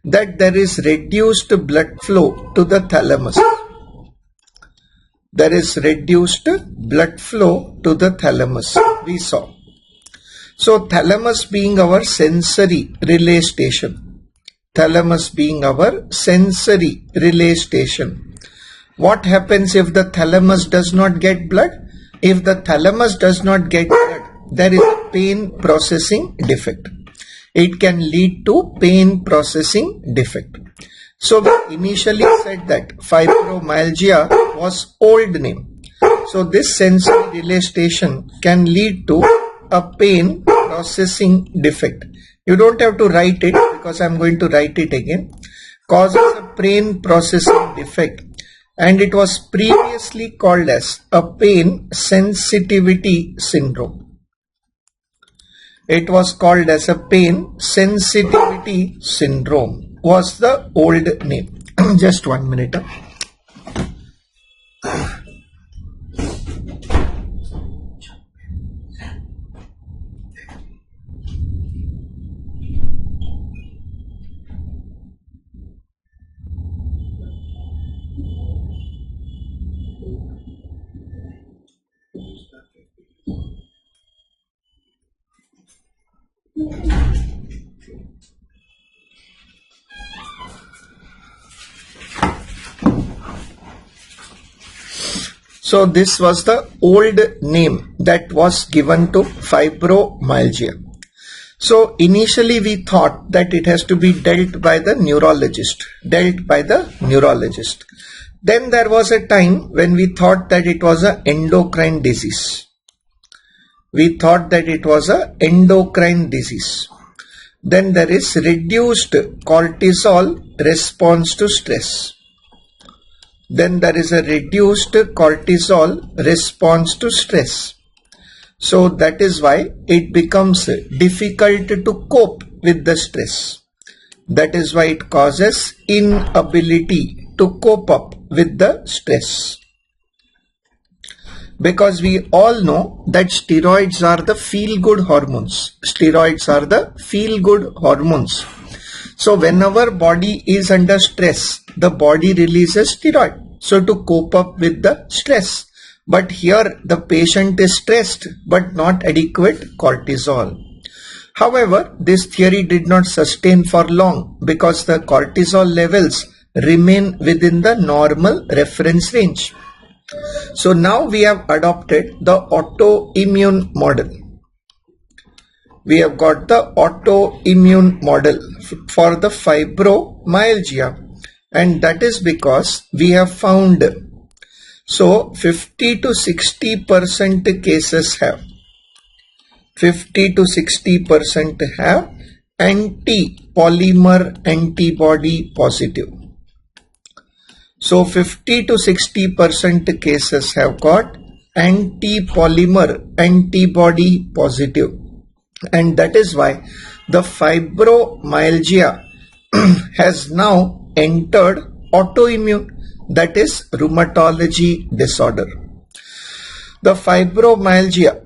That there is reduced blood flow to the thalamus. We saw. So thalamus being our sensory relay station. What happens if the thalamus does not get blood? If the thalamus does not get blood, there is a pain processing defect. It can lead to pain processing defect. So we initially said that fibromyalgia was old name. So this sensory relay station can lead to a pain processing defect. You don't have to write it because I'm going to write it again. Causes a pain processing defect, and it was previously called as a pain sensitivity syndrome. Was the old name. Just 1 minute. So this was the old name that was given to fibromyalgia. So initially we thought that it has to be dealt by the neurologist. Then there was a time when we thought that it was an endocrine disease. Then there is reduced cortisol response to stress. So that is why it becomes difficult to cope with the stress. That is why it causes inability to cope up with the stress. Because we all know that steroids are the feel-good hormones. So whenever body is under stress, the body releases steroid. So to cope up with the stress. But here the patient is stressed but not adequate cortisol. However, this theory did not sustain for long because the cortisol levels remain within the normal reference range. So now we have adopted the autoimmune model. We have got the autoimmune model for the fibromyalgia, and that is because we have found, so 50 to 60% cases have 50 to 60% have anti-polymer antibody positive. So 50 to 60% cases have got anti-polymer antibody positive, and that is why the fibromyalgia has now entered autoimmune, that is rheumatology disorder. The fibromyalgia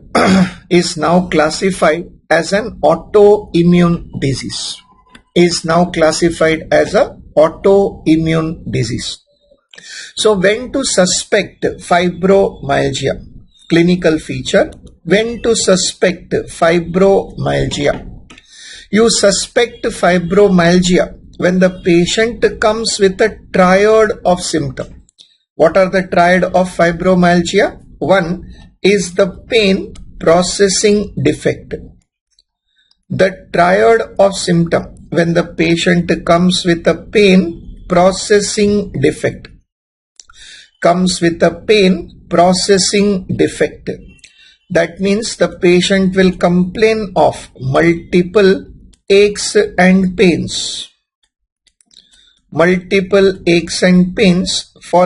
is now classified as an autoimmune disease. So when to suspect fibromyalgia? Clinical feature. When to suspect fibromyalgia? You suspect fibromyalgia when the patient comes with a triad of symptoms. What are the triad of fibromyalgia? One is the pain processing defect. The triad of symptom when the patient comes with a pain processing defect. That means the patient will complain of multiple aches and pains. For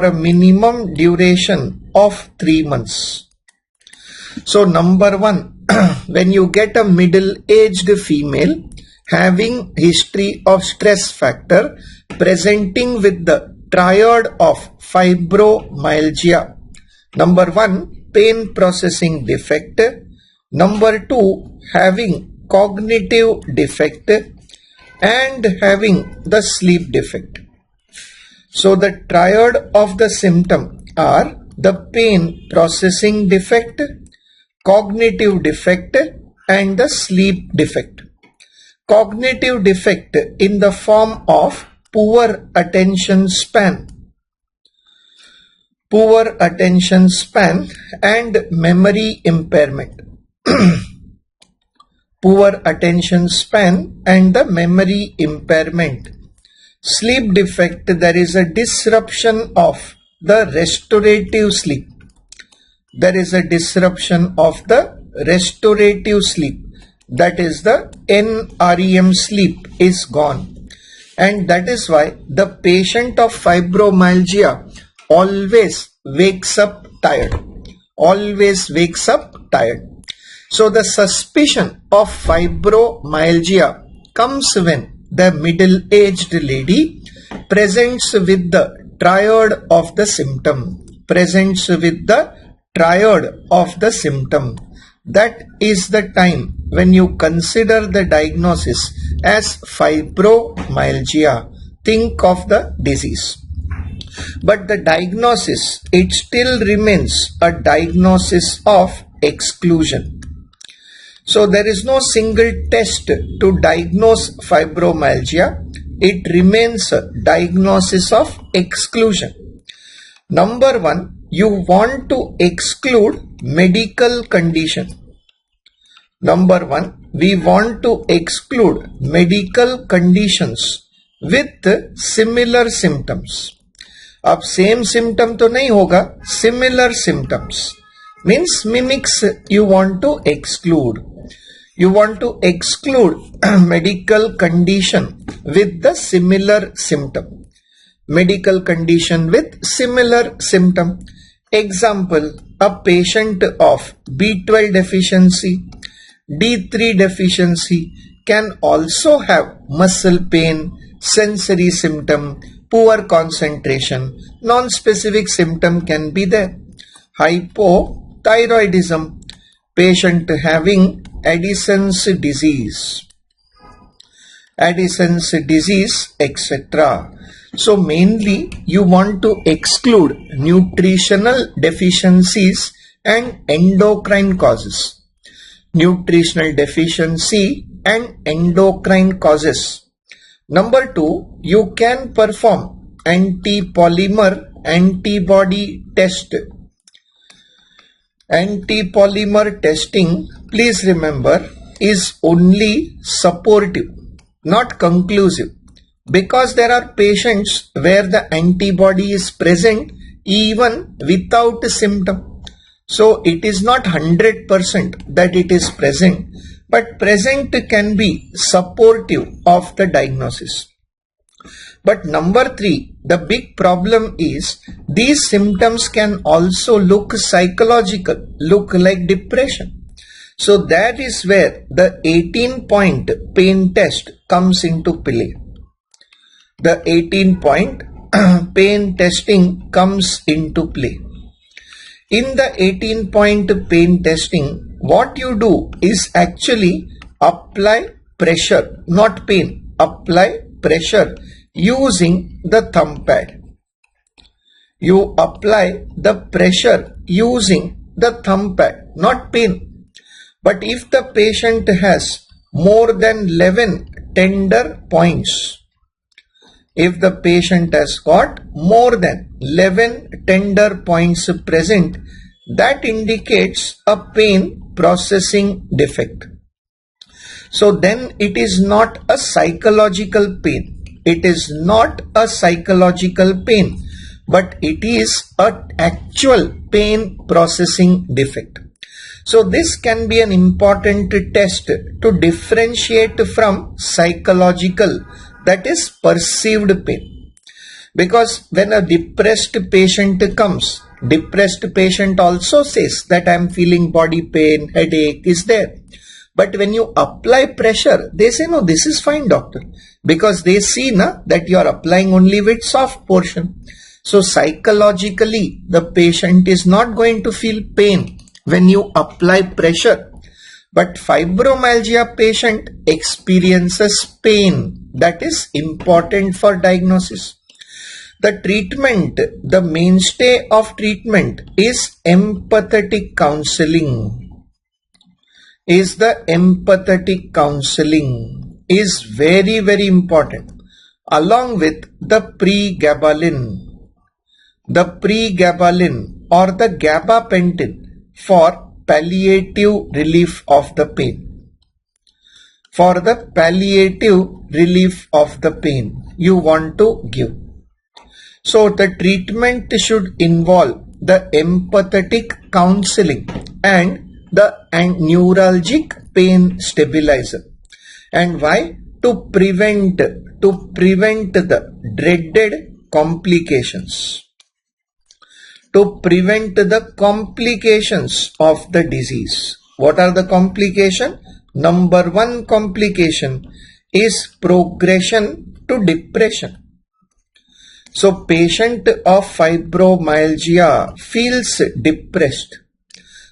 a minimum duration of 3 months. So number one, when you get a middle-aged female having history of stress factor presenting with the triad of fibromyalgia, number one, pain processing defect, number two, having cognitive defect, and having the sleep defect. So the triad of the symptom are the pain processing defect, cognitive defect, and the sleep defect. Cognitive defect in the form of poor attention span and memory impairment. Poor attention span and the memory impairment. Sleep defect, there is a disruption of the restorative sleep. That is the NREM sleep is gone. And that is why the patient of fibromyalgia always wakes up tired. So the suspicion of fibromyalgia comes when the middle-aged lady presents with the triad of the symptom. That is the time when you consider the diagnosis as fibromyalgia. Think of the disease. But the diagnosis, it still remains a diagnosis of exclusion. So there is no single test to diagnose fibromyalgia. It remains a diagnosis of exclusion. Number one, you want to exclude medical condition. We want to exclude medical conditions with similar symptoms. अब same symptom तो नहीं होगा, similar symptoms means mimics you want to exclude. You want to exclude medical condition with the similar symptom. Example, a patient of B12 deficiency, D3 deficiency can also have muscle pain, sensory symptom, poor concentration, non-specific symptom can be there. Hypothyroidism, patient having Addison's disease, etc. So mainly you want to exclude nutritional deficiencies and endocrine causes. Number two, you can perform anti-polymer antibody test. Anti-polymer testing, please remember, is only supportive, not conclusive, because there are patients where the antibody is present even without a symptom. So it is not 100% that it is present, but present can be supportive of the diagnosis. But number three, the big problem is these symptoms can also look psychological, look like depression. So that is where the 18-point pain test comes into play. The 18-point pain testing comes into play. In the 18-point pain testing, what you do is actually apply pressure, not pain, apply pressure using the thumb pad. You apply the pressure using the thumb pad, not pain. But if the patient has more than 11 tender points, if the patient has got more than 11 tender points present, that indicates a pain processing defect. So then it is not a psychological pain. It is not a psychological pain, but it is an actual pain processing defect. So this can be an important test to differentiate from psychological, that is perceived pain. Because when a depressed patient comes, depressed patient also says that I am feeling body pain, headache is there. But when you apply pressure, they say, no, this is fine, doctor. Because they see that you are applying only with soft portion. So psychologically, the patient is not going to feel pain when you apply pressure. But fibromyalgia patient experiences pain. That is important for diagnosis. The treatment, the mainstay of treatment is empathetic counseling. Is the empathetic counseling is very, very important, along with the pregabalin. The pregabalin or the gabapentin for palliative relief of the pain. For the palliative relief of the pain you want to give. So the treatment should involve the empathetic counseling and the neuralgic pain stabilizer. And why? To prevent the dreaded complications. To prevent the complications of the disease. What are the complications? Number one complication is progression to depression. So patient of fibromyalgia feels depressed.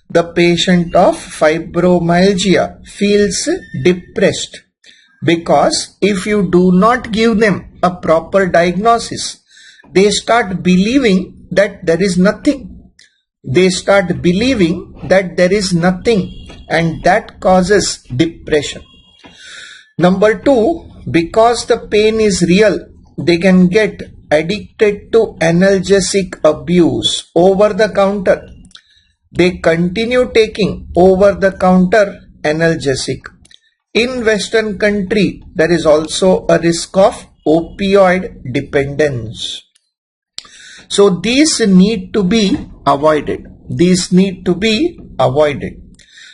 The patient of fibromyalgia feels depressed because if you do not give them a proper diagnosis, they start believing that there is nothing. They start believing that there is nothing, and that causes depression. Number two, because the pain is real, they can get addicted to analgesic abuse over the counter. They continue taking over-the-counter analgesic. In Western country, there is also a risk of opioid dependence. So these need to be avoided. These need to be avoided.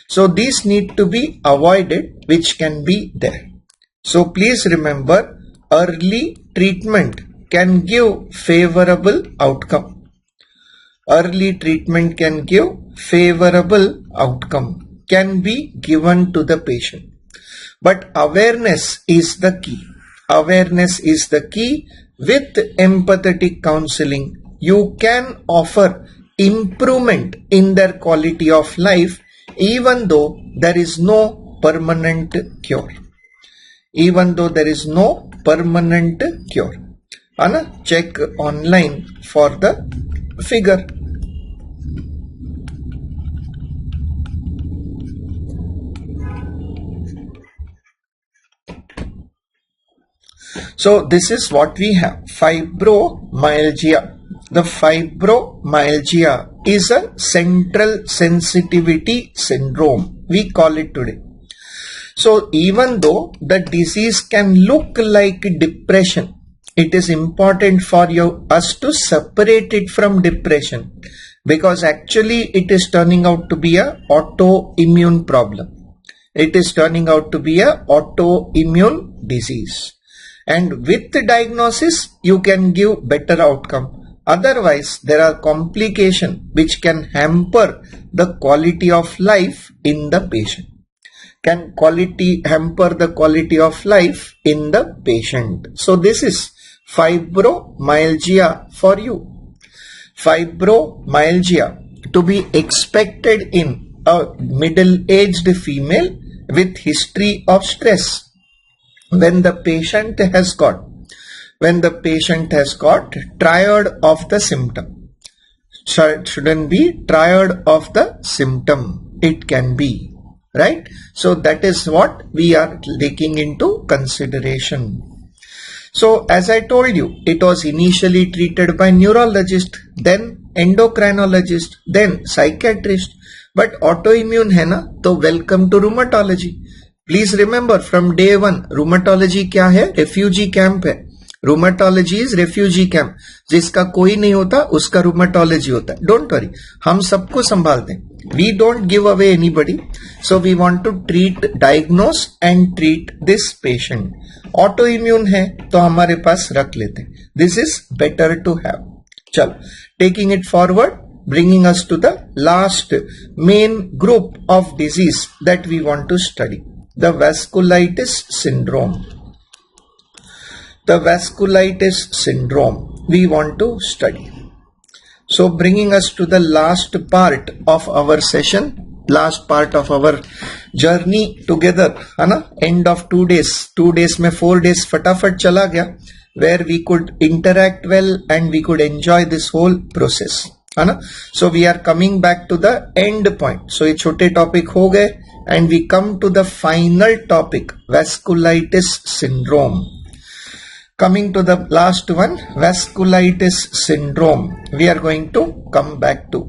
So these need to be avoided, which can be there. So please remember, early treatment can give favorable outcome. Early treatment can give favorable outcome, can be given to the patient. But awareness is the key. Awareness is the key. With empathetic counseling, you can offer improvement in their quality of life, even though there is no permanent cure. Even though there is no permanent cure. Anna, check online for the figure. So this is what we have, fibromyalgia. The fibromyalgia is a central sensitivity syndrome, we call it today. So even though the disease can look like depression, it is important for us to separate it from depression because actually it is turning out to be a autoimmune problem. It is turning out to be a autoimmune disease. And with the diagnosis, you can give better outcome. Otherwise, there are complications which can hamper the quality of life in the patient. Can hamper the quality of life in the patient. So this is fibromyalgia for you. Fibromyalgia to be expected in a middle-aged female with history of stress. When the patient has got tired of the symptom, shouldn't be tired of the symptom, it can be, right? So that is what we are taking into consideration. So as I told you, it was initially treated by neurologist, then endocrinologist, then psychiatrist, but autoimmune है ना, तो welcome to rheumatology. Please remember from day one, rheumatology क्या है? Refugee camp है. Rheumatology is refugee camp. जिसका कोई नहीं होता उसका rheumatology होता है. Don't worry, हम सबको संभालते हैं. We don't give away anybody. So we want to diagnose and treat this patient. Autoimmune है तो हमारे पास रख लेते हैं. This is better to have. चलो, taking it forward, bringing us to the last main group of disease that we want to study, the vasculitis syndrome. The vasculitis syndrome we want to study. So bringing us to the last part of our session, last part of our journey together, है ना? End of 2 days. 2 days में 4 days फटाफट चला गया, where we could interact well and we could enjoy this whole process, है ना? So we are coming back to the end point. So ये छोटे topic हो गए and we come to the final topic, vasculitis syndrome. Coming to the last one, vasculitis syndrome, we are going to come back to.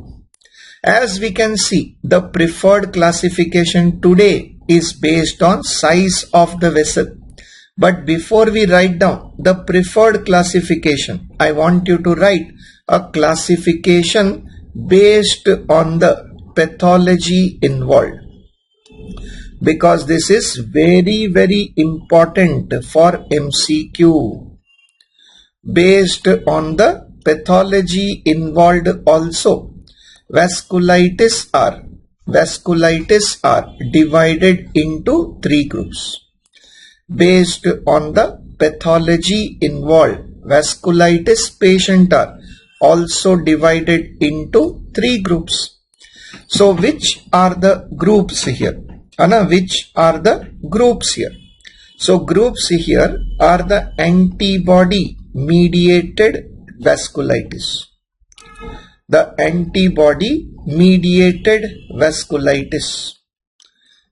As we can see, the preferred classification today is based on size of the vessel. But before we write down the preferred classification, I want you to write a classification based on the pathology involved, because this is very, very important for MCQ. Based on the pathology involved also, vasculitis are divided into 3 groups. Based on the pathology involved, vasculitis patients are also divided into 3 groups. So which are the groups here? Which are the groups here? So groups here are the antibody mediated vasculitis. The antibody mediated vasculitis.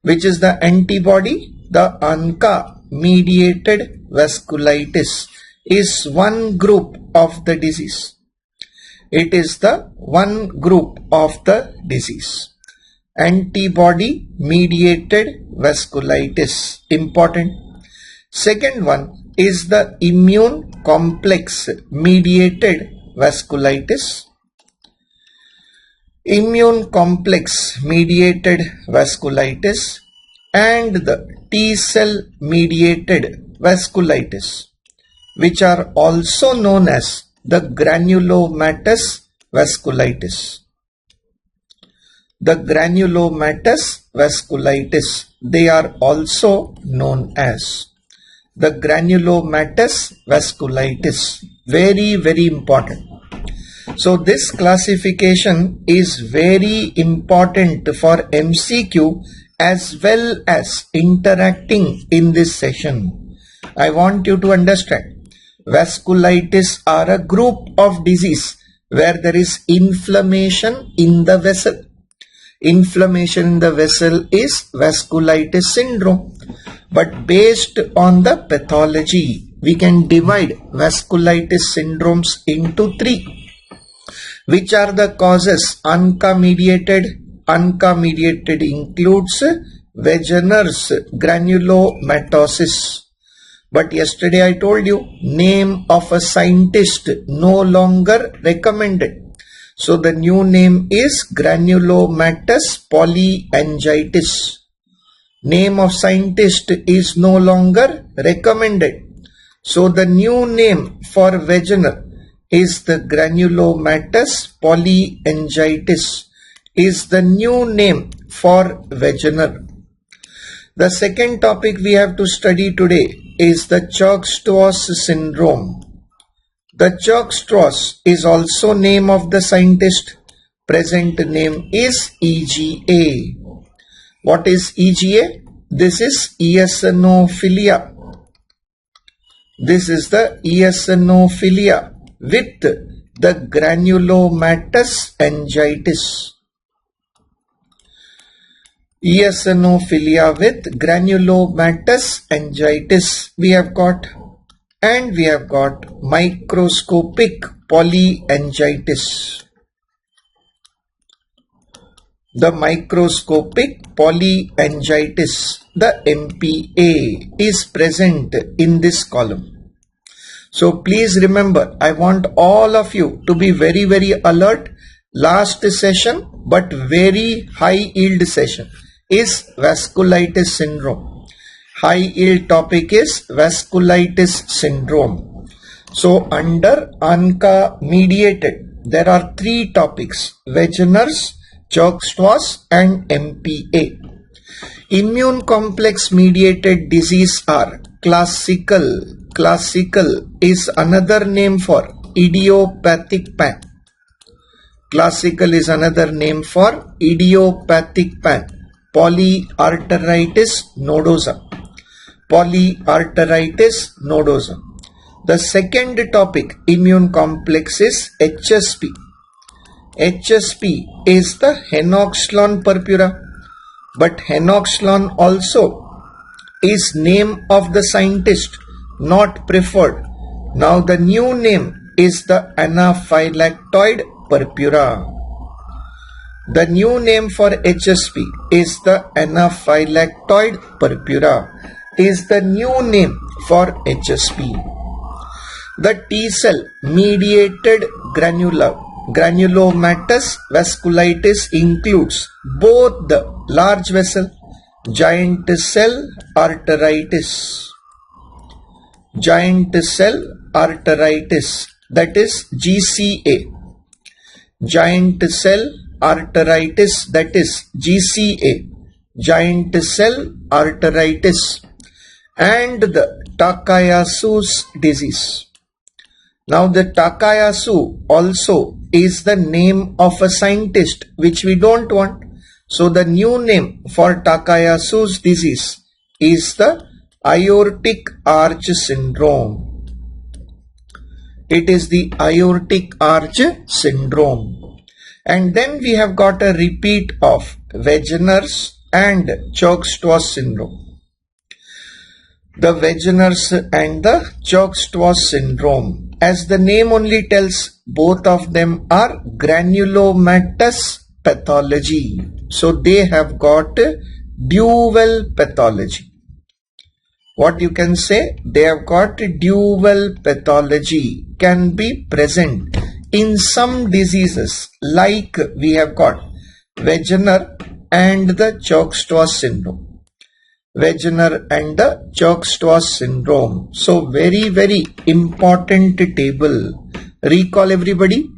Which is the antibody? The ANCA mediated vasculitis is one group of the disease. It is the one group of the disease. Antibody mediated vasculitis, important. Second one is the immune complex mediated vasculitis. Immune complex mediated vasculitis and the T cell mediated vasculitis, which are also known as the granulomatous vasculitis. The granulomatous vasculitis, they are also known as the granulomatous vasculitis. Very, very important. So this classification is very important for MCQ as well as interacting in this session. I want you to understand, vasculitis are a group of disease where there is inflammation in the vessel. Inflammation in the vessel is vasculitis syndrome. But based on the pathology, we can divide vasculitis syndromes into 3. Which are the causes? ANCA mediated. ANCA mediated includes Wegener's granulomatosis. But yesterday I told you, name of a scientist no longer recommended. So the new name is granulomatous polyangiitis. Name of scientist is no longer recommended. So the new name for Wegener is the granulomatous polyangiitis is the new name for Wegener. The second topic we have to study today is the Church-Strauss syndrome. The Church-Strauss is also name of the scientist. Present name is EGA. What is EGA? This is eosinophilia. This is the eosinophilia with the granulomatous angiitis. Eosinophilia with granulomatous angiitis we have got, and we have got microscopic polyangiitis. The microscopic polyangiitis, the MPA, is present in this column. So please remember, I want all of you to be very, very alert. Last session, but very high yield session, is vasculitis syndrome. High yield topic is vasculitis syndrome. So under ANCA mediated, there are three topics: Wegener's, Church-Strauss and MPA. Immune complex mediated disease are classical. Classical is another name for idiopathic pan. Classical is another name for idiopathic pan. Polyarteritis nodosa. Polyarteritis nodosa. The second topic, immune complex, is HSP. HSP is the henoxalon purpura, but henoxalon also is name of the scientist, not preferred. Now the new name is the anaphylactoid purpura. The new name for HSP is the anaphylactoid purpura, is the new name for HSP. The T cell mediated granulomatous vasculitis includes both the large vessel, giant cell arteritis, that is GCA, giant cell arteritis, that is GCA, giant cell arteritis, and the Takayasu's disease. Now the Takayasu also is the name of a scientist which we don't want. So the new name for Takayasu's disease is the aortic arch syndrome. It is the aortic arch syndrome. And then we have got a repeat of Wegener's and Church-Strauss syndrome. The Wegener's and the Church-Strauss syndrome, as the name only tells, both of them are granulomatous pathology. So they have got dual pathology. What you can say? They have got dual pathology, can be present in some diseases, like we have got Wegener and the Church-Strauss syndrome. Wegener and the Church-Strauss syndrome. So very, very important table. Recall everybody.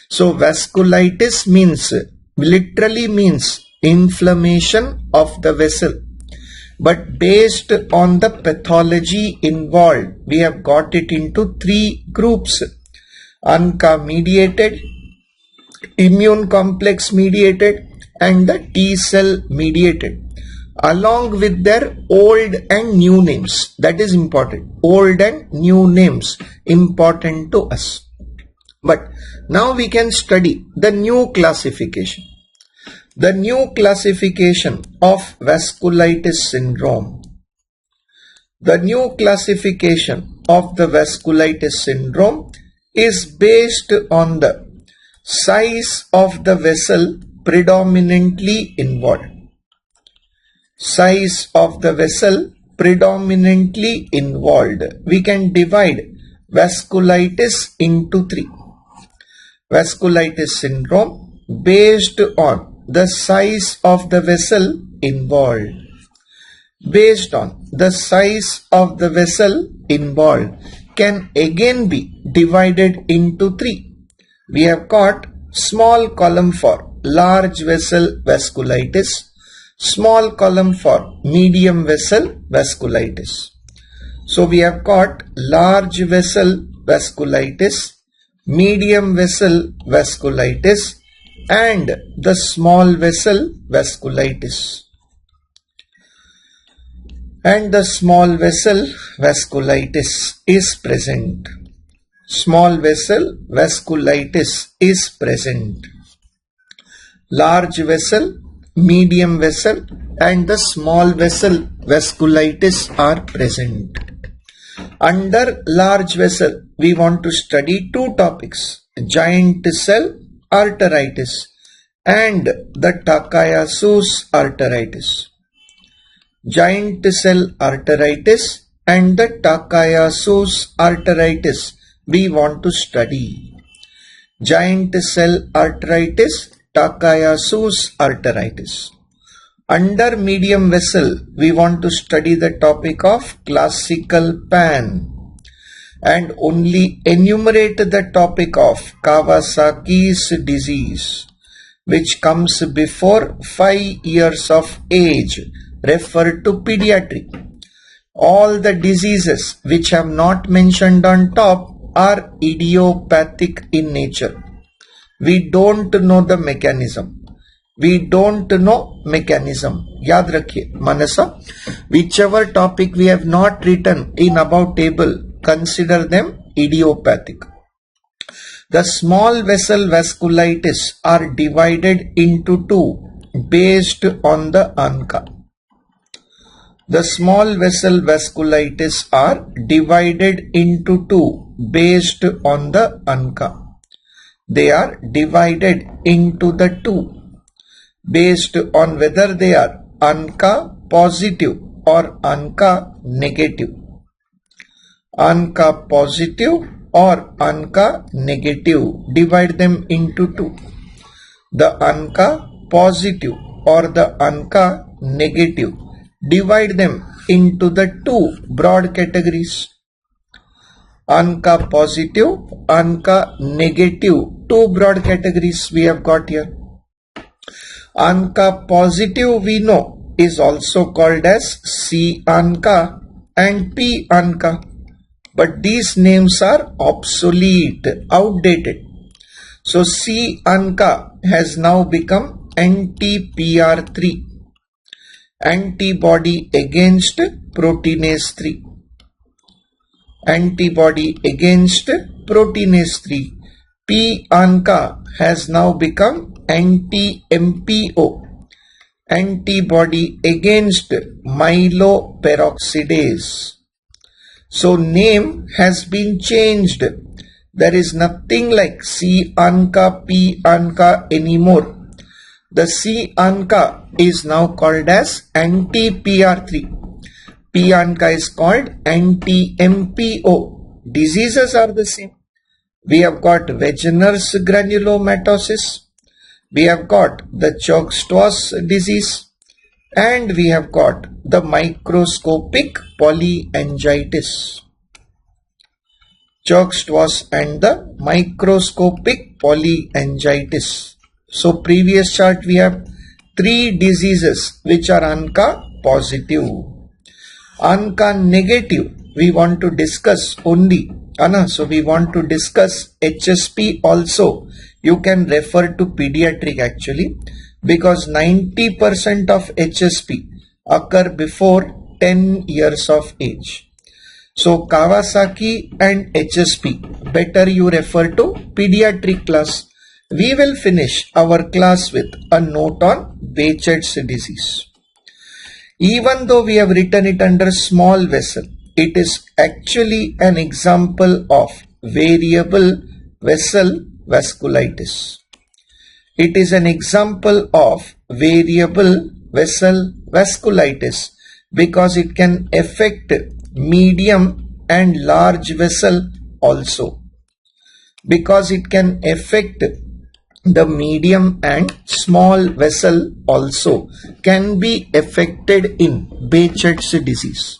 So vasculitis means, literally means inflammation of the vessel. But based on the pathology involved, we have got it into three groups: ANCA mediated, immune complex mediated, and the T cell mediated, along with their old and new names. That is important. Old and new names, important to us. But now we can study the new classification. The new classification of vasculitis syndrome. The new classification of the vasculitis syndrome is based on the size of the vessel predominantly involved. Size of the vessel predominantly involved. We can divide vasculitis into three. vasculitis syndrome based on the size of the vessel involved. Based on the size of the vessel involved can again be divided into three. We have got small column for large vessel vasculitis, small column for medium vessel vasculitis. So we have got large vessel vasculitis, medium vessel vasculitis, and the small vessel vasculitis. And the small vessel vasculitis is present. Small vessel vasculitis is present. Large vessel, medium vessel, and the small vessel vasculitis are present. Under large vessel, we want to study two topics: giant cell arteritis and the Takayasu arteritis. Giant cell arteritis and the Takayasu arteritis we want to study. Giant cell arteritis, Takayasu arteritis. Under medium vessel, we want to study the topic of classical pan and only enumerate the topic of Kawasaki's disease, which comes before 5 years of age, refer to pediatric. All the diseases which have not mentioned on top are idiopathic in nature. We don't know the mechanism. We don't know mechanism. याद रखिए मनसा, whichever topic we have not written in above table, consider them idiopathic. The small vessel vasculitis are divided into two based on the ANCA. The small vessel vasculitis are divided into two based on the ANCA. They are divided into the two based on whether they are ANCA positive or ANCA negative. ANCA positive or ANCA negative, divide them into two. The ANCA positive or the ANCA negative, divide them into the two broad categories. ANCA positive, ANCA negative, two broad categories we have got here. ANCA positive we know is also called as C ANCA and P ANCA, but these names are obsolete, outdated. So C ANCA has now become anti-PR3, antibody against proteinase 3. Antibody against proteinase 3. P ANCA has now become anti-MPO, antibody against myeloperoxidase. So name has been changed. There is nothing like C ANCA, P ANCA anymore. The C ANCA is now called as anti-PR3. P ANCA is called anti-MPO. Diseases are the same. We have got Wegener's granulomatosis, we have got the Church-Strauss disease, and we have got the microscopic polyangiitis. Church-Strauss and the microscopic polyangiitis. So previous chart we have three diseases which are ANCA positive. ANCA negative we want to discuss only. So we want to discuss HSP also. You can refer to pediatric actually, because 90% of HSP occur before 10 years of age. So Kawasaki and HSP, better you refer to pediatric class. We will finish our class with a note on Behçet's disease. Even though we have written it under small vessel, it is actually an example of variable vessel vasculitis. It is an example of variable vessel vasculitis because it can affect medium and large vessel also. because it can affect the medium and small vessel also can be affected in Behçet's disease.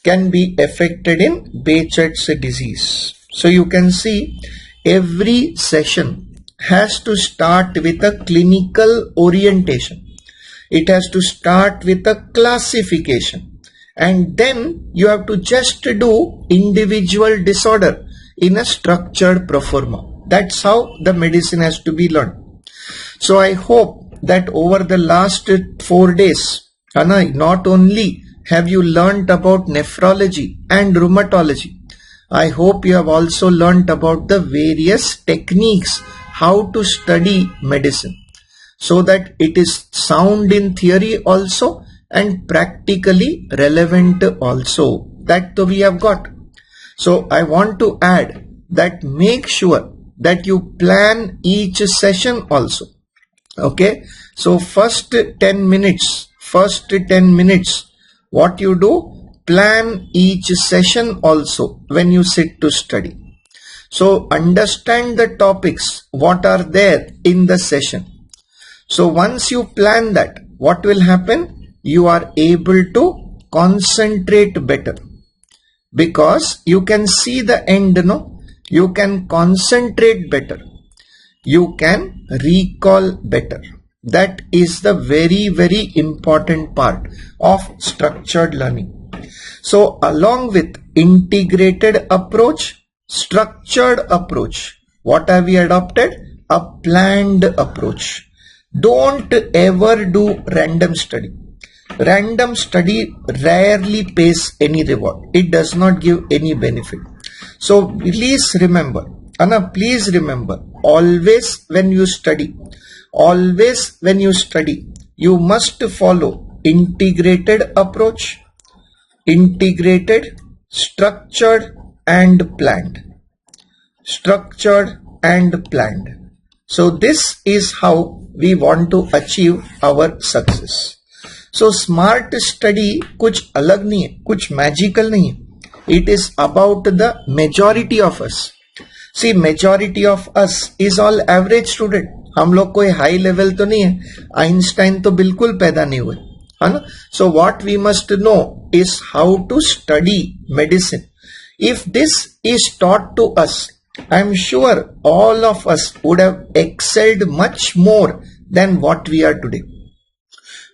Can be affected in Behçet's disease. So you can see every session has to start with a clinical orientation. It has to start with a classification, and then you have to just do individual disorder in a structured proforma. That's how the medicine has to be learned. So I hope that over the last 4 days, not only have you learnt about nephrology and rheumatology, I hope you have also learnt about the various techniques how to study medicine, so that it is sound in theory also and practically relevant also. That we have got. So I want to add that make sure that you plan each session also. Okay, so first 10 minutes, what you do, plan each session also when you sit to study. So understand the topics, what are there in the session. So once you plan that, what will happen? You are able to concentrate better, because you can see the end, no? You can concentrate better. You can recall better. That is the very, very important part of structured learning. So along with integrated approach, structured approach, what have we adopted? A planned approach. Don't ever do random study. Random study rarely pays any reward. It does not give any benefit. So please remember, always when you study, you must follow integrated approach, integrated, structured and planned. Structured and planned. So this is how we want to achieve our success. So smart study कुछ अलग नहीं है, कुछ magical नहीं है. It is about the majority of us. See, majority of us is all average student. हम लोग कोई हाई लेवल तो नहीं है. आइंस्टाइन तो बिल्कुल पैदा नहीं हुए, है ना. So what we must know is how to study medicine. If this is taught to us, I am sure all of us would have excelled much more than what we are today.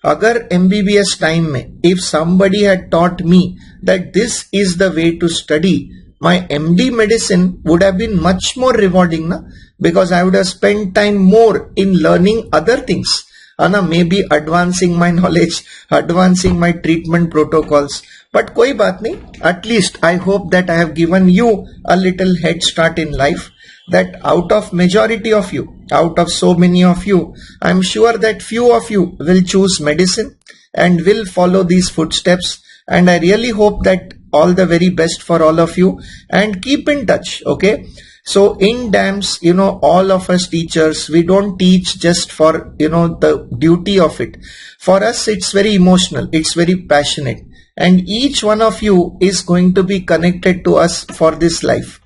अगर MBBS time में if somebody had taught me that this is the way to study, my MD medicine would have been much more rewarding, na? Because I would have spent time more in learning other things, maybe advancing my knowledge, advancing my treatment protocols. But koi baat nahi, at least I hope that I have given you a little head start in life, that out of majority of you, out of so many of you, I am sure that few of you will choose medicine and will follow these footsteps. And I really hope that all the very best for all of you, and keep in touch. Okay. So in DAMS, all of us teachers, we don't teach just for, the duty of it. For us, it's very emotional. It's very passionate. And each one of you is going to be connected to us for this life.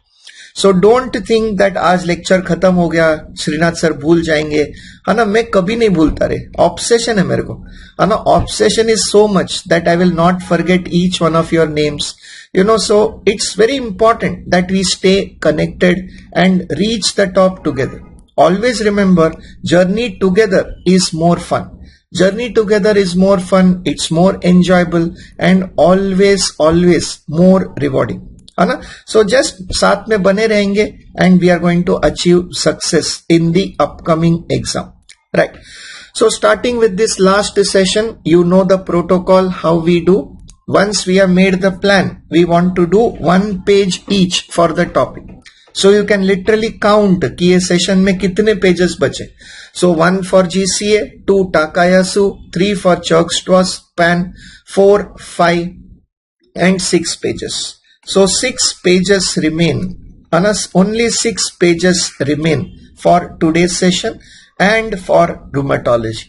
So don't think that आज lecture खत्म हो गया, Srinath sir भूल जाएंगे, है ना. मैं कभी नहीं भूलता रे. ऑब्सेशन है मेरे को, है ना. Obsession is so much that I will not forget each one of your names. So it's very important that we stay connected and reach the top together. Always remember, journey together is more fun. Journey together is more fun. It's more enjoyable and always more rewarding. है ना. So just साथ में बने रहेंगे and we are going to achieve success in the upcoming exam. Right. So starting with this last session, you know the protocol, how we do. Once we have made the plan, we want to do 1 page each for the topic. So you can literally count कि ये session में कितने pages बचे. So 1 for GCA, 2 Takayasu, 3 for Church-Strass, PAN, 4, 5 and 6 pages. So 6 pages remain. Only 6 pages remain for today's session and for rheumatology.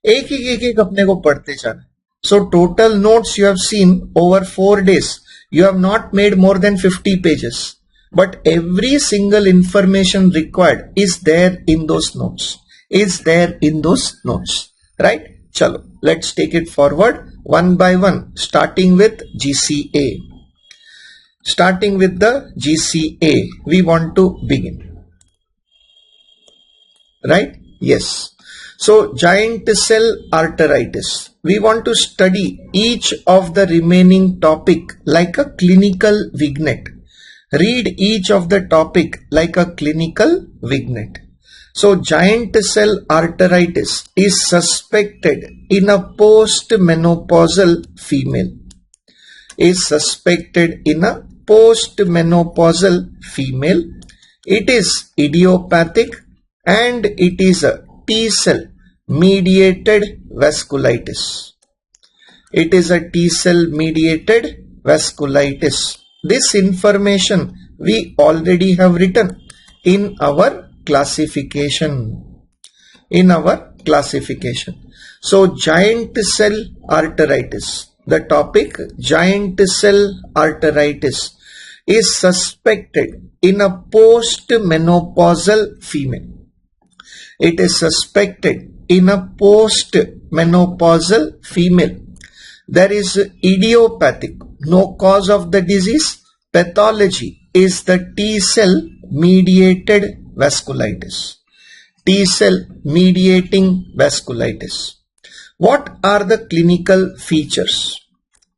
एक अपने को पढ़ते जाना. So total notes you have seen over 4 days. You have not made more than 50 pages. but every single information required is there in those notes, right? Chalo, let's take it forward one by one, starting with GCA. Starting with the GCA, we want to begin, right? Yes. So giant cell arteritis. We want to study each of the remaining topic like a clinical vignette. Read each of the topic like a clinical vignette. So giant cell arteritis is suspected in a postmenopausal female. It is idiopathic and it is a T-cell mediated vasculitis. This information we already have written in our classification. So giant cell arteritis, the topic giant cell arteritis is suspected in a postmenopausal female. It is suspected in a postmenopausal female. There is idiopathic, no cause of the disease. Pathology is the T-cell mediated vasculitis. T-cell mediating vasculitis. What are the clinical features?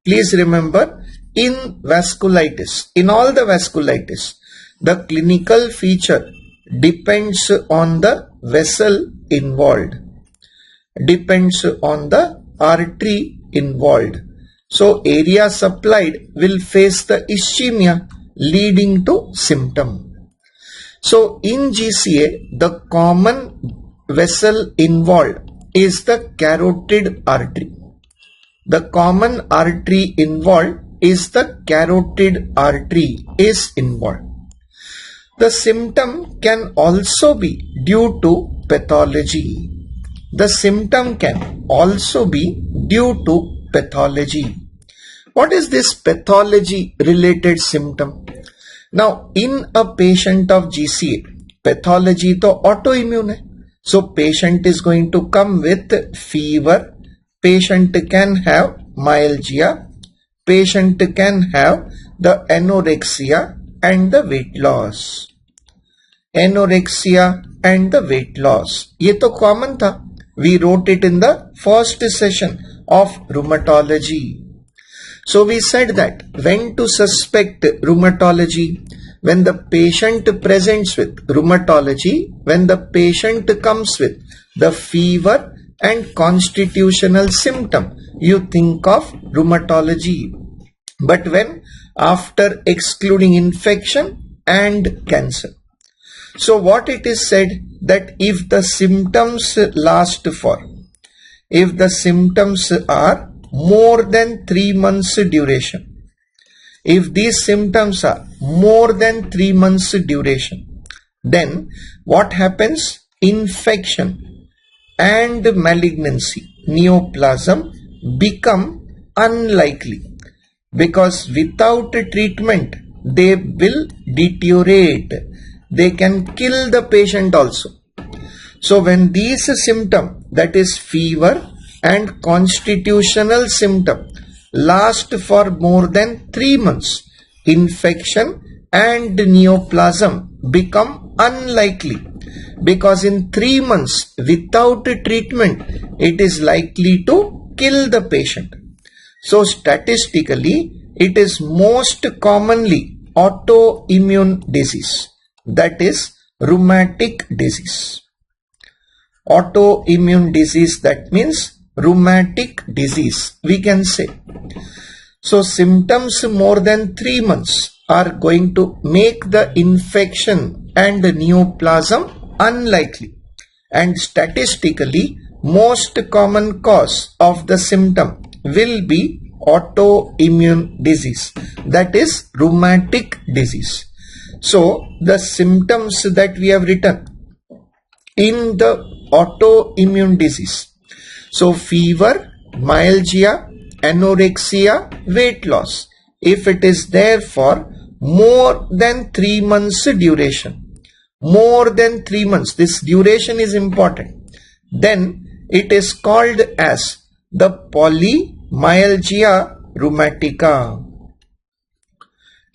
Please remember, in vasculitis, in all the vasculitis, the clinical feature depends on the vessel involved, depends on the artery involved. So area supplied will face the ischemia leading to symptom. So in GCA, the common vessel involved is the carotid artery. The common artery involved is the carotid artery is involved. The symptom can also be due to pathology. What is this pathology related symptom? Now, in a patient of GCA, pathology to autoimmune hai. So patient is going to come with fever, patient can have myalgia, patient can have the anorexia and the weight loss. ये तो common था. We wrote it in the first session of rheumatology. So we said that when to suspect rheumatology, when the patient presents with rheumatology, when the patient comes with the fever and constitutional symptom, you think of rheumatology. But when after excluding infection and cancer. So what it is said that if the symptoms are more than 3 months duration, if these symptoms are more than 3 months duration, then what happens? Infection and malignancy, neoplasm become unlikely, because without treatment they will deteriorate. They can kill the patient also. So when these symptoms, that is fever and constitutional symptom, last for more than 3 months, infection and neoplasm become unlikely, because in 3 months without treatment it is likely to kill the patient. So statistically it is most commonly autoimmune disease, that is rheumatic disease. Autoimmune disease, that means rheumatic disease, we can say. So symptoms more than 3 months are going to make the infection and the neoplasm unlikely, and statistically most common cause of the symptom will be autoimmune disease, that is rheumatic disease. So the symptoms that we have written in the autoimmune disease, so fever, myalgia, anorexia, weight loss, if it is there for more than 3 months duration, more than 3 months, this duration is important, then it is called as the polymyalgia rheumatica.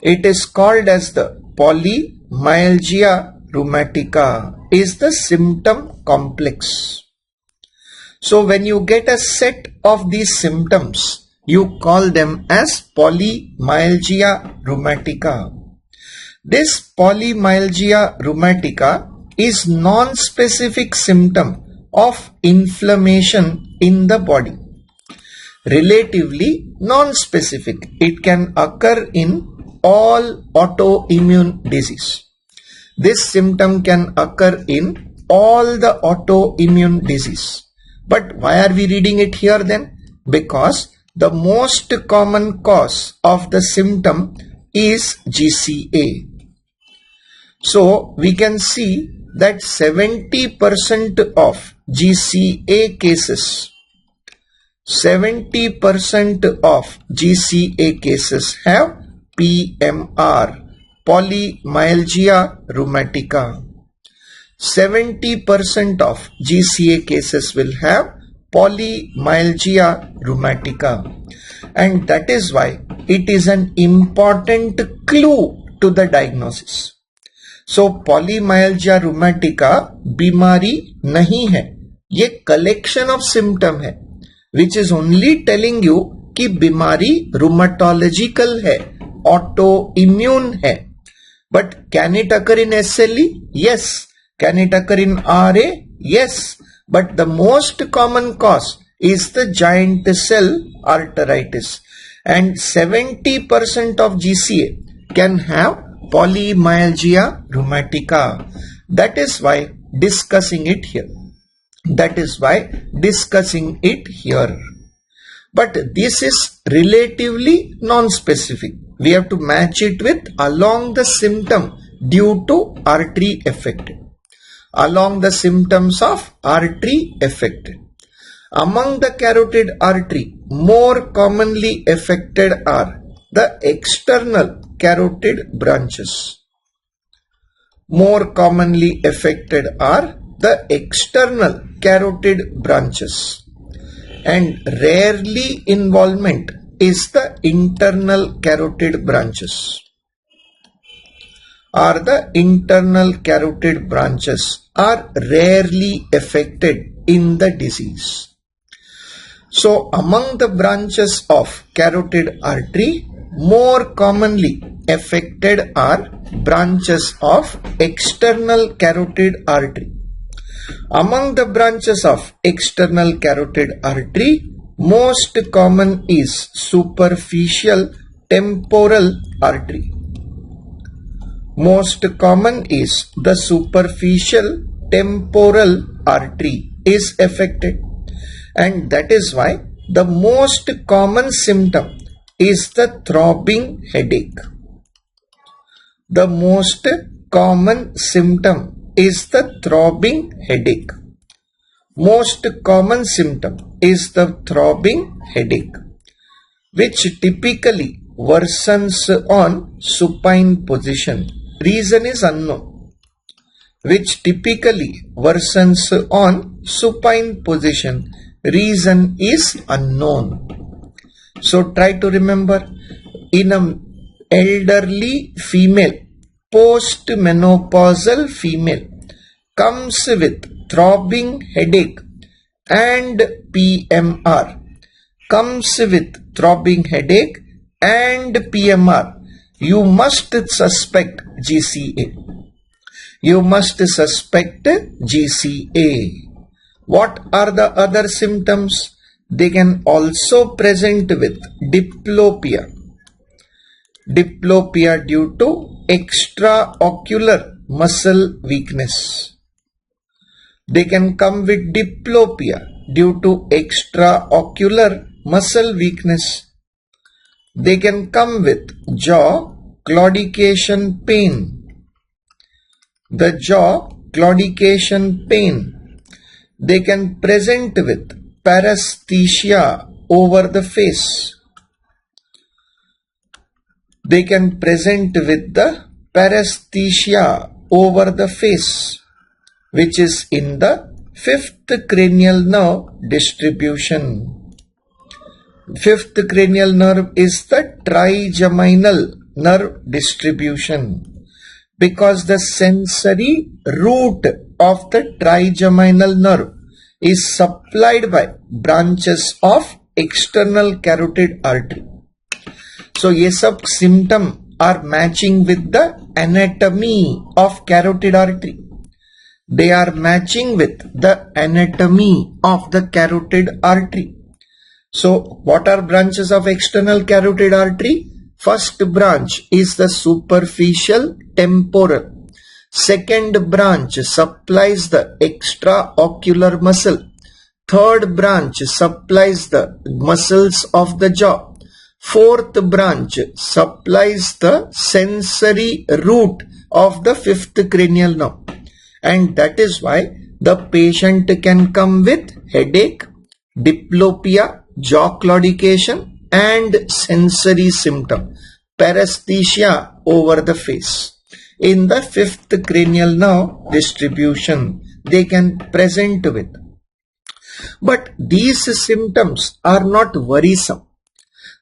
It is called as the polymyalgia rheumatica is the symptom complex. So when you get a set of these symptoms, you call them as polymyalgia rheumatica. This polymyalgia rheumatica is non-specific symptom of inflammation in the body. Relatively non-specific. It can occur in all autoimmune disease. This symptom can occur in all the autoimmune disease. But why are we reading it here then? Because the most common cause of the symptom is GCA. So we can see that 70% of GCA cases, 70% of GCA cases have PMR, polymyalgia rheumatica. 70% of GCA cases will have polymyalgia rheumatica, and that is why it is an important clue to the diagnosis. So polymyalgia rheumatica बीमारी नहीं है, ये collection of symptom है, which is only telling you कि बीमारी rheumatological है, autoimmune है. But can it occur in SLE? Yes. Can it occur in RA? Yes. But the most common cause is the giant cell arteritis. And 70% of GCA can have polymyalgia rheumatica. That is why discussing it here. That is why discussing it here. But this is relatively non-specific. We have to match it with along the symptom due to artery affected. Along the symptoms of artery affected. Among the carotid artery, more commonly affected are the external carotid branches. More commonly affected are the external carotid branches. And rarely involvement is the internal carotid branches. The internal carotid branches are rarely affected in the disease. So among the branches of carotid artery, more commonly affected are branches of external carotid artery. Among the branches of external carotid artery, most common is superficial temporal artery. Most common is the superficial temporal artery is affected, and that is why the most common symptom is the throbbing headache. The most common symptom is the throbbing headache. Most common symptom is the throbbing headache, which typically worsens on supine position. Reason is unknown. Which typically worsens on supine position. Reason is unknown. So try to remember, in an elderly female, postmenopausal female comes with throbbing headache and PMR, comes with throbbing headache and PMR, you must suspect GCA. You must suspect GCA. What are the other symptoms? They can also present with diplopia. Diplopia due to extraocular muscle weakness. They can come with diplopia due to extraocular muscle weakness. They can come with jaw claudication pain. The jaw claudication pain. They can present with paresthesia over the face. They can present with the paresthesia over the face, which is in the fifth cranial nerve distribution. Fifth cranial nerve is the trigeminal nerve distribution, because the sensory root of the trigeminal nerve is supplied by branches of external carotid artery. So ये सब symptom are matching with the anatomy of carotid artery. They are matching with the anatomy of the carotid artery. So what are branches of external carotid artery? First branch is the superficial temporal. Second branch supplies the extraocular muscle. Third branch supplies the muscles of the jaw. Fourth branch supplies the sensory root of the fifth cranial nerve. And that is why the patient can come with headache, diplopia, jaw claudication and sensory symptom, paresthesia over the face. In the fifth cranial nerve distribution, they can present with. But these symptoms are not worrisome.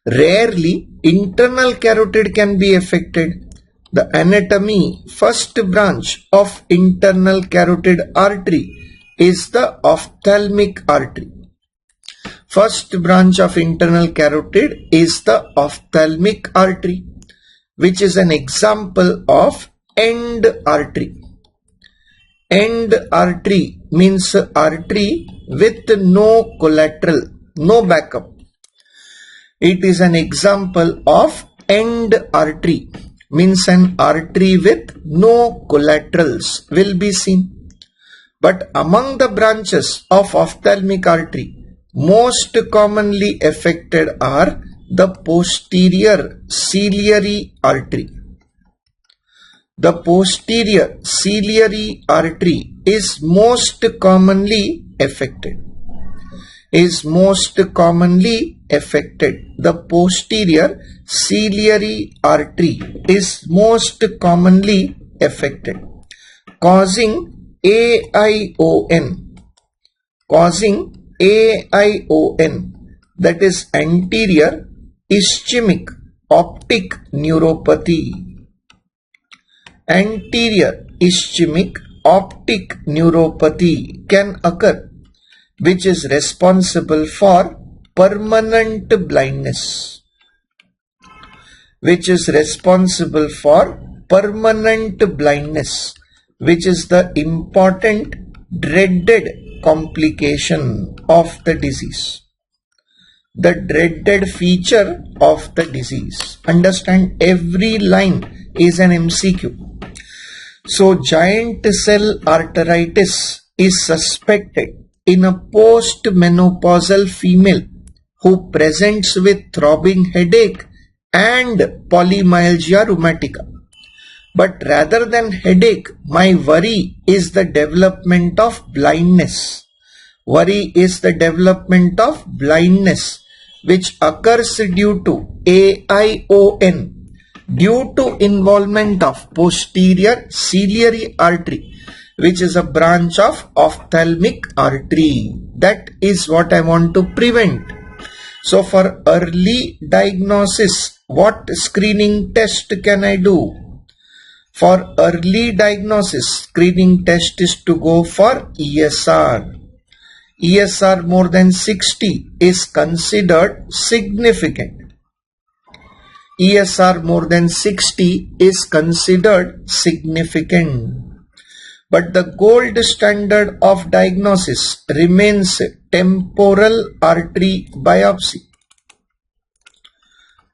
Rarely, internal carotid can be affected. The anatomy, first branch of internal carotid artery is the ophthalmic artery. First branch of internal carotid is the ophthalmic artery, which is an example of end artery. End artery means artery with no collateral, no backup. It is an example of end artery, means an artery with no collaterals will be seen. But among the branches of ophthalmic artery, most commonly affected are the posterior ciliary artery. The posterior ciliary artery is most commonly affected. The posterior ciliary artery is most commonly affected, causing AION, that is anterior ischemic optic neuropathy. Anterior ischemic optic neuropathy can occur, which is responsible for permanent blindness. Which is the important dreaded complication of the disease. The dreaded feature of the disease. Understand, every line is an MCQ. So giant cell arteritis is suspected in a postmenopausal female who presents with throbbing headache and polymyalgia rheumatica. But rather than headache, my worry is the development of blindness. Which occurs due to AION, due to involvement of posterior ciliary artery, which is a branch of ophthalmic artery. That is what I want to prevent. So for early diagnosis, what screening test can I do? For early diagnosis, screening test is to go for ESR. ESR more than 60 is considered significant. ESR more than 60 is considered significant. But the gold standard of diagnosis remains temporal artery biopsy.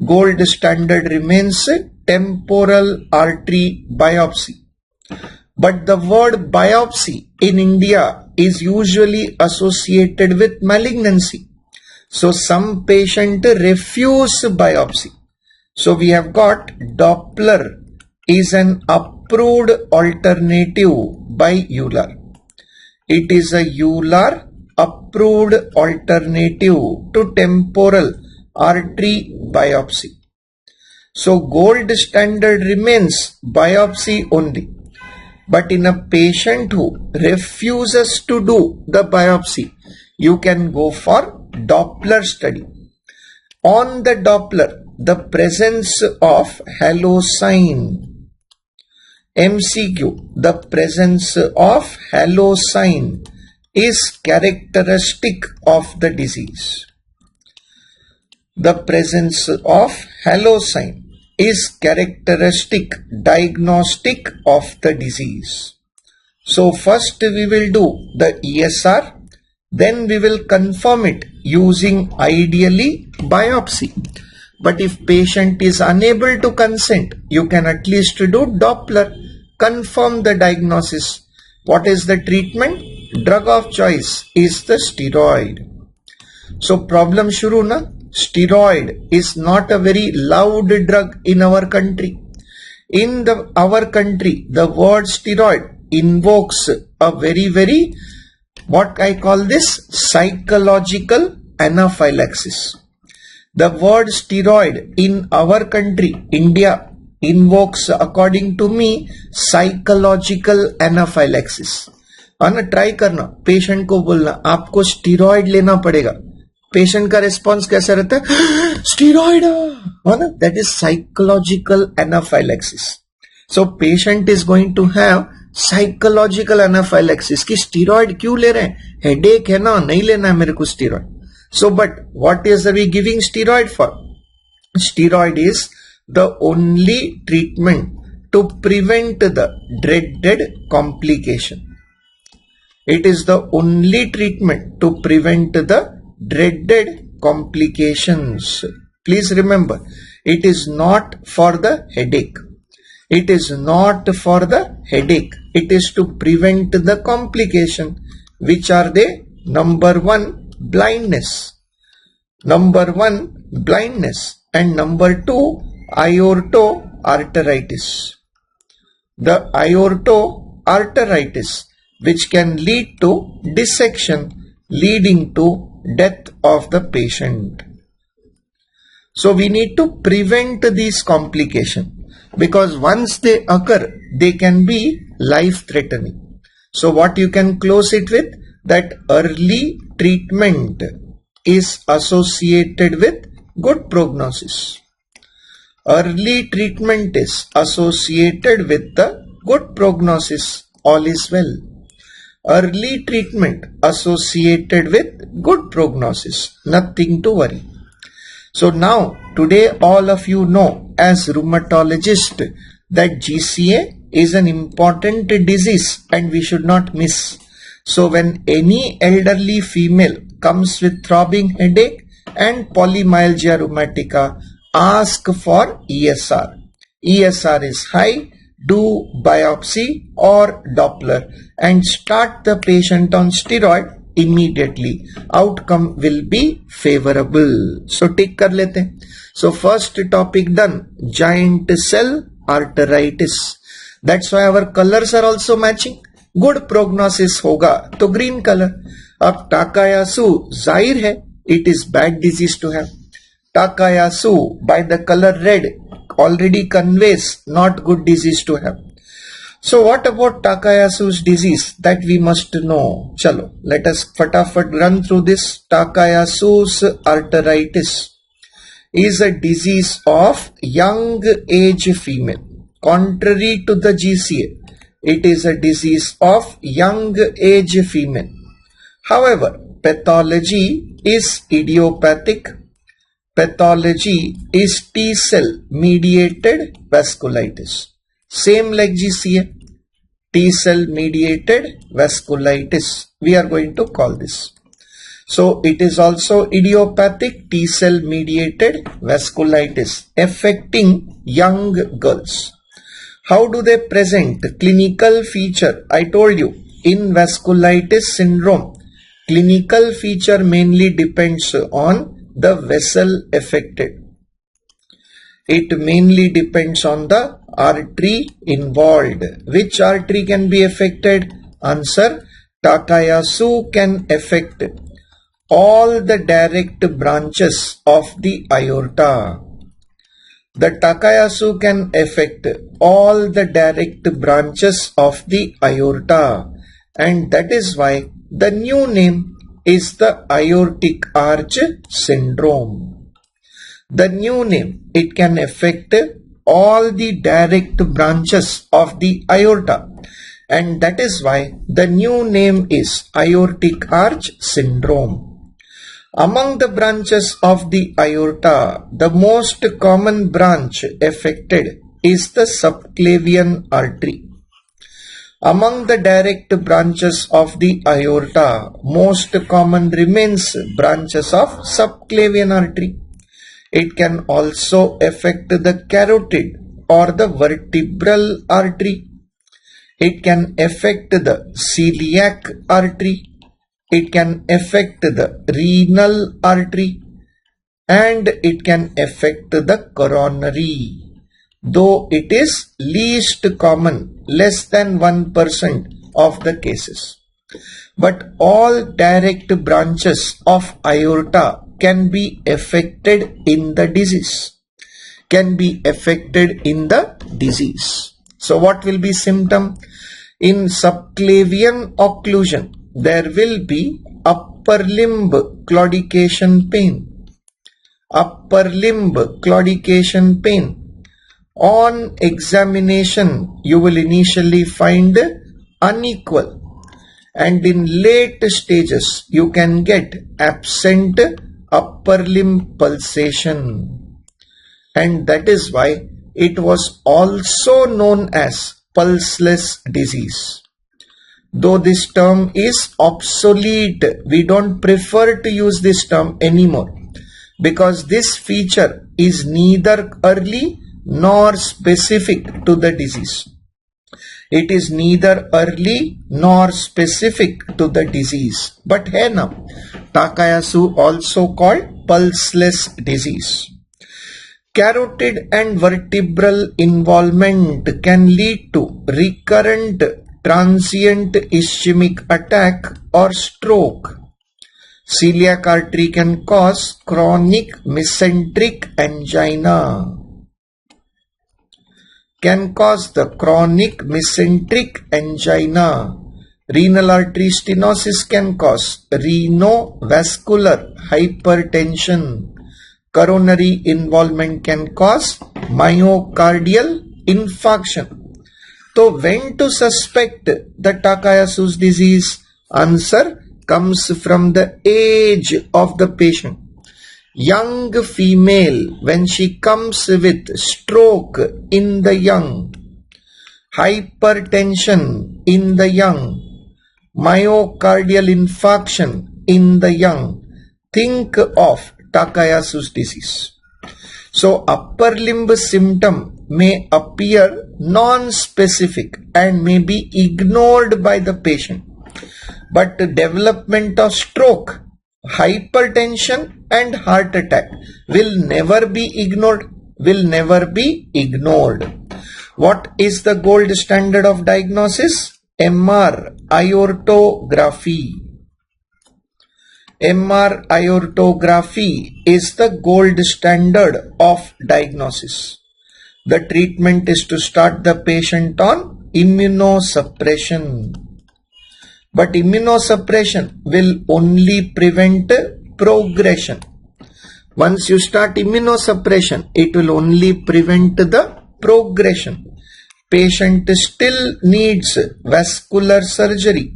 Gold standard remains temporal artery biopsy. But the word biopsy in India is usually associated with malignancy. So some patient refuse biopsy. So we have got Doppler is an approved alternative by EULAR. It is a EULAR approved alternative to temporal artery biopsy. So gold standard remains biopsy only. But in a patient who refuses to do the biopsy, you can go for Doppler study. On the Doppler, the presence of halo sign. MCQ, the presence of halo sign is characteristic of the disease. The presence of halo sign is characteristic diagnostic of the disease. So first we will do the ESR, then we will confirm it using ideally biopsy. But if patient is unable to consent, you can at least do Doppler, confirm the diagnosis. What is the treatment? Drug of choice is the steroid. So problem shuru na? Steroid is not a very loud drug in our country. In our country, the word steroid invokes a very, what I call this, psychological anaphylaxis. The word steroid in our country, India, invokes, according to me, psychological anaphylaxis. Try करना, patient को बोलना आपको steroid लेना पड़ेगा. Patient का response कैसा रहता है? स्टीरॉइड, है ना? That is psychological anaphylaxis. So patient is going to have psychological anaphylaxis कि स्टीरॉइड क्यों ले रहे हैं? हेडेक है ना, नहीं लेना है मेरे को steroid. So but what is we giving steroid for? Steroid is the only treatment to prevent the dreaded complication. It is the only treatment to prevent the dreaded complications. Please remember, it is not for the headache. It is not for the headache. It is to prevent the complication. Which are they? Number one, blindness. Number one, blindness. And number two, aortoarteritis. The aortoarteritis, which can lead to dissection, leading to death of the patient. So we need to prevent these complications, because once they occur, they can be life-threatening. So what you can close it with? That early treatment is associated with good prognosis. Early treatment is associated with the good prognosis. All is well. Early treatment associated with good prognosis. Nothing to worry. So now, today all of you know as rheumatologist that GCA is an important disease and we should not miss. So when any elderly female comes with throbbing headache and polymyalgia rheumatica, ask for ESR. ESR is high. Do biopsy or Doppler and start the patient on steroid immediately. Outcome will be favorable. So tick कर लेते हैं. So first topic done. Giant cell arteritis. That's why our colors are also matching. Good prognosis होगा तो green color. अब Takayasu जाहिर है it is bad disease to have. Takayasu by the color red already conveys not good disease to have. So what about Takayasu's disease that we must know? Chalo, let us fatafat run through this. Takayasu's arteritis is a disease of young age female. Contrary to the GCA, it is a disease of young age female. However, pathology is idiopathic. Pathology is T-cell mediated vasculitis. Same like GCA. T-cell mediated vasculitis. We are going to call this. So it is also idiopathic T-cell mediated vasculitis affecting young girls. How do they present? Clinical feature. I told you, in vasculitis syndrome, clinical feature mainly depends on the vessel affected. It mainly depends on the artery involved. Which artery can be affected? Answer: Takayasu can affect all the direct branches of the aorta. The Takayasu can affect all the direct branches of the aorta, and that is why the new name is the aortic arch syndrome. The new name, it can affect all the direct branches of the aorta, and that is why the new name is aortic arch syndrome. Among the branches of the aorta, the most common branch affected is the subclavian artery. Among the direct branches of the aorta, most common remains branches of subclavian artery. It can also affect the carotid or the vertebral artery. It can affect the celiac artery. It can affect the renal artery, and it can affect the coronary, though it is least common, less than 1% of the cases. But all direct branches of aorta can be affected in the disease. So what will be symptom? In subclavian occlusion, there will be upper limb claudication pain. On examination, you will initially find unequal, and in late stages, you can get absent upper limb pulsation. And that is why it was also known as pulseless disease. Though this term is obsolete, we don't prefer to use this term anymore, because this feature is neither early nor specific to the disease. It is neither early nor specific to the disease, but है ना, Takayasu also called pulseless disease. Carotid and vertebral involvement can lead to recurrent transient ischemic attack or stroke. Celiac artery can cause chronic mesenteric angina. Renal artery stenosis can cause renovascular hypertension. Coronary involvement can cause myocardial infarction. So when to suspect the Takayasu's disease? Answer comes from the age of the patient. Young female, when she comes with stroke in the young, hypertension in the young, myocardial infarction in the young, think of Takayasu's disease. So upper limb symptom may appear non-specific and may be ignored by the patient. But the development of stroke, hypertension and heart attack will never be ignored. What is the gold standard of diagnosis? MR aortography. MR aortography is the gold standard of diagnosis. The treatment is to start the patient on immunosuppression. But immunosuppression will only prevent progression. Once you start immunosuppression, it will only prevent the progression. Patient still needs vascular surgery,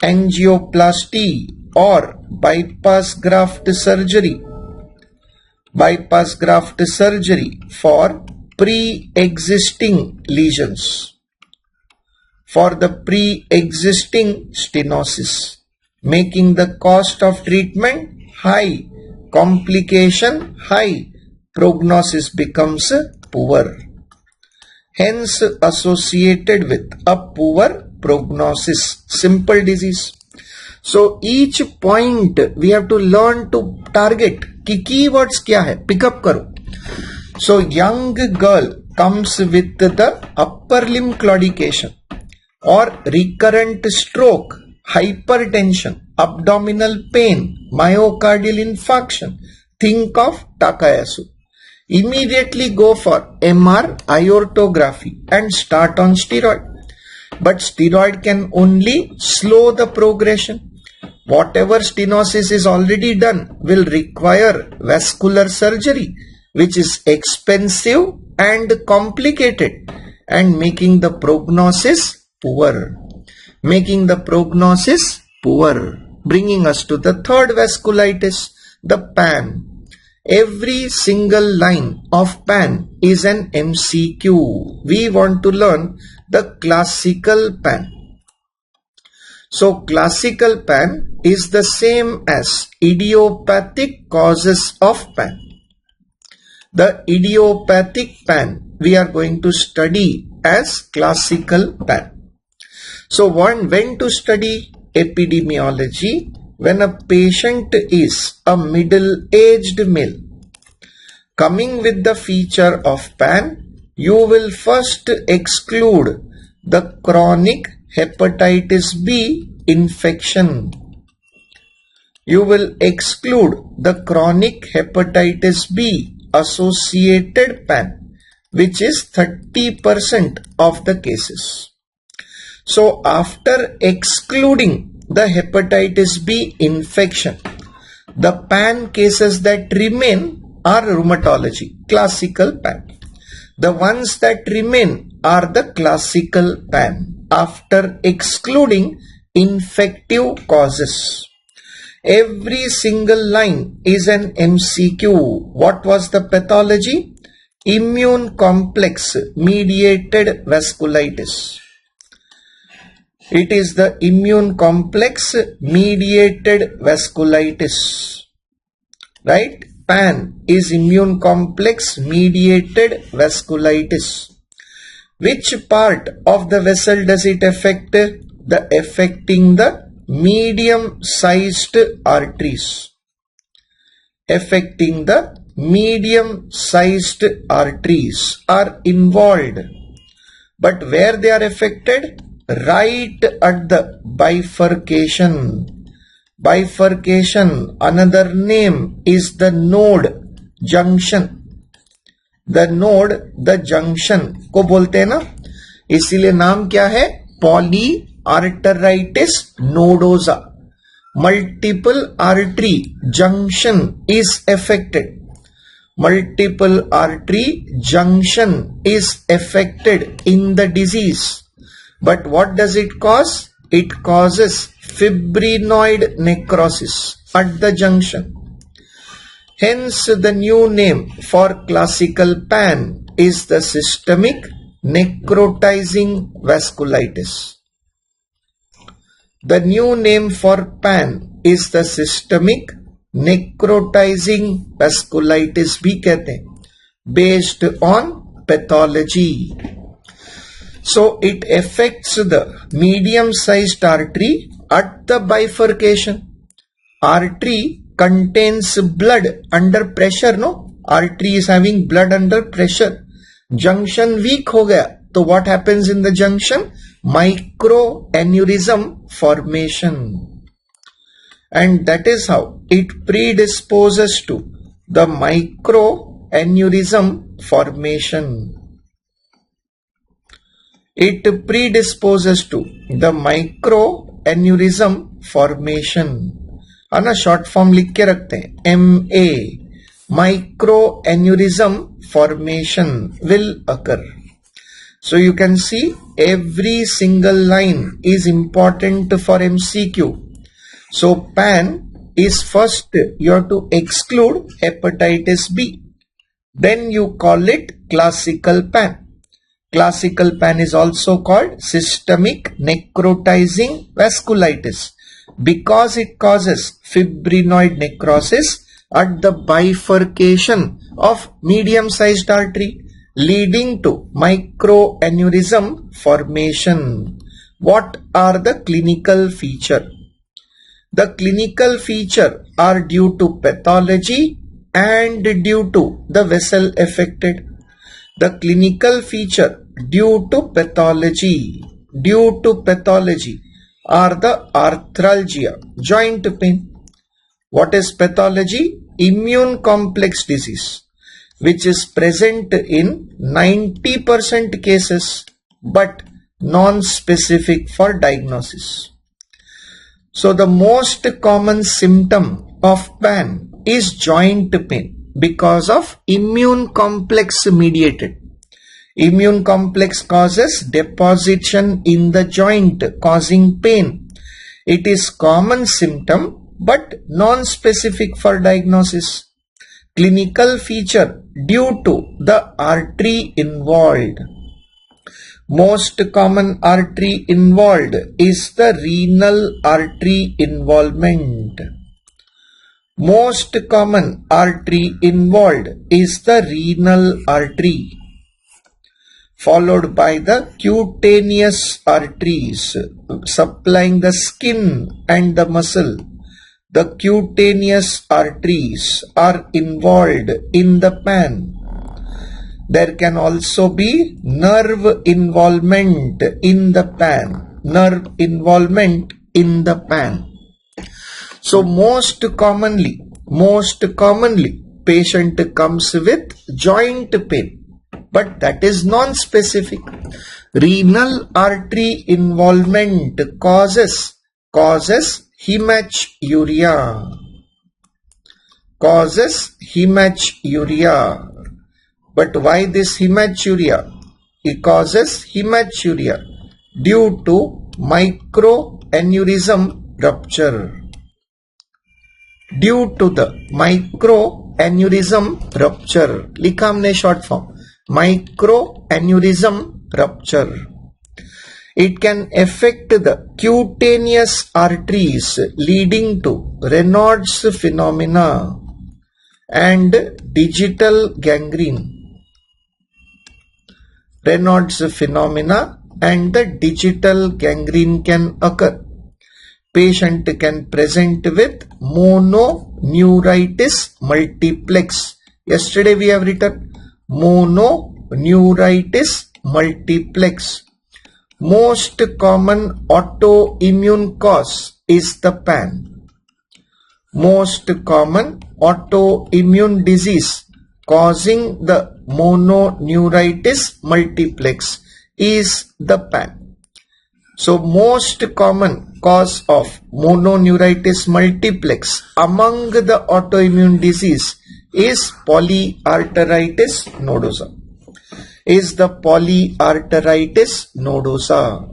angioplasty or bypass graft surgery for pre-existing lesions, for the pre-existing stenosis, making the cost of treatment high, complication high, prognosis becomes poor, hence associated with a poor prognosis. Simple disease. So each point we have to learn to target कि keywords क्या है, pick up करो. So young girl comes with the upper limb claudication or recurrent stroke, hypertension, abdominal pain, myocardial infarction. Think of Takayasu. immediately go for MR aortography and start on steroid. But steroid can only slow the progression. Whatever stenosis is already done will require vascular surgery, which is expensive and complicated and making the prognosis poor. Bringing us to the third vasculitis, the PAN. Every single line of PAN is an MCQ. We want to learn the classical PAN. So classical PAN is the same as idiopathic causes of PAN. The idiopathic PAN we are going to study as classical PAN. So when to study epidemiology? When a patient is a middle-aged male coming with the feature of PAN, you will first exclude the chronic hepatitis B infection. You will exclude the chronic hepatitis B associated PAN, which is 30% of the cases. So after excluding the hepatitis B infection, the PAN cases that remain are rheumatology, classical PAN. The ones that remain are the classical PAN after excluding infective causes. Every single line is an MCQ. What was the pathology? Immune complex mediated vasculitis. It is the immune complex mediated vasculitis, right? PAN is immune complex mediated vasculitis. Which part of the vessel does it affect? Affecting the medium-sized arteries. Affecting the medium-sized arteries are involved. But where they are affected? Right at the bifurcation. Bifurcation, another name is the node junction. The node, the junction को बोलते हैं ना, इसीलिए नाम क्या है? Polyarteritis nodosa. Multiple artery junction is affected. Multiple artery junction is affected in the disease. But what does it cause? It causes fibrinoid necrosis at the junction. Hence, the new name for classical PAN is the systemic necrotizing vasculitis. The new name for PAN is the systemic necrotizing vasculitis भी कहते हैं, based on pathology. So it affects the medium-sized artery at the bifurcation. Artery contains blood under pressure, no? Artery is having blood under pressure. Junction weak हो गया, तो what happens in the junction? Microaneurysm formation. And that is how it predisposes to the microaneurysm formation. It predisposes to the microaneurysm formation. है ना, short form लिख के रखते हैं MA. Microaneurysm formation will occur. So you can see every single line is important for MCQ. So PAN is first you have to exclude hepatitis B. Then you call it classical PAN. Classical PAN is also called systemic necrotizing vasculitis because it causes fibrinoid necrosis at the bifurcation of medium-sized artery leading to microaneurysm formation. What are the clinical features? The clinical features are due to pathology and due to the vessel affected. The clinical feature due to pathology are the arthralgia, joint pain. What is pathology? Immune complex disease. which is present in 90% cases but non-specific for diagnosis. So the most common symptom of PAN is joint pain because of immune complex mediated. Immune complex causes deposition in the joint causing pain. It is common symptom but non-specific for diagnosis. Clinical feature due to the artery involved. Most common artery involved is the renal artery involvement. Most common artery involved is the renal artery, followed by the cutaneous arteries supplying the skin and the muscle. The cutaneous arteries are involved in the PAN. There can also be nerve involvement in the PAN. Nerve involvement in the PAN. So most commonly, patient comes with joint pain, but that is non-specific. Renal artery involvement causes hematuria. But why this hematuria? It causes hematuria due to microaneurysm rupture. Due to the microaneurysm rupture, लिखा हमने short form, microaneurysm rupture. It can affect the cutaneous arteries leading to Raynaud's phenomena and digital gangrene. Raynaud's phenomena and the digital gangrene can occur. Patient can present with mononeuritis multiplex. Yesterday we have written mononeuritis multiplex. Most common autoimmune cause is the PAN. Most common autoimmune disease causing the mononeuritis multiplex is the PAN. So most common cause of mononeuritis multiplex among the autoimmune disease is polyarteritis nodosa.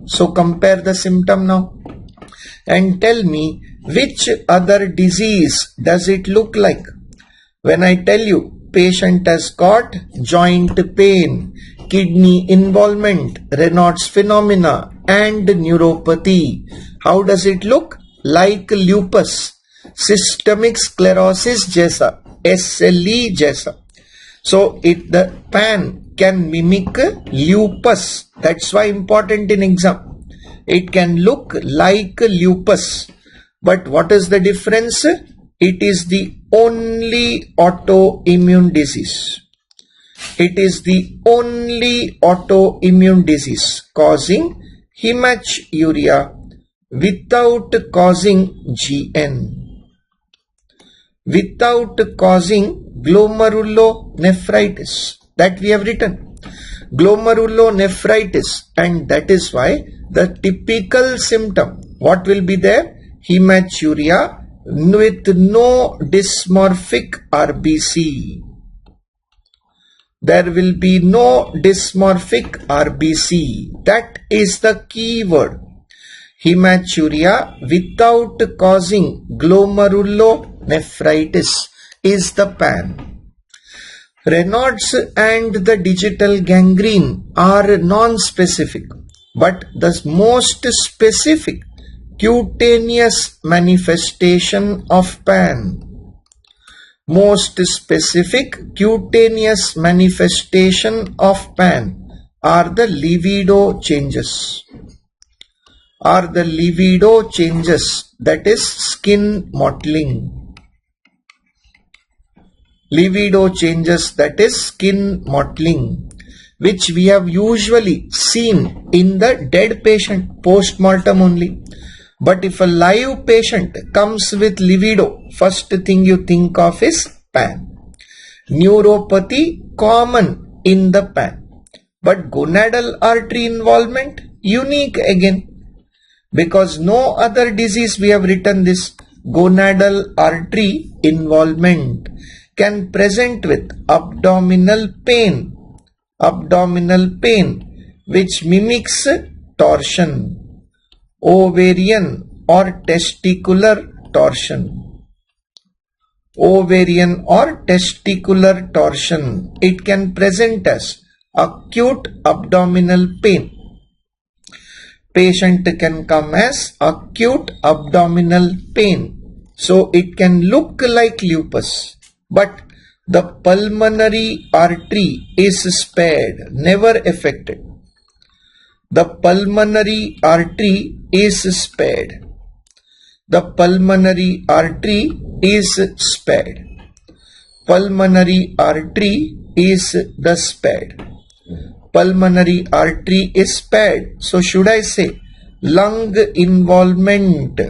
So compare the symptom now and tell me which other disease does it look like. When I tell you patient has got joint pain, kidney involvement, Raynaud's phenomena and neuropathy, how does it look? Like lupus, systemic sclerosis जैसा, SLE जैसा. So the PAN can mimic lupus. That's why important in exam. It can look like lupus. But what is the difference? It is the only autoimmune disease. It is the only autoimmune disease causing hematuria without causing GN, without causing glomerulonephritis. That we have written. Glomerulonephritis, and that is why the typical symptom, what will be there? Hematuria with no dysmorphic RBC. There will be no dysmorphic RBC. That is the key word. Hematuria without causing glomerulonephritis is the PAN. Raynaud's and the digital gangrene are non-specific, but the most specific cutaneous manifestation of PAN. Most specific cutaneous manifestation of PAN are the libido changes. That is skin mottling. Libido changes, that is skin mottling, which we have usually seen in the dead patient post-mortem only. But if a live patient comes with libido, first thing you think of is PAN. Neuropathy common in the pan, but gonadal artery involvement unique again, because no other disease we have written this. Gonadal artery involvement can present with abdominal pain which mimics torsion, ovarian or testicular torsion. Ovarian or testicular torsion. It can present as acute abdominal pain. Patient can come as acute abdominal pain. So it can look like lupus, but the pulmonary artery is spared, never affected. The pulmonary artery is spared. The pulmonary artery is spared. Pulmonary artery is the spared. Pulmonary artery is spared. So should I say lung involvement?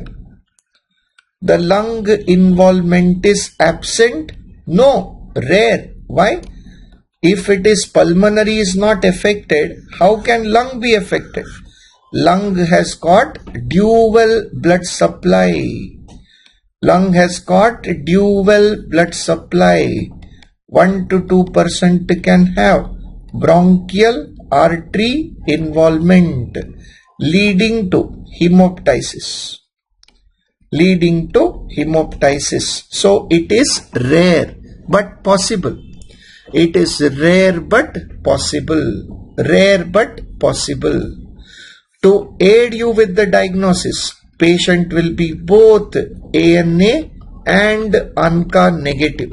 The lung involvement is absent? No, rare. Why? If it is pulmonary is not affected, how can lung be affected? Lung has got dual blood supply. Lung has got dual blood supply. 1 to 2% can have bronchial artery involvement, leading to hemoptysis. So it is rare but possible. It is rare but possible. To aid you with the diagnosis, patient will be both ANA and ANCA negative.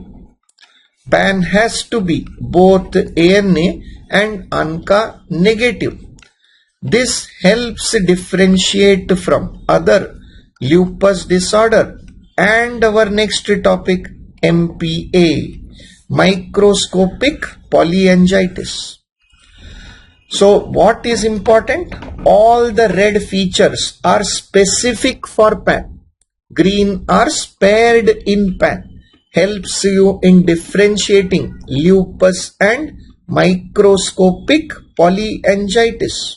PAN has to be both ANA and ANCA negative. This helps differentiate from other lupus disorder and our next topic, MPA, microscopic polyangiitis. So what is important? All the red features are specific for PAN. Green are spared in PAN. Helps you in differentiating lupus and microscopic polyangiitis.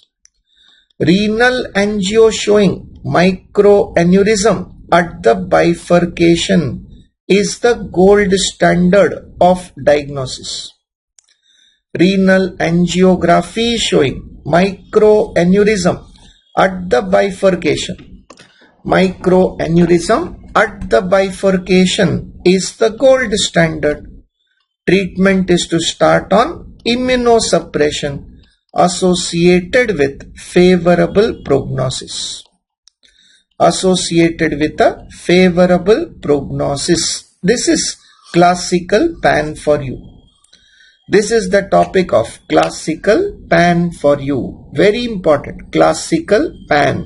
Renal angio showing microaneurysm at the bifurcation is the gold standard of diagnosis. Renal angiography showing microaneurysm at the bifurcation. Microaneurysm at the bifurcation is the gold standard. Treatment is to start on immunosuppression associated with favorable prognosis. This is classical PAN for you. This is the topic of classical PAN for you. Very important. Classical PAN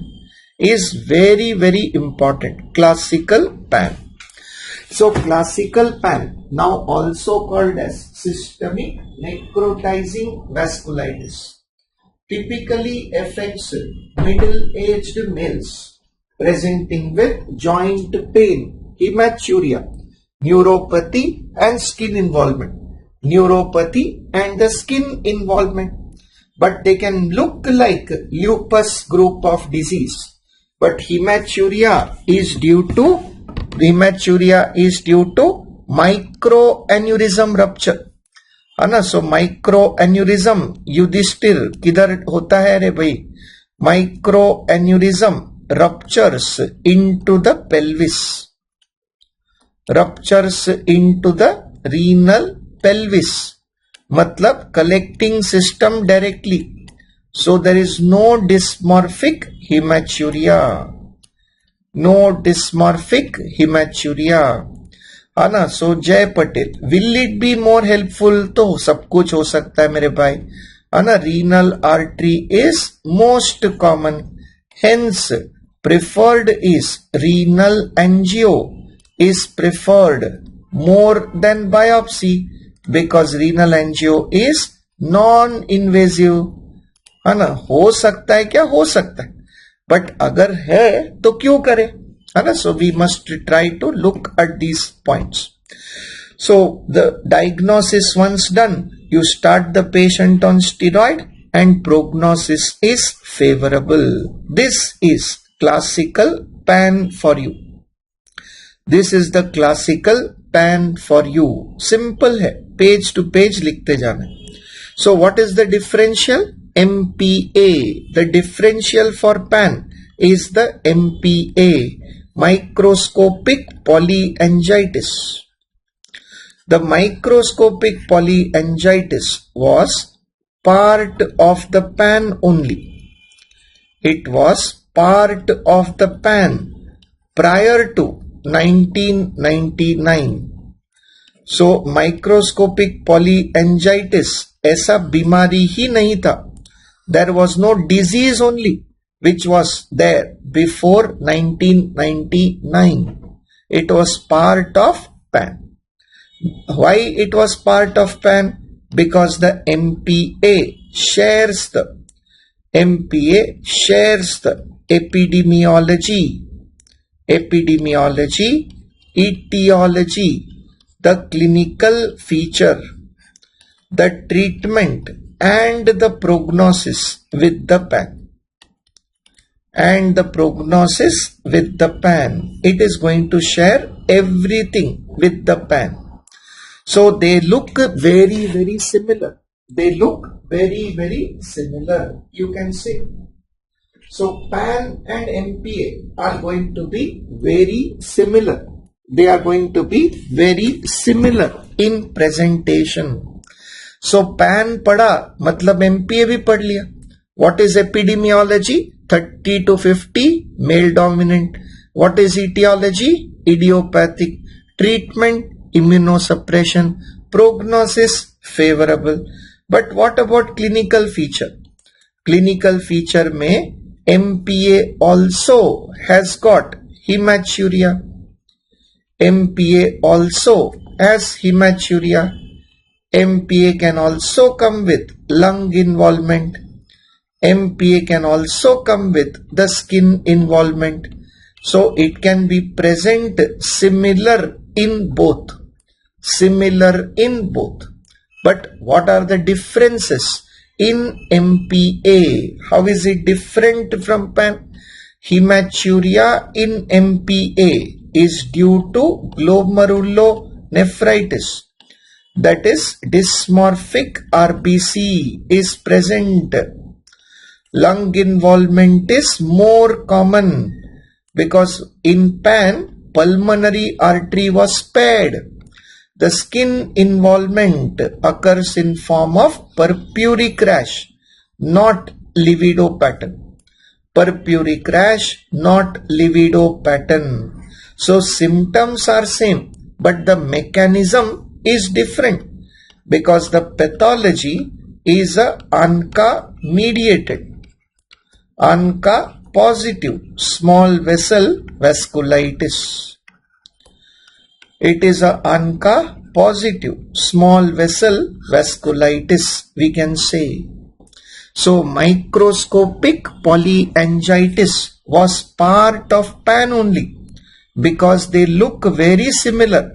is very, very important. Classical PAN. So classical PAN, now also called as systemic necrotizing vasculitis, typically affects middle-aged males presenting with joint pain, hematuria, neuropathy and skin involvement. Neuropathy and the skin involvement, but they can look like lupus group of disease, but hematuria is due to microaneurysm rupture, है ना. सो microaneurysm Yudhishthir किधर होता है रे भाई? Microaneurysm ruptures into the pelvis, ruptures into the renal pelvis, matlab collecting system directly. So there is no dysmorphic hematuria. है ना. सो जय Patel, will it be more helpful? तो सब कुछ हो सकता है मेरे भाई, है ना. Renal artery is most common, hence preferred is renal angio is preferred more than biopsy because renal angio is non-invasive. है ना. हो सकता है क्या? हो सकता है, बट अगर है तो क्यों करें, है ना. So we must try to look at these points. So the diagnosis once done, you start the patient on steroid and prognosis is favorable. This is classical pan for you. This is the classical pan for you. Simple है, page to page लिखते जाना. So what is the differential? MPA. The differential for pan is the MPA, microscopic polyangiitis. The microscopic polyangiitis was part of the pan only. It was part of the pan prior to 1999. So microscopic polyangiitis ऐसा बीमारी ही नहीं था. There was no disease only which was there before 1999. It was part of pan. Why it was part of pan? Because the MPA shares the epidemiology, etiology, the clinical feature, the treatment and the prognosis with the pan. It is going to share everything with the pan. So they look very, very similar. You can say. So pan and MPA are going to be very similar. They are going to be very similar in presentation. So pan पढ़ा मतलब MPA भी पढ़ लिया. What is epidemiology? 30 to 50 male dominant. What is etiology? Idiopathic. Treatment, immunosuppression. Prognosis, favorable. But what about clinical feature? Clinical feature में MPA also has got hematuria. MPA also has hematuria. MPA can also come with lung involvement. MPA can also come with the skin involvement. So it can be present similar in both. But what are the differences in MPA? How is it different from pan? Hematuria in MPA is due to glomerulonephritis. That is dysmorphic RBC is present. Lung involvement is more common because in pan pulmonary artery was spared. The skin involvement occurs in form of purpuric rash, not livedo pattern. Purpuric rash, not livedo pattern. So symptoms are same, but the mechanism is different because the pathology is a ANCA mediated. ANCA positive, small vessel vasculitis. It is a ANCA positive, small vessel vasculitis, we can say. So microscopic polyangiitis was part of pan only because they look very similar.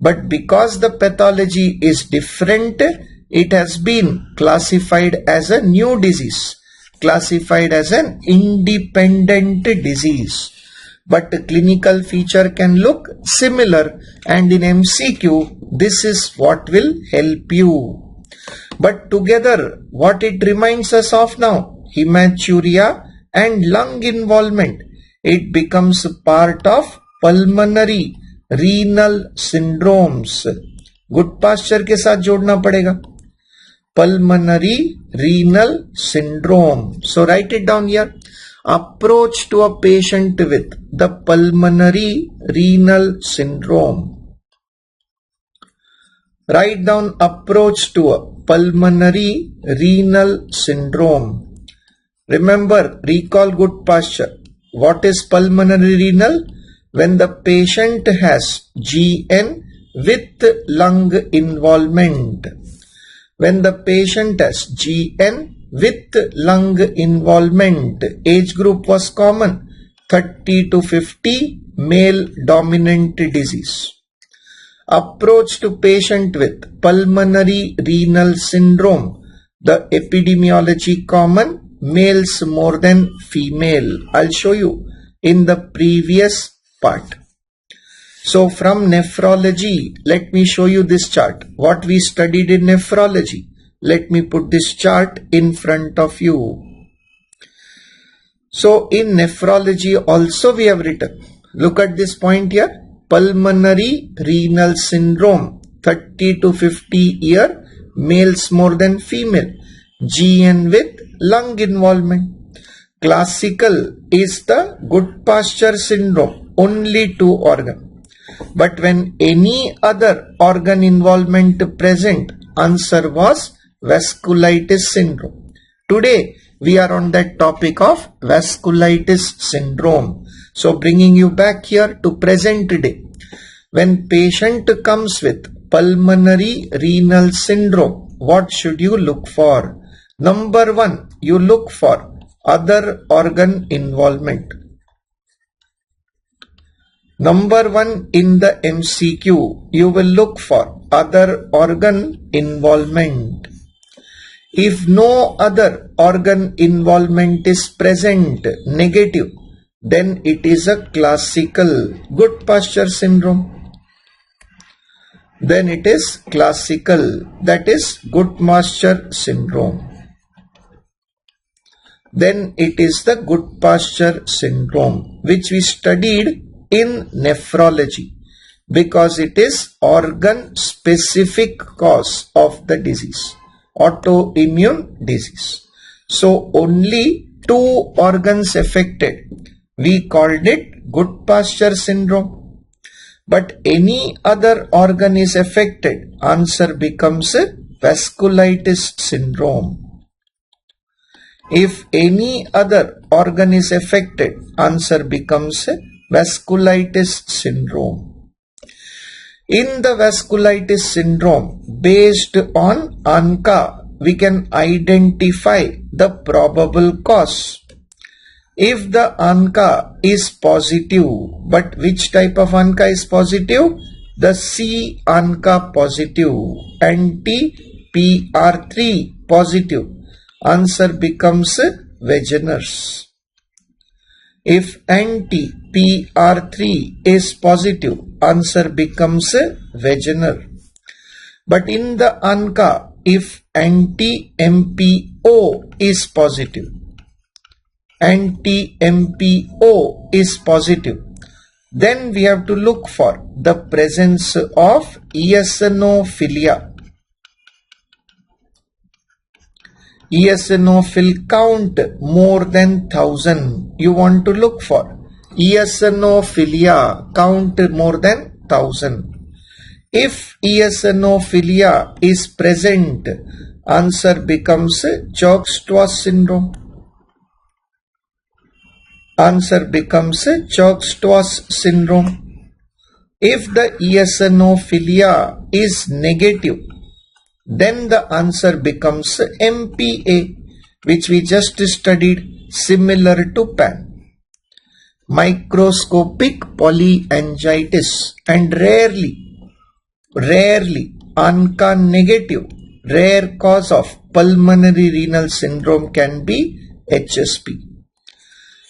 But because the pathology is different, it has been classified as a new disease, classified as an independent disease. But the clinical feature can look similar, and in MCQ, this is what will help you. But together, what it reminds us of now? Hematuria and lung involvement. It becomes part of pulmonary renal syndromes. Good posture के साथ जोड़ना पड़ेगा. Pulmonary renal syndrome. So write it down here. Approach to a patient with the pulmonary renal syndrome. Write down approach to a pulmonary renal syndrome. Remember, recall good posture. What is pulmonary renal? When the patient has GN with lung involvement. When the patient has GN with lung involvement, age group was common, 30 to 50, male dominant disease. Approach to patient with pulmonary renal syndrome. The epidemiology common, males more than female. I'll show you in the previous part. So from nephrology, let me show you this chart. What we studied in nephrology. Let me put this chart in front of you. So in nephrology also we have written. Look at this point here. Pulmonary renal syndrome, 30 to 50 year, males more than female. GN with lung involvement. Classical is the good pasture syndrome, only 2 organ. But when any other organ involvement present, answer was vasculitis syndrome. Today we are on that topic of vasculitis syndrome. So bringing you back here to present day. When patient comes with pulmonary renal syndrome, what should you look for? Number 1, you look for other organ involvement. Number 1 in the MCQ, you will look for other organ involvement. If no other organ involvement is present, negative, then it is a classical good pasture syndrome. Then it is classical, that is good pasture syndrome. Then it is the good pasture syndrome, which we studied in nephrology, because it is organ specific cause of the disease, autoimmune disease. So only 2 organs affected, we called it good pasture syndrome. But any other organ is affected, answer becomes vasculitis syndrome. If any other organ is affected, answer becomes vasculitis syndrome. In the vasculitis syndrome, based on ANCA, we can identify the probable cause. If the ANCA is positive, but which type of ANCA is positive? The C ANCA positive, anti-PR3 positive. Answer becomes Wegener's. If anti-PR3 is positive, answer becomes Wegener. But in the ANCA, if anti-MPO is positive, anti-MPO is positive, then we have to look for the presence of eosinophilia. Eosinophil count more than 1000. You want to look for eosinophilia count more than 1000. If eosinophilia is present, answer becomes Church-Strauss syndrome. Answer becomes Church-Strauss syndrome. If the eosinophilia is negative, then the answer becomes MPA, which we just studied, similar to PAN. Microscopic polyangiitis, and rarely ANCA negative, rare cause of pulmonary renal syndrome can be HSP.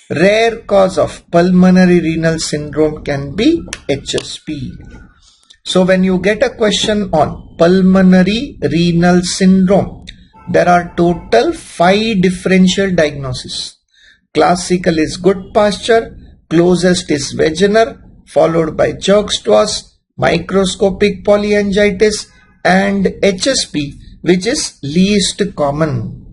Rare cause of pulmonary renal syndrome can be HSP. So when you get a question on pulmonary renal syndrome, there are total 5 differential diagnoses. Classical is good pasture, closest is Wegener, followed by Church-Strauss, microscopic polyangiitis, and HSP, which is least common.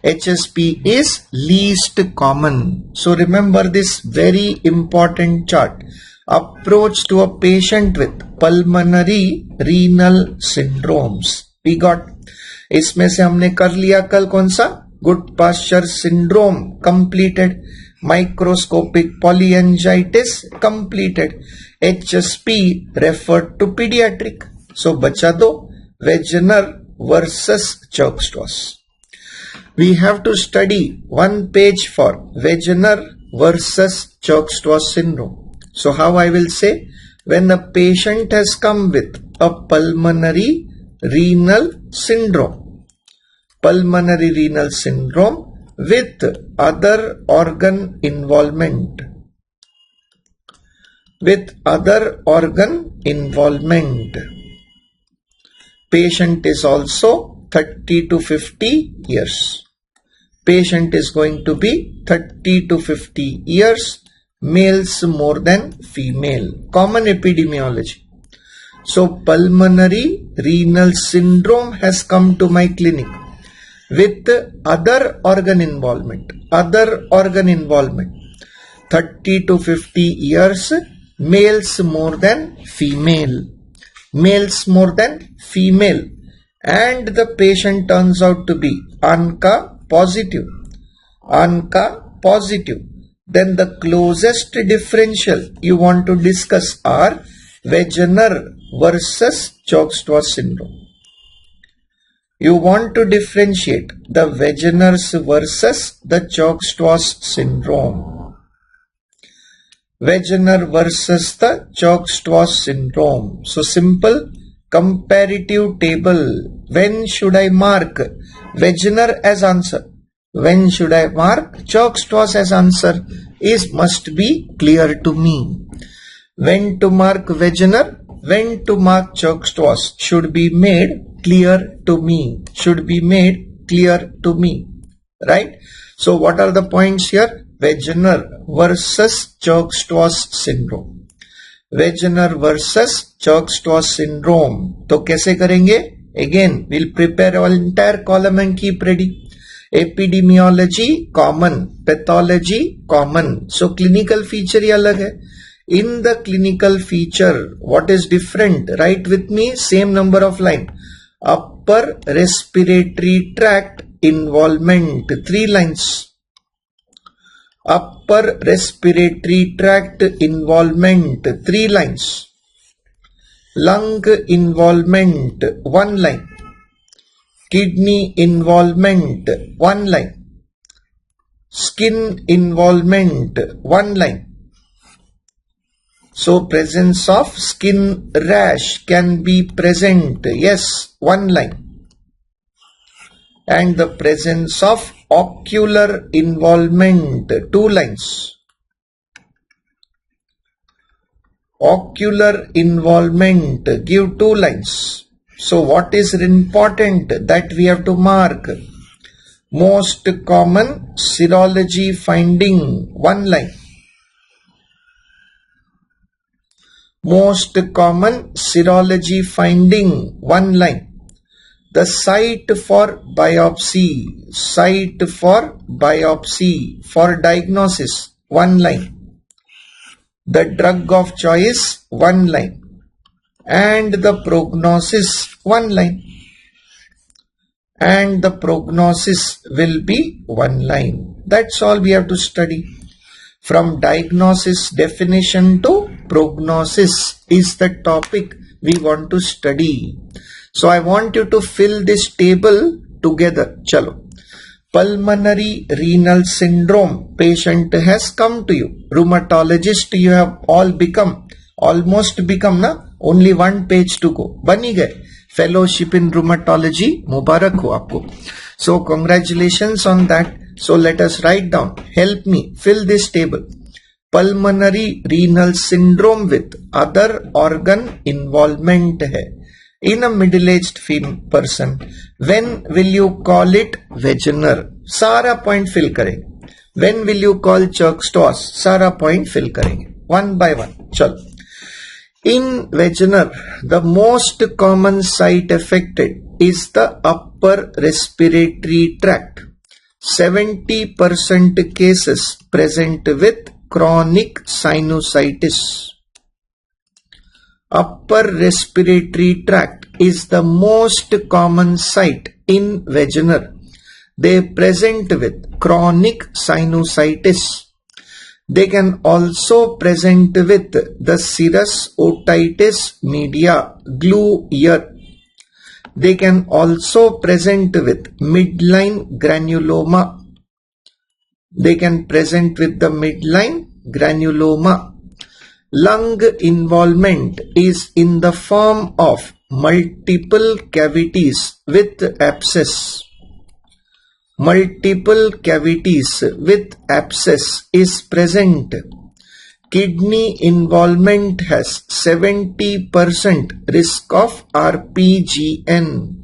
HSP is least common. So remember this very important chart. Approach to a patient with pulmonary renal syndromes. We got, इसमें से हमने कर लिया कल कौन सा? Good pasture syndrome completed. Microscopic polyangiitis completed. HSP referred to pediatric. So बचा दो Wegener versus Church-Strauss. We have to study 1 page for Wegener versus Church-Strauss syndrome. So how I will say? when a patient has come with a pulmonary renal syndrome, pulmonary renal syndrome with other organ involvement, patient is also 30 to 50 years. Patient is going to be 30 to 50 years, males more than female. Common epidemiology. So pulmonary renal syndrome has come to my clinic with other organ involvement. 30 to 50 years, males more than female. And the patient turns out to be ANCA positive. Then the closest differential you want to discuss are Wegener versus Chokes-Tawse syndrome. You want to differentiate the Wegener's versus the Chokes-Tawse syndrome. Wegener versus the Chokes-Tawse syndrome. So simple comparative table. When should I mark Wegener as answer? When should I mark Chokes-Tawse as answer must be clear to me. When to mark Wegener, when to mark Chokes-Tawse should be made clear to me. Right? So what are the points here? Wegener versus Chokes-Tawse syndrome. Wegener versus Chokes-Tawse syndrome. तो कैसे करेंगे? Again, we'll prepare our entire column and keep ready. Epidemiology common, pathology common. So clinical feature ही अलग है. In the clinical feature, what is different? Write with me, same number of line. Upper respiratory tract involvement, 3 lines. Upper respiratory tract involvement, 3 lines. Lung involvement, 1 line. Kidney involvement, 1 line. Skin involvement, 1 line. So presence of skin rash can be present. Yes, 1 line. And the presence of ocular involvement, 2 lines. Ocular involvement, give 2 lines. So what is important that we have to mark? Most common serology finding, 1 line. Most common serology finding, 1 line. The site for biopsy for diagnosis, 1 line. The drug of choice, 1 line. And the prognosis, 1 line. And the prognosis will be 1 line. That's all we have to study. From diagnosis definition to prognosis is the topic we want to study. So I want you to fill this table together. Chalo. Pulmonary renal syndrome patient has come to you. Rheumatologist you have all become. Almost become na. Only 1 page to go. Bani gaye. Fellowship in Rheumatology. Mubarak ho aapko. So congratulations on that. So let us write down. Help me fill this table. Pulmonary renal syndrome with other organ involvement hai. In a middle-aged person, when will you call it Wegener? सारा point fill करेंगे. When will you call Chokes-Tawse? सारा point fill करेंगे. 1 by 1. चलो. In Wegener, the most common site affected is the upper respiratory tract. 70% cases present with chronic sinusitis. Upper respiratory tract is the most common site in Wegener. They present with chronic sinusitis. They can also present with the serous otitis media, glue ear. They can also present with midline granuloma. Lung involvement is in the form of multiple cavities with abscess. Multiple cavities with abscess is present. Kidney involvement has 70% risk of RPGN.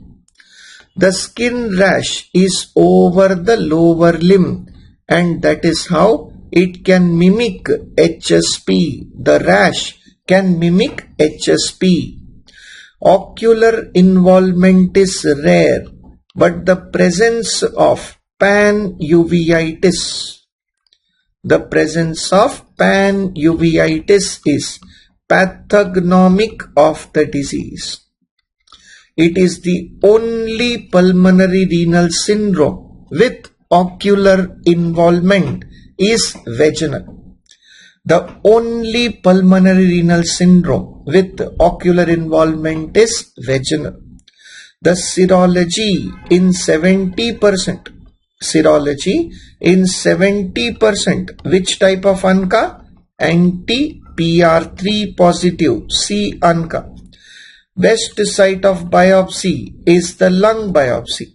The skin rash is over the lower limb, and that is how it can mimic HSP. The rash can mimic HSP. Ocular involvement is rare, but the presence of panuveitis is pathognomic of the disease. It is the only pulmonary renal syndrome with ocular involvement is vaginal. The only pulmonary renal syndrome with ocular involvement is vaginal. The serology in 70%. Which type of ANCA? Anti-PR3 positive C ANCA. Best site of biopsy is the lung biopsy.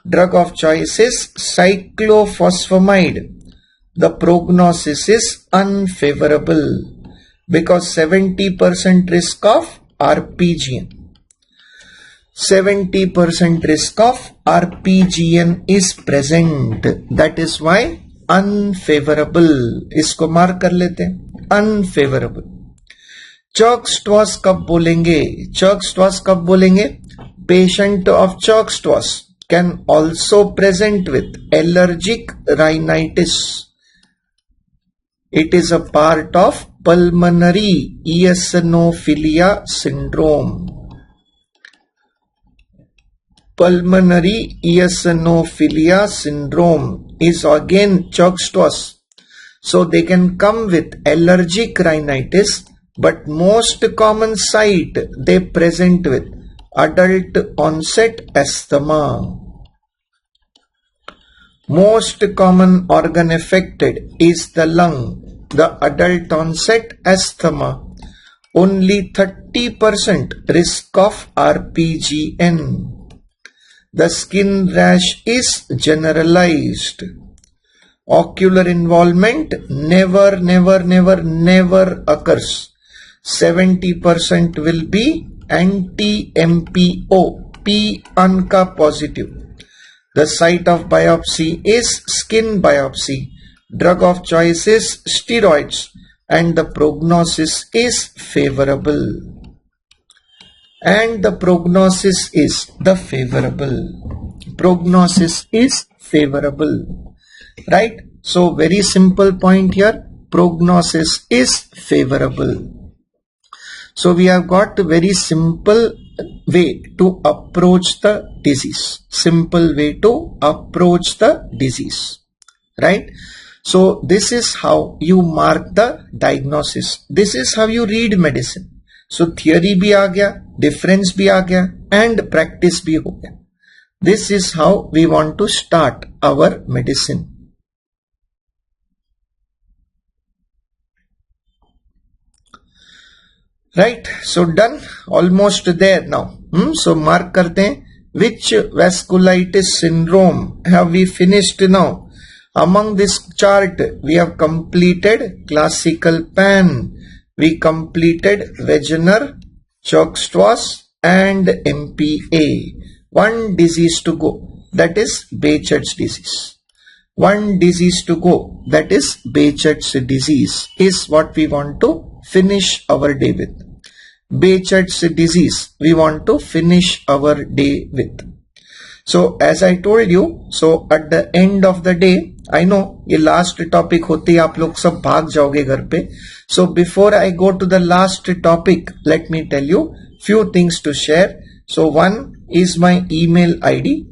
Drug of choice is cyclophosphamide. The prognosis is unfavorable because 70% risk of RPGN. 70% risk of RPGN is present. That is why unfavorable. इसको mark कर लेते हैं. Unfavorable. Church-Strauss कब बोलेंगे? Church-Strauss कब बोलेंगे? Patient of Church-Strauss can also present with allergic rhinitis. It is a part of pulmonary eosinophilia syndrome. Pulmonary eosinophilia syndrome is again Church-Strauss. So they can come with allergic rhinitis, but most common site they present with adult onset asthma. Most common organ affected is the lung, the adult onset asthma. Only 30% risk of RPGN. The skin rash is generalized. Ocular involvement never occurs. 70% will be anti-MPO, P ANCA positive. The site of biopsy is skin biopsy. Drug of choice is steroids, and the prognosis is favorable. And the prognosis is the favorable. Prognosis is favorable. Right? So very simple point here. Prognosis is favorable. So we have got a very simple way to approach the disease. Simple way to approach the disease. Right? So this is how you mark the diagnosis. This is how you read medicine. So theory भी आ गया, difference भी आ गया, and practice भी हो गया. This is how we want to start our medicine. Right, so done, almost there now. So mark करते हैं. Which vasculitis syndrome have we finished now? Among this chart, we have completed classical pan. We completed Wegener, Church-Strauss, and MPA. One disease to go, that is Behçet's disease. One disease to go, that is Behçet's disease, is what we want to finish our day with. Behçet's disease, we want to finish our day with. So as I told you, so at the end of the day, I know ये last topic होते ही आप लोग सब भाग जाओगे घर पे. So before I go to the last topic, let me tell you few things to share. So one is my email ID.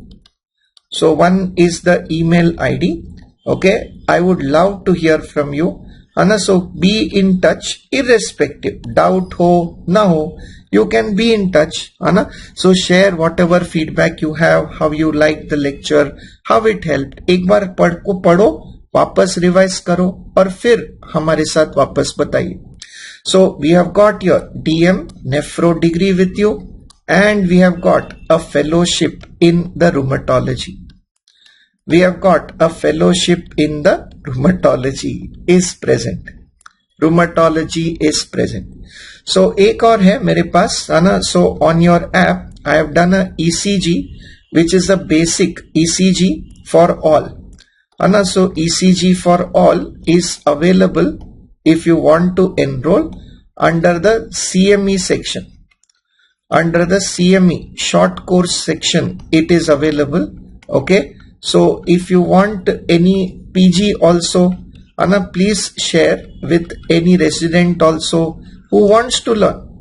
So one is the email ID. Okay, I would love to hear from you. Anna, so be in touch irrespective. Doubt ho, na ho, you can be in touch. Anna, so share whatever feedback you have, how you like the lecture, how it helped. एक बार पढ़ो, वापस revise करो और फिर हमारे साथ वापस बताइए. So we have got your DM Nephro degree with you, and we have got a fellowship in the rheumatology. We have got a fellowship in the rheumatology is present. Rheumatology is present. So एक और है मेरे पास है ना. So on your app I have done a ECG which is a basic ECG for all है ना. So ECG for all is available if you want to enroll under the CME section. Under the CME short course section it is available. Okay, so if you want any PG also, Anna, please share with any resident also who wants to learn.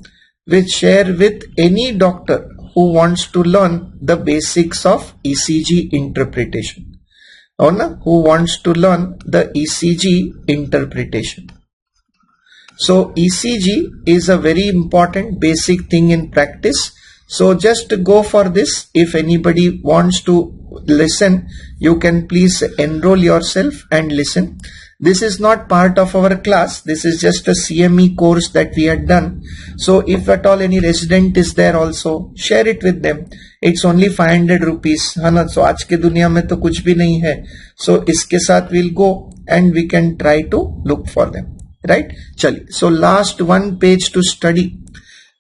Share with any doctor who wants to learn the basics of ECG interpretation. Anna, who wants to learn the ECG interpretation. So ECG is a very important basic thing in practice. So just go for this. If anybody wants to listen, you can please enroll yourself and listen. This is not part of our class. This is just a CME course that we had done. So if at all any resident is there also, share it with them. It's only 500 rupees. है ना. So आज के दुनिया में तो कुछ भी नहीं है. So इसके साथ we'll go and we can try to look for them. Right? Chali. So last one page to study.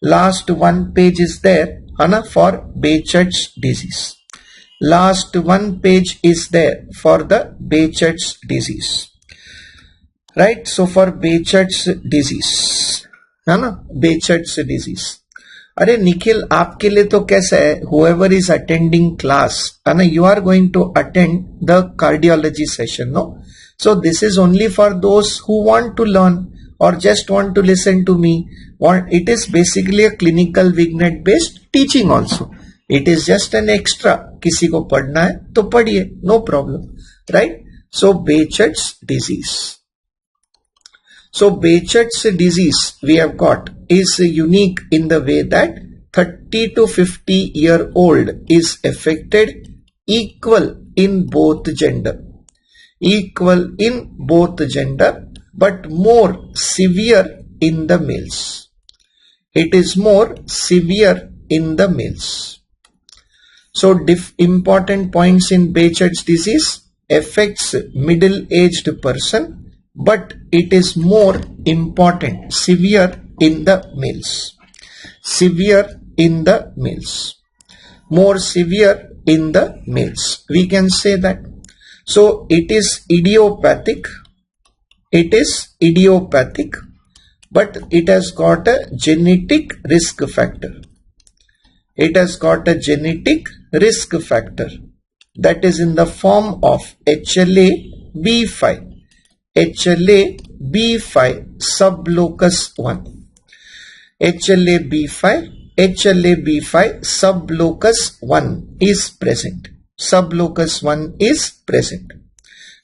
Last one page is there, Anna, for Behçet's disease. Last one page is there for the Behçet's disease. Right? So for Behçet's disease, है ना, Behçet's disease. अरे निखिल आपके लिए तो कैसा है, whoever is attending class, है ना, you are going to attend the cardiology session, no? So this is only for those who want to learn or just want to listen to me. It is basically a clinical vignette based teaching also. It is just an extra. किसी को पढ़ना है तो पढ़िए, no problem, right? So Behçet's disease. So Behçet's disease we have got is unique in the way that 30 to 50-year-old is affected equal in both gender. Equal in both gender, but more severe in the males. It is more severe in the males. So important points in Behçet's disease: affects middle-aged person, but it is more important, severe in the males. Severe in the males. More severe in the males. We can say that. So it is idiopathic. It is idiopathic, but it has got a genetic risk factor. It has got a genetic risk factor that is in the form of HLA-B5. HLA-B5 sublocus 1. HLA-B5 sublocus 1 is present. Sublocus 1 is present.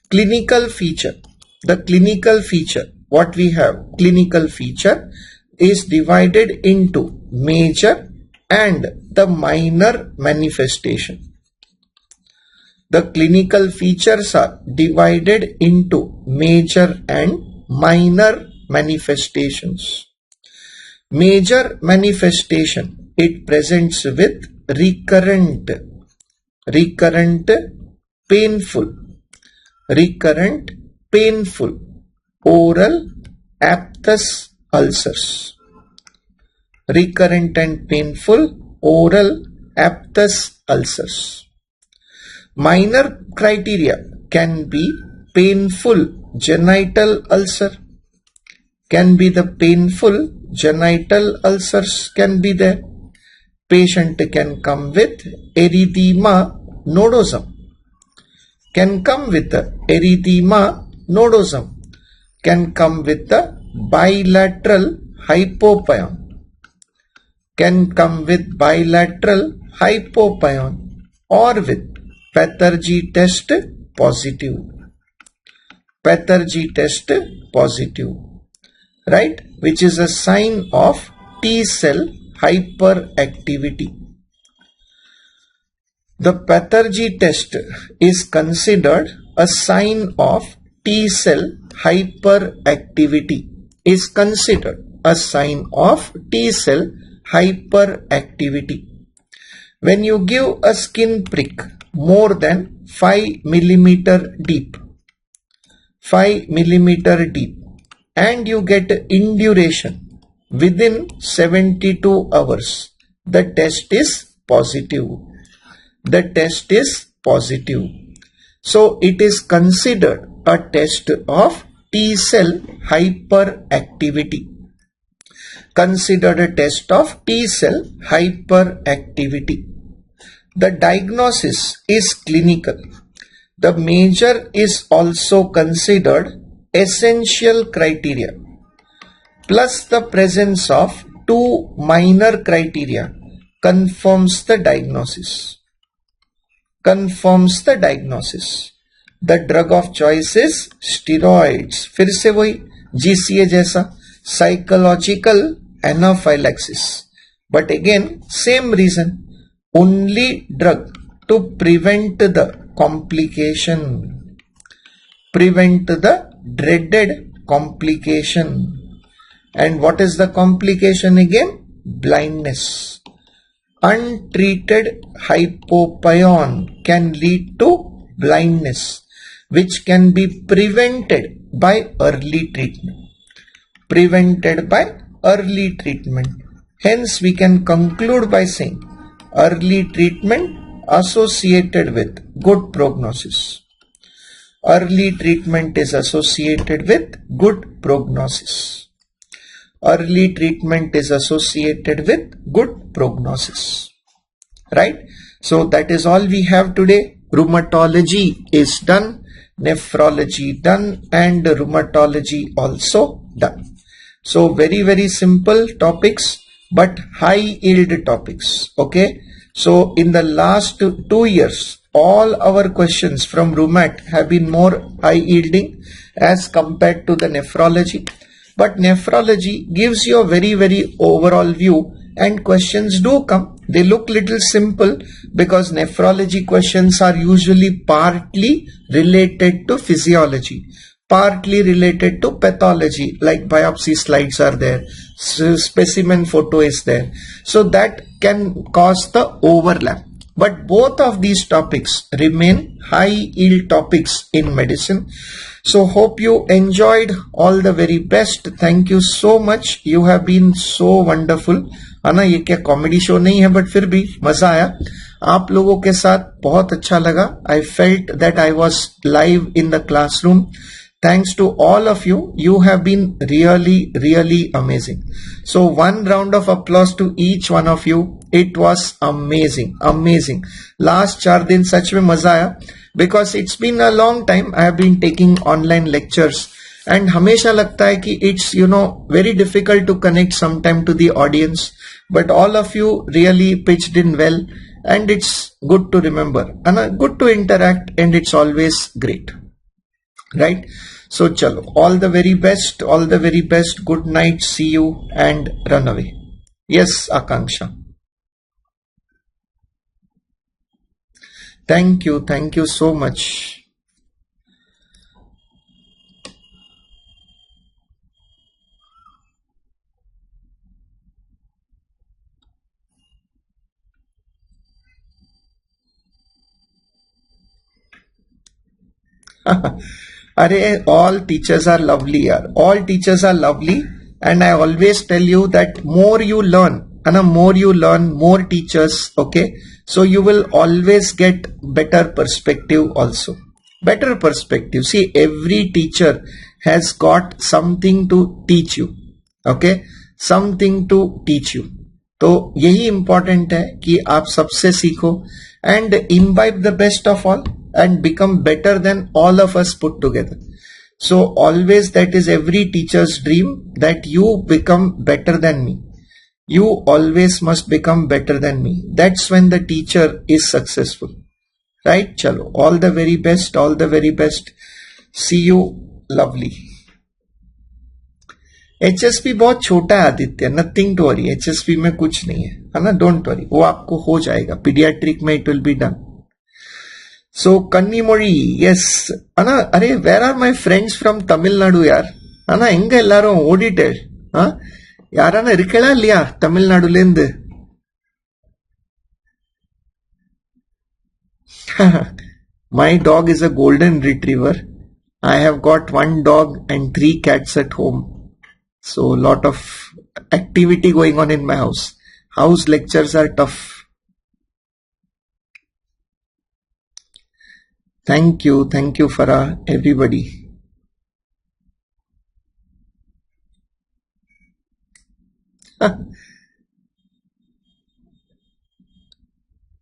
Clinical feature. The clinical feature, what we have, clinical feature is divided into major and the minor manifestation. The clinical features are divided into major and minor manifestations. Major manifestation, it presents with recurrent painful oral aphthous ulcers. Recurrent and painful oral aphthous ulcers. Minor criteria can be painful genital ulcer. Can be the painful genital ulcers can be there. Patient can come with erythema nodosum. Can come with the erythema nodosum. Can come with the bilateral hypopion. Can come with bilateral hypopion or with Pathergy test positive. Pathergy test positive. Right? Which is a sign of T cell hyperactivity. The Pathergy test is considered a sign of T cell hyperactivity. Is considered. a sign of T cell hyperactivity. When you give a skin prick more than 5 millimeter deep, 5 millimeter deep, and you get induration within 72 hours, the test is positive. The test is positive. So it is considered a test of T cell hyperactivity. Considered a test of T cell hyperactivity. The diagnosis is clinical. The measure is also considered essential criteria, plus the presence of two minor criteria confirms the diagnosis. Confirms the diagnosis. The drug of choice is steroids. फिर से वही GCA जैसा psychological anaphylaxis. But again same reason. Only drug to prevent the complication. Prevent the dreaded complication. And what is the complication again? Blindness. Untreated hypopyon can lead to blindness, which can be prevented by early treatment. Prevented by early treatment. Hence, we can conclude by saying early treatment associated with good prognosis. Early treatment is associated with good prognosis. Early treatment is associated with good prognosis. Right? So that is all we have today. Rheumatology is done, nephrology done, and rheumatology also done. So very simple topics, but high yield topics. Okay. So in the last 2 years, all our questions from rheumat have been more high yielding as compared to the nephrology. But nephrology gives you a very overall view, and questions do come. They look little simple because nephrology questions are usually partly related to physiology, partly related to pathology, like biopsy slides are there, specimen photo is there. So that can cause the overlap. But both of these topics remain high yield topics in medicine. So hope you enjoyed. All the very best. Thank you so much. You have been so wonderful. है ना, ये क्या comedy show नहीं है, but फिर भी मजा आया आप लोगों के साथ, बहुत अच्छा लगा. I felt that I was live in the classroom. Thanks to all of you. You have been really amazing. So one round of applause to each one of you. It was amazing. Last 4 दिन सच में मजा आया, because it's been a long time I have been taking online lectures, and हमेशा लगता है कि it's very difficult to connect sometime to the audience, but all of you really pitched in well, and it's good to remember and good to interact, and it's always great. Right? So chalo, all the very best. Good night, see you, and run away. Yes, Akanksha. Thank you so much. Arey, all teachers are lovely, yaar. All teachers are lovely, and I always tell you that more you learn, more teachers, okay, so you will always get better perspective also. Better perspective. See, every teacher has got something to teach you, okay, something to teach you. तो यही important है कि आप सबसे सीखो and imbibe the best of all and become better than all of us put together. So always that is every teacher's dream, that you become better than me. You always must become better than me. That's when the teacher is successful. Right? Chalo. All the very best. See you. Lovely. HSP बहुत छोटा है Aditya, nothing to worry. HSP में कुछ नहीं है ना, don't worry, वो आपको हो जाएगा. पीडियाट्रिक में it will be done. So Kanimozhi, yes anna. अरे where are my friends from Tamil Nadu यार, अना एंगे எல்லாரும் ஓடிட்டே. யாரான இருக்கலா இல்லையா தமிழ்நாடுலேருந்து? My dog is a golden retriever. I have got one dog and 3 cats at home. So lot of activity going on in my house. House lectures are tough. Thank you Farah, everybody.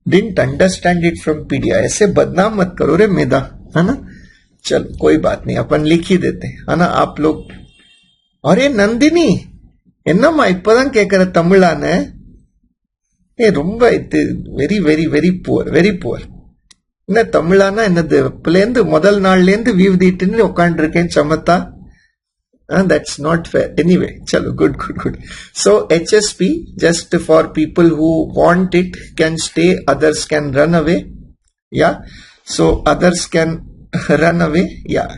Didn't understand it from PDF. ऐसे बदनाम मत करो रे मेधा, है ना? चलो कोई बात नहीं, अपन लिख ही देते, है ना? आप लोग. अरे नंदिनी, என்னம்மா இப்பதான் கேக்குற தமிழான? ரொம்ப very very very poor, very poor. என்ன தமிழானா என்னது? இப்பலேருந்து முதல் நாள்லேருந்து வீவ் தீட்டுன்னு உட்காந்துருக்கேன் சமத்தா. That's not fair. Anyway, chalo, good. So HSP, just for people who want it, can stay, others can run away. Yeah. So others can run away. Yeah.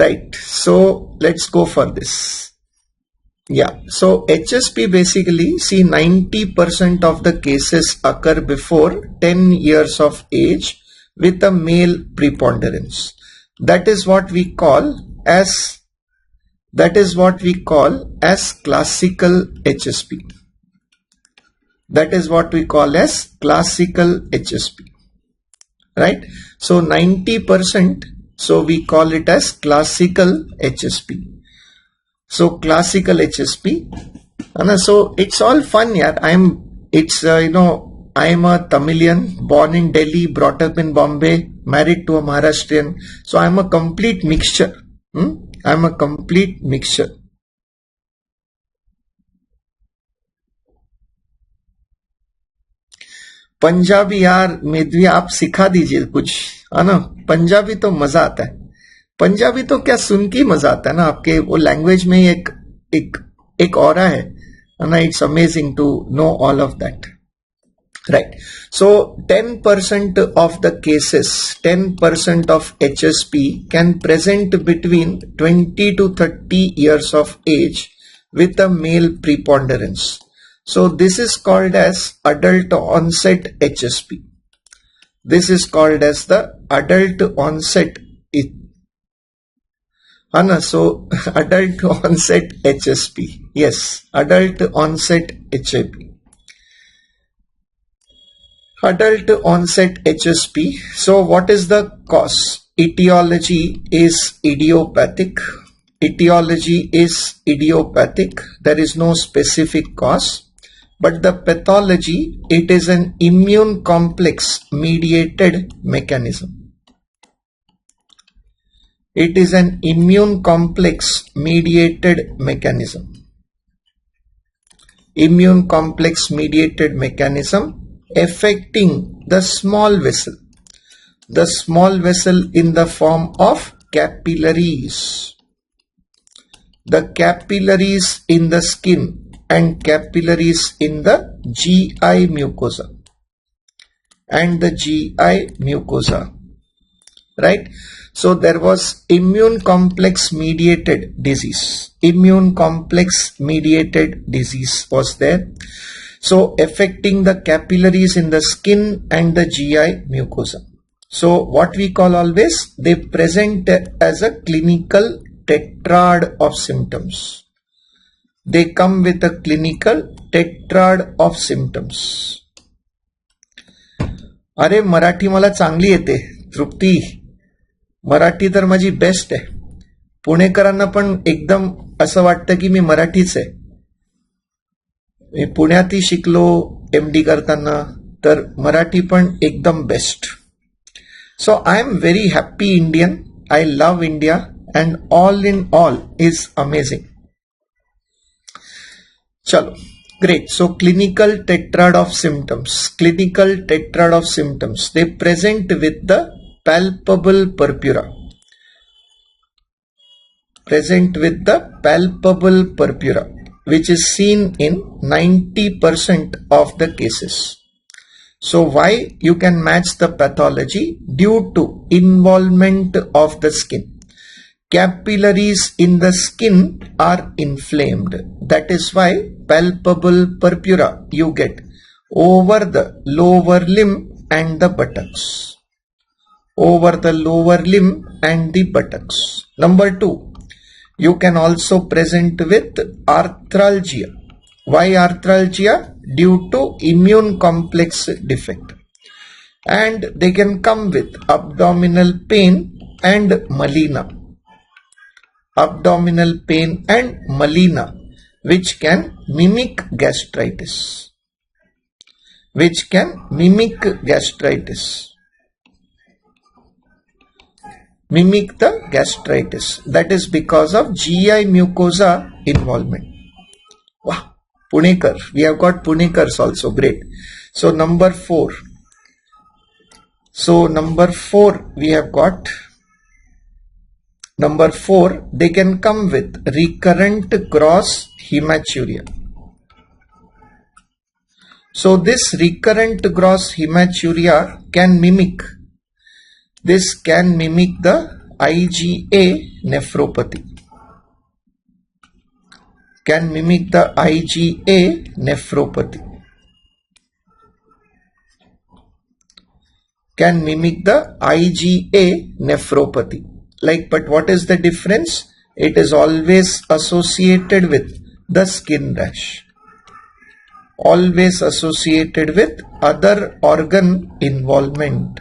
Right. So let's go for this. Yeah. So HSP basically, see, 90% of the cases occur before 10 years of age with a male preponderance. That is what we call as classical HSP. That is what we call as classical HSP. Right? So 90%, so we call it as classical HSP. So classical HSP. And so it's all fun, yeah. I am a Tamilian, born in Delhi, brought up in Bombay, married to a Maharashtrian. So I'm a complete mixture. I'm a complete mixture. Punjabi यार मेधवी आप सिखा दीजिए कुछ, है ना? पंजाबी तो मजा आता है. पंजाबी तो क्या सुन के मजा आता है ना, आपके वो लैंग्वेज में एक ऑरा है ना. It's amazing to know all of that. Right. So 10% of the cases, 10% of HSP can present between 20 to 30 years of age with a male preponderance. So this is called as adult onset HSP. This is called as the adult onset. So adult onset HSP. Yes, adult onset HSP. Adult onset HSP. So what is the cause? Etiology is idiopathic. Etiology is idiopathic. There is no specific cause. But the pathology, it is an immune complex mediated mechanism. It is an immune complex mediated mechanism. Immune complex mediated mechanism affecting the small vessel in the form of capillaries. The capillaries in the skin and capillaries in the GI mucosa right? So there was immune complex mediated disease. Immune complex mediated disease was there. So affecting the capillaries in the skin and the GI mucosa. So what we call always, they present as a clinical tetrad of symptoms. They come with a clinical tetrad of symptoms. अरे मराठी मला चांगली येते तृप्ती. मराठी तर माझी best आहे. पुणेकरांना पण एकदम असं वाटतं की मी मराठीच आहे. मी पुण्यातही शिकलो MD करताना, तर मराठी पण एकदम best. So I am very happy Indian. I love India and all in all is amazing. चलो, great. So clinical tetrad of symptoms. Clinical tetrad of symptoms. They present with the palpable purpura. Present with the palpable purpura, which is seen in 90% of the cases. So why you can match the pathology? Due to involvement of the skin. capillaries in the skin are inflamed. That is why palpable purpura you get over the lower limb and the buttocks. Over the lower limb and the buttocks. Number 2, you can also present with arthralgia. Why arthralgia? Due to immune complex defect. And they can come with abdominal pain and melena. Abdominal pain and melena, which can mimic gastritis. Which can mimic gastritis. Mimic the gastritis. That is because of GI mucosa involvement. Wow, Punekar. We have got Punekars also. Great. So number 4. We have got number 4. They can come with recurrent gross hematuria. So this recurrent gross hematuria can mimic. This can mimic the IgA nephropathy. Can mimic the IgA nephropathy. Can mimic the IgA nephropathy. But what is the difference? It is always associated with the skin rash. Always associated with other organ involvement.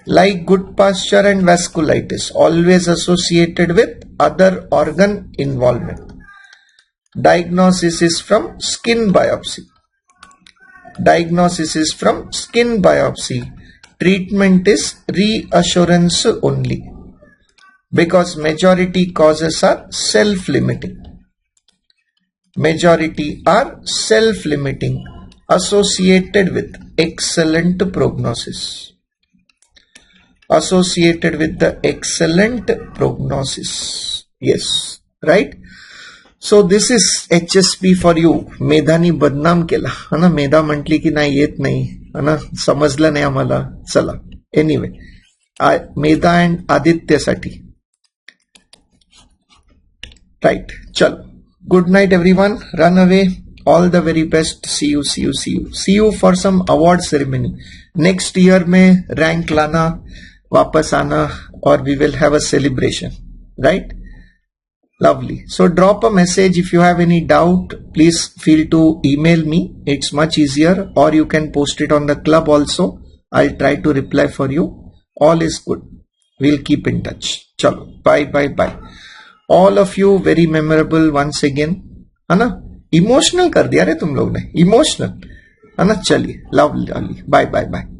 Like good posture and vasculitis, always associated with other organ involvement. Diagnosis is from skin biopsy. Diagnosis is from skin biopsy. Treatment is reassurance only. Because majority causes are self-limiting. Majority are self-limiting, associated with excellent prognosis. Associated with the excellent prognosis. Yes, right? So this is HSP for you. मेधानी बदनाम केला है ना. मेधा म्हटली की नाही येत नाही है ना. समजलं नाही आम्हाला. चला एनिवे मेधा अँड आदित्यसाठी राइट. चलो good night everyone. Run away. All the very best. See you for some award ceremony. Next year में रैंक लाना, वापस आना, और we will have a celebration. Right. Lovely. So drop a message if you have any doubt. Please feel to email me. It's much easier, or you can post it on the club also. I'll try to reply for you. All is good. We'll keep in touch. Chalo. Bye. All of you very memorable once again. है ना. Emotional कर दिया रे तुम लोग ने. Emotional. है ना. चलिए. Lovely. Bye.